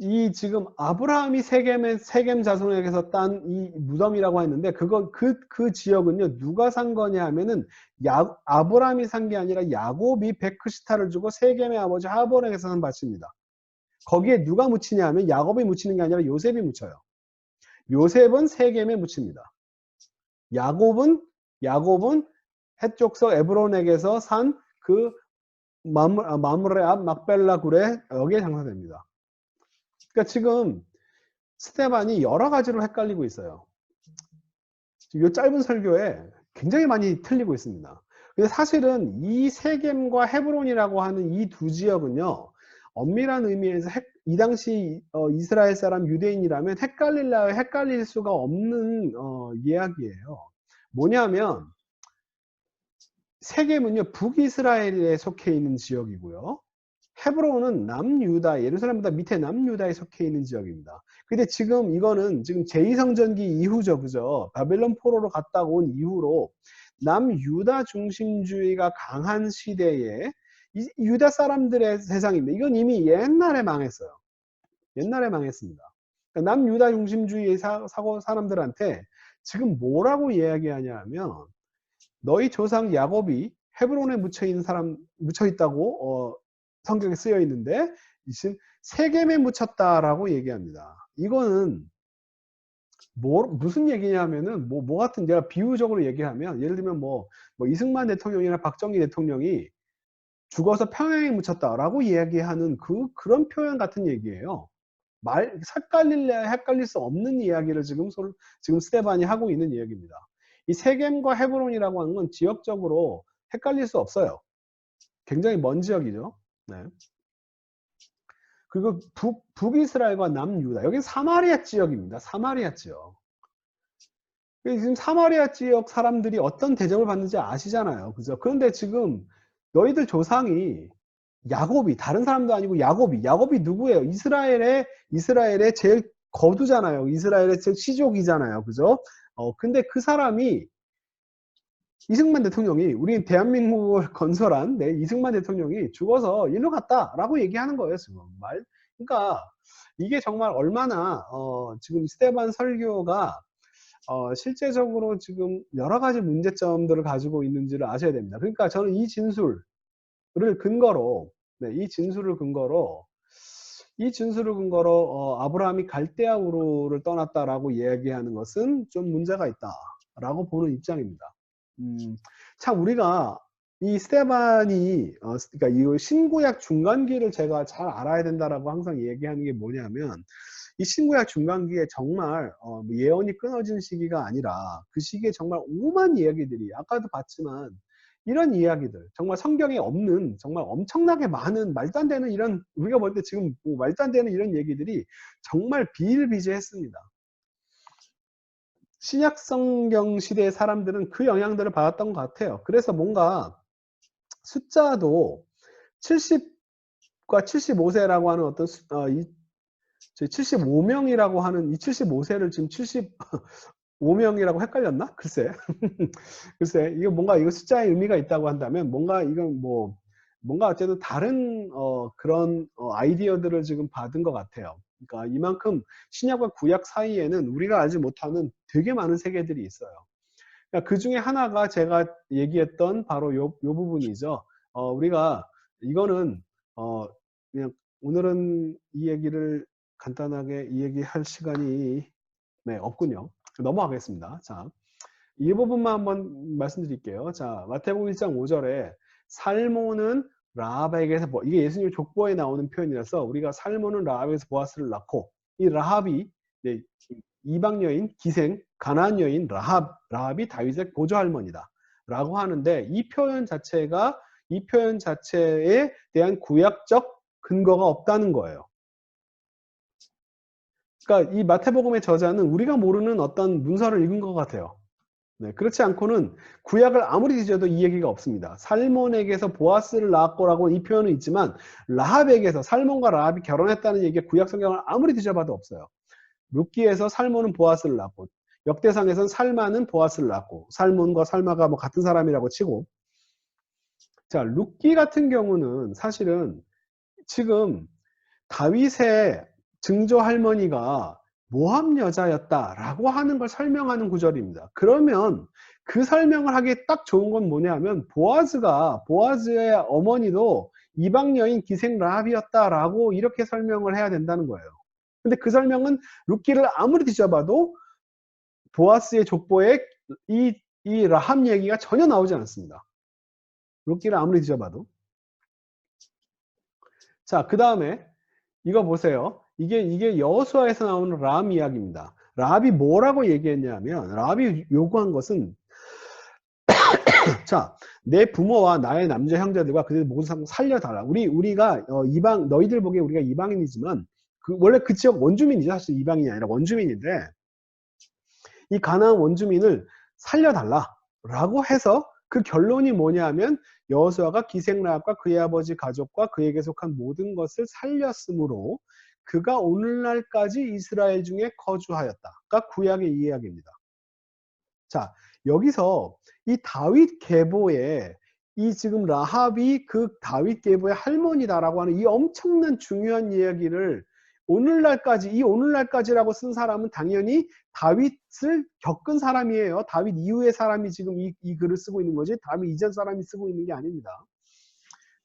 이 지금 아브라함이 세겜 자손에게서 딴 이 무덤이라고 했는데 그 지역은요 누가 산 거냐 하면은 아브라함이 산 게 아니라 야곱이 베크시타를 주고 세겜의 아버지 하볼에게서 산 밭입니다. 거기에 누가 묻히냐 하면 야곱이 묻히는 게 아니라 요셉이 묻혀요. 요셉은 세겜에 묻힙니다. 야곱은 해족서 에브론에게서 산 그 마므레 앞 막벨라 굴에 여기에 장사됩니다. 그러니까 지금 스테반이 여러 가지로 헷갈리고 있어요. 이 짧은 설교에 굉장히 많이 틀리고 있습니다. 근데 사실은 이 세겜과 헤브론이라고 하는 이 두 지역은요, 엄밀한 의미에서 이 당시 이스라엘 사람 유대인이라면 헷갈릴 수가 없는 이야기예요. 뭐냐면 세겜은요 북이스라엘에 속해 있는 지역이고요. 헤브론은 남유다, 예루살렘보다 밑에 남유다에 속해 있는 지역입니다. 근데 지금 이거는 지금 제2성전기 이후죠. 그죠? 바벨론 포로로 갔다 온 이후로 남유다 중심주의가 강한 시대에 유다 사람들의 세상입니다. 이건 이미 옛날에 망했어요. 옛날에 망했습니다. 그러니까 남유다 중심주의 사람들한테 지금 뭐라고 이야기하냐 하면 너희 조상 야곱이 헤브론에 묻혀 있다고 성경에 쓰여 있는데 이신 세겜에 묻혔다라고 얘기합니다. 이거는 무슨 얘기냐면은 뭐 같은 내가 비유적으로 얘기하면 예를 들면 뭐 이승만 대통령이나 박정희 대통령이 죽어서 평양에 묻혔다라고 이야기하는 그런 표현 같은 얘기예요. 헷갈릴 수 없는 이야기를 지금 스테반이 하고 있는 이야기입니다. 이 세겜과 헤브론이라고 하는 건 지역적으로 헷갈릴 수 없어요. 굉장히 먼 지역이죠. 네. 그리고 북이스라엘과 남유다. 여기는 사마리아 지역입니다. 사마리아 지역. 지금 사마리아 지역 사람들이 어떤 대접을 받는지 아시잖아요. 그죠? 그런데 지금 너희들 조상이 야곱이 다른 사람도 아니고 야곱이 누구예요? 이스라엘의 제일 거두잖아요. 이스라엘의 시족이잖아요. 그죠? 근데 그 사람이 이승만 대통령이 우리 대한민국을 건설한 이승만 대통령이 죽어서 일로 갔다라고 얘기하는 거예요. 지금 그러니까 이게 정말 얼마나 지금 스테반 설교가 실제적으로 지금 여러 가지 문제점들을 가지고 있는지를 아셔야 됩니다. 그러니까 저는 이 진술을 근거로 아브라함이 갈대아 우르를 떠났다라고 이야기하는 것은 좀 문제가 있다라고 보는 입장입니다. 참 우리가 이 스테반이 그러니까 이 신구약 중간기를 제가 잘 알아야 된다라고 항상 얘기하는 게 뭐냐면 이 신구약 중간기에 정말 예언이 끊어진 시기가 아니라 그 시기에 정말 오만 이야기들이 아까도 봤지만 이런 이야기들 정말 성경에 없는 정말 엄청나게 많은 말도 안 되는 이런 우리가 볼 때 지금 말도 안 되는 이런 얘기들이 정말 비일비재했습니다. 신약 성경 시대의 사람들은 그 영향들을 받았던 것 같아요. 그래서 뭔가 숫자도 70과 75세라고 하는 어떤 75명이라고 하는 이 75세를 지금 75명이라고 헷갈렸나? 글쎄. 글쎄, 이거 뭔가 이거 숫자에 의미가 있다고 한다면 뭔가 이건 뭔가 어쨌든 다른 그런 아이디어들을 지금 받은 것 같아요. 그러니까 이만큼 신약과 구약 사이에는 우리가 알지 못하는 되게 많은 세계들이 있어요. 그러니까 그 중에 하나가 제가 얘기했던 바로 요 부분이죠. 우리가 이거는 그냥 오늘은 이 얘기를 간단하게 이 얘기할 시간이 네, 없군요. 넘어가겠습니다. 자, 이 부분만 한번 말씀드릴게요. 자, 마태복음 1장 5절에 살모는 라합에게서 이게 예수님의 족보에 나오는 표현이라서 우리가 살모는 라합에게서 보아스를 낳고 이 라합이 네, 이방 여인 기생 가나안 여인 라합이 다윗의 보조 할머니다 라고 하는데 이 표현 자체에 대한 구약적 근거가 없다는 거예요. 그러니까 이 마태복음의 저자는 우리가 모르는 어떤 문서를 읽은 것 같아요. 네, 그렇지 않고는 구약을 아무리 뒤져도 이 얘기가 없습니다. 살몬에게서 보아스를 낳았고라고 이 표현은 있지만 라합에게서 살몬과 라합이 결혼했다는 얘기가 구약 성경을 아무리 뒤져봐도 없어요. 룻기에서 살몬은 보아스를 낳고 역대상에서는 살마는 보아스를 낳고 살몬과 살마가 뭐 같은 사람이라고 치고 자 룻기 같은 경우는 사실은 지금 다윗의 증조 할머니가 모함 여자였다라고 하는 걸 설명하는 구절입니다. 그러면 그 설명을 하기에 딱 좋은 건 뭐냐 하면 보아즈의 어머니도 이방 여인 기생 라합이었다라고 이렇게 설명을 해야 된다는 거예요. 근데 그 설명은 룻기를 아무리 뒤져봐도 보아스의 족보에 이 라합 얘기가 전혀 나오지 않습니다. 룻기를 아무리 뒤져봐도. 자, 그 다음에 이거 보세요. 이게 여호수아에서 나오는 라합 이야기입니다. 라합이 뭐라고 얘기했냐면 라합이 요구한 것은 자, 내 부모와 나의 남자 형제들과 그들 모두 살려달라. 우리가 이방 너희들 보기에 우리가 이방인이지만 원래 그 지역 원주민이죠. 사실 이방인이 아니라 원주민인데 이 가나안 원주민을 살려달라라고 해서 그 결론이 뭐냐면 여호수아가 기생 라합과 그의 아버지 가족과 그에게 속한 모든 것을 살렸으므로 그가 오늘날까지 이스라엘 중에 거주하였다가 구약의 이야기입니다. 자, 여기서 이 다윗 계보에 이 지금 라합이 그 다윗 계보의 할머니다라고 하는 이 엄청난 중요한 이야기를 오늘날까지라고 쓴 사람은 당연히 다윗을 겪은 사람이에요. 다윗 이후의 사람이 지금 이 글을 쓰고 있는 거지 다윗 이전 사람이 쓰고 있는 게 아닙니다.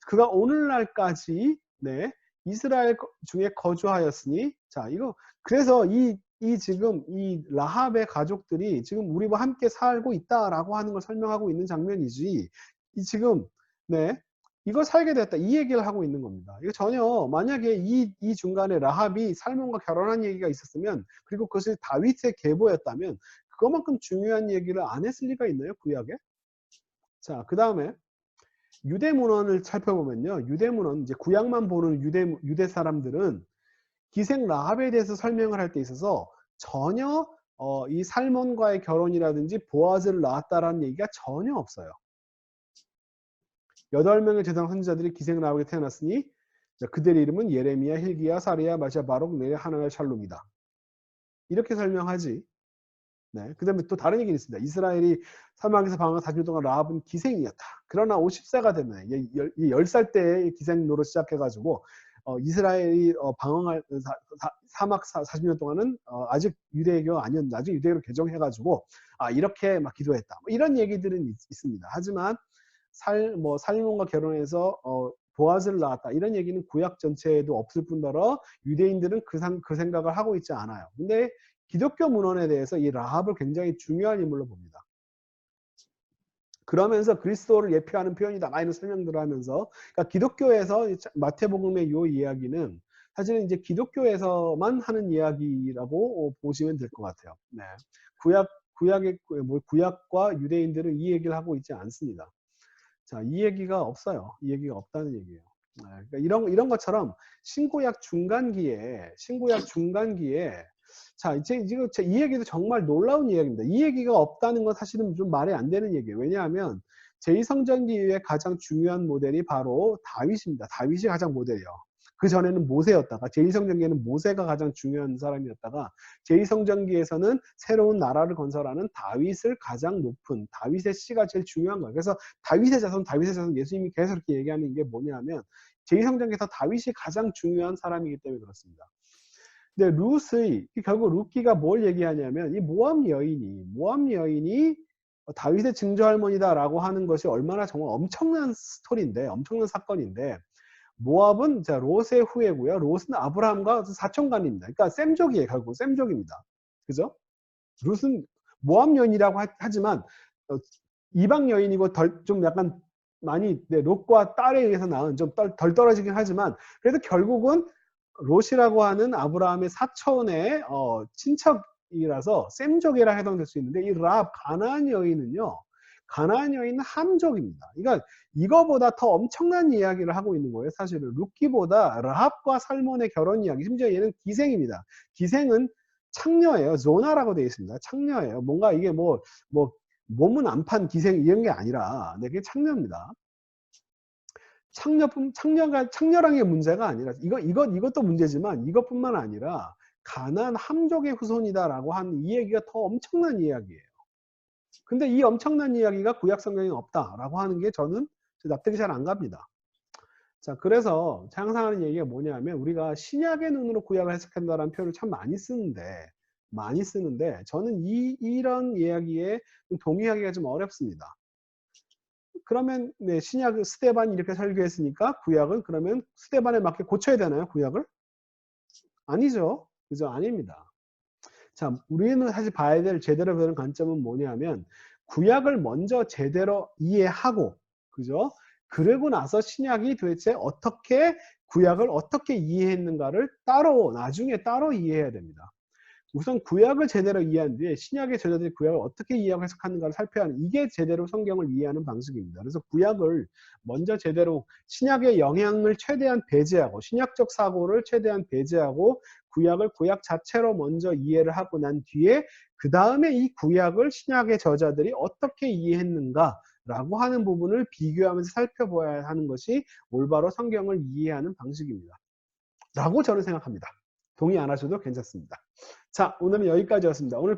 그가 오늘날까지 네, 이스라엘 중에 거주하였으니 자 이거 그래서 지금 이 라합의 가족들이 지금 우리와 함께 살고 있다라고 하는 걸 설명하고 있는 장면이지 지금 네 이걸 살게 됐다 이 얘기를 하고 있는 겁니다. 이거 전혀 만약에 이 중간에 라합이 살몬과 결혼한 얘기가 있었으면 그리고 그것이 다윗의 계보였다면 그것만큼 중요한 얘기를 안 했을 리가 있나요 구약에? 자 그 다음에 유대 문헌을 살펴보면요 유대 문헌 이제 구약만 보는 유대 사람들은 기생 라합에 대해서 설명을 할 때 있어서 전혀 이 살몬과의 결혼이라든지 보아즈를 낳았다라는 얘기가 전혀 없어요. 8명의 제상 선지자들이 기생 라합에게 태어났으니 그들의 이름은 예레미야, hil기야, 사리야, 마시아, 바록, 네리야, 하나냐, 샬룸이다. 이렇게 설명하지. 네. 그 다음에 또 다른 얘기는 있습니다. 이스라엘이 사막에서 방황한 40일 동안 라합은 기생이었다. 그러나 50세가 되면 10살 때 기생 노릇 시작해가지고 이스라엘이 방황할 사막 40년 동안은 아직 유대교 아니었는데 아직 유대교로 개종해가지고 이렇게 막 기도했다. 뭐 이런 얘기들은 있습니다. 하지만 살몬과 결혼해서 보아즈를 낳았다. 이런 얘기는 구약 전체에도 없을 뿐더러 유대인들은 그 생각을 하고 있지 않아요. 근데 기독교 문헌에 대해서 이 라합을 굉장히 중요한 인물로 봅니다. 그러면서 그리스도를 예표하는 표현이다. 이런 설명들을 하면서 그러니까 기독교에서 마태복음의 이 이야기는 사실은 이제 기독교에서만 하는 이야기라고 보시면 될 것 같아요. 네. 구약과 유대인들은 이 얘기를 하고 있지 않습니다. 자, 이 얘기가 없어요. 이 얘기가 없다는 얘기예요. 그러니까 이런 것처럼 신구약 중간기에 자, 지금 이 얘기도 정말 놀라운 이야기입니다. 이 얘기가 없다는 건 사실은 좀 말이 안 되는 얘기예요. 왜냐하면 제2성전기 이후에 가장 중요한 모델이 바로 다윗입니다. 다윗이 가장 모델이에요. 그 전에는 모세였다가 제2성전기에는 모세가 가장 중요한 사람이었다가 제2성전기에서는 새로운 나라를 건설하는 다윗을 가장 높은 다윗의 씨가 제일 중요한 거예요. 그래서 다윗의 자손 예수님이 계속 이렇게 얘기하는 게 뭐냐면 제2성전기에서 다윗이 가장 중요한 사람이기 때문에 그렇습니다. 근데 결국 룻기가 뭘 얘기하냐면 이 모함 여인이 다윗의 증조할머니다라고 하는 것이 얼마나 정말 엄청난 스토리인데, 엄청난 사건인데, 모압은 자 롯의 후예고요. 롯은 아브라함과 사촌간입니다. 그러니까 셈족이에요. 결국 셈족입니다. 그죠? 롯은 모압 여인이라고 하지만 이방 여인이고 좀 약간 많이 롯과 딸에 의해서 낳은 좀 덜 떨어지긴 하지만 그래도 결국은 롯이라고 하는 아브라함의 사촌의 친척이라서 셈족이라 해당될 수 있는데 이 라합 가나안 여인은요. 가나안 여인은 함족입니다. 그러니까 이거보다 더 엄청난 이야기를 하고 있는 거예요. 사실은 룻기보다 라합과 살몬의 결혼 이야기. 심지어 얘는 기생입니다. 기생은 창녀예요. 조나라고 되어 있습니다. 창녀예요. 뭔가 이게 뭐 몸은 안 판 기생 이런 게 아니라 그게 창녀입니다. 창녀랑의 문제가 아니라 이것도 문제지만 이것뿐만 아니라 가나안 함족의 후손이다라고 하는 이 얘기가 더 엄청난 이야기예요. 근데 이 엄청난 이야기가 구약 성경에 없다라고 하는 게 저는 납득이 잘 안 갑니다. 자, 그래서 항상 하는 얘기가 뭐냐면 우리가 신약의 눈으로 구약을 해석한다라는 표현을 참 많이 쓰는데 저는 이런 이야기에 동의하기가 좀 어렵습니다. 그러면 네, 신약 스데반이 이렇게 설교했으니까 구약은 그러면 스데반에 맞게 고쳐야 되나요? 구약을? 아니죠. 그죠? 아닙니다. 자, 우리는 사실 봐야 될 제대로 보는 관점은 뭐냐면 구약을 먼저 제대로 이해하고 그죠? 그러고 나서 신약이 도대체 어떻게 구약을 어떻게 이해했는가를 나중에 따로 이해해야 됩니다. 우선 구약을 제대로 이해한 뒤에 신약의 저자들이 구약을 어떻게 이해하고 해석하는가를 살펴야 하는 이게 제대로 성경을 이해하는 방식입니다. 그래서 구약을 먼저 제대로 신약의 영향을 최대한 배제하고 신약적 사고를 최대한 배제하고 구약을 구약 자체로 먼저 이해를 하고 난 뒤에 그 다음에 이 구약을 신약의 저자들이 어떻게 이해했는가 라고 하는 부분을 비교하면서 살펴봐야 하는 것이 올바로 성경을 이해하는 방식입니다. 라고 저는 생각합니다. 동의 안 하셔도 괜찮습니다. 자, 오늘은 여기까지였습니다. 오늘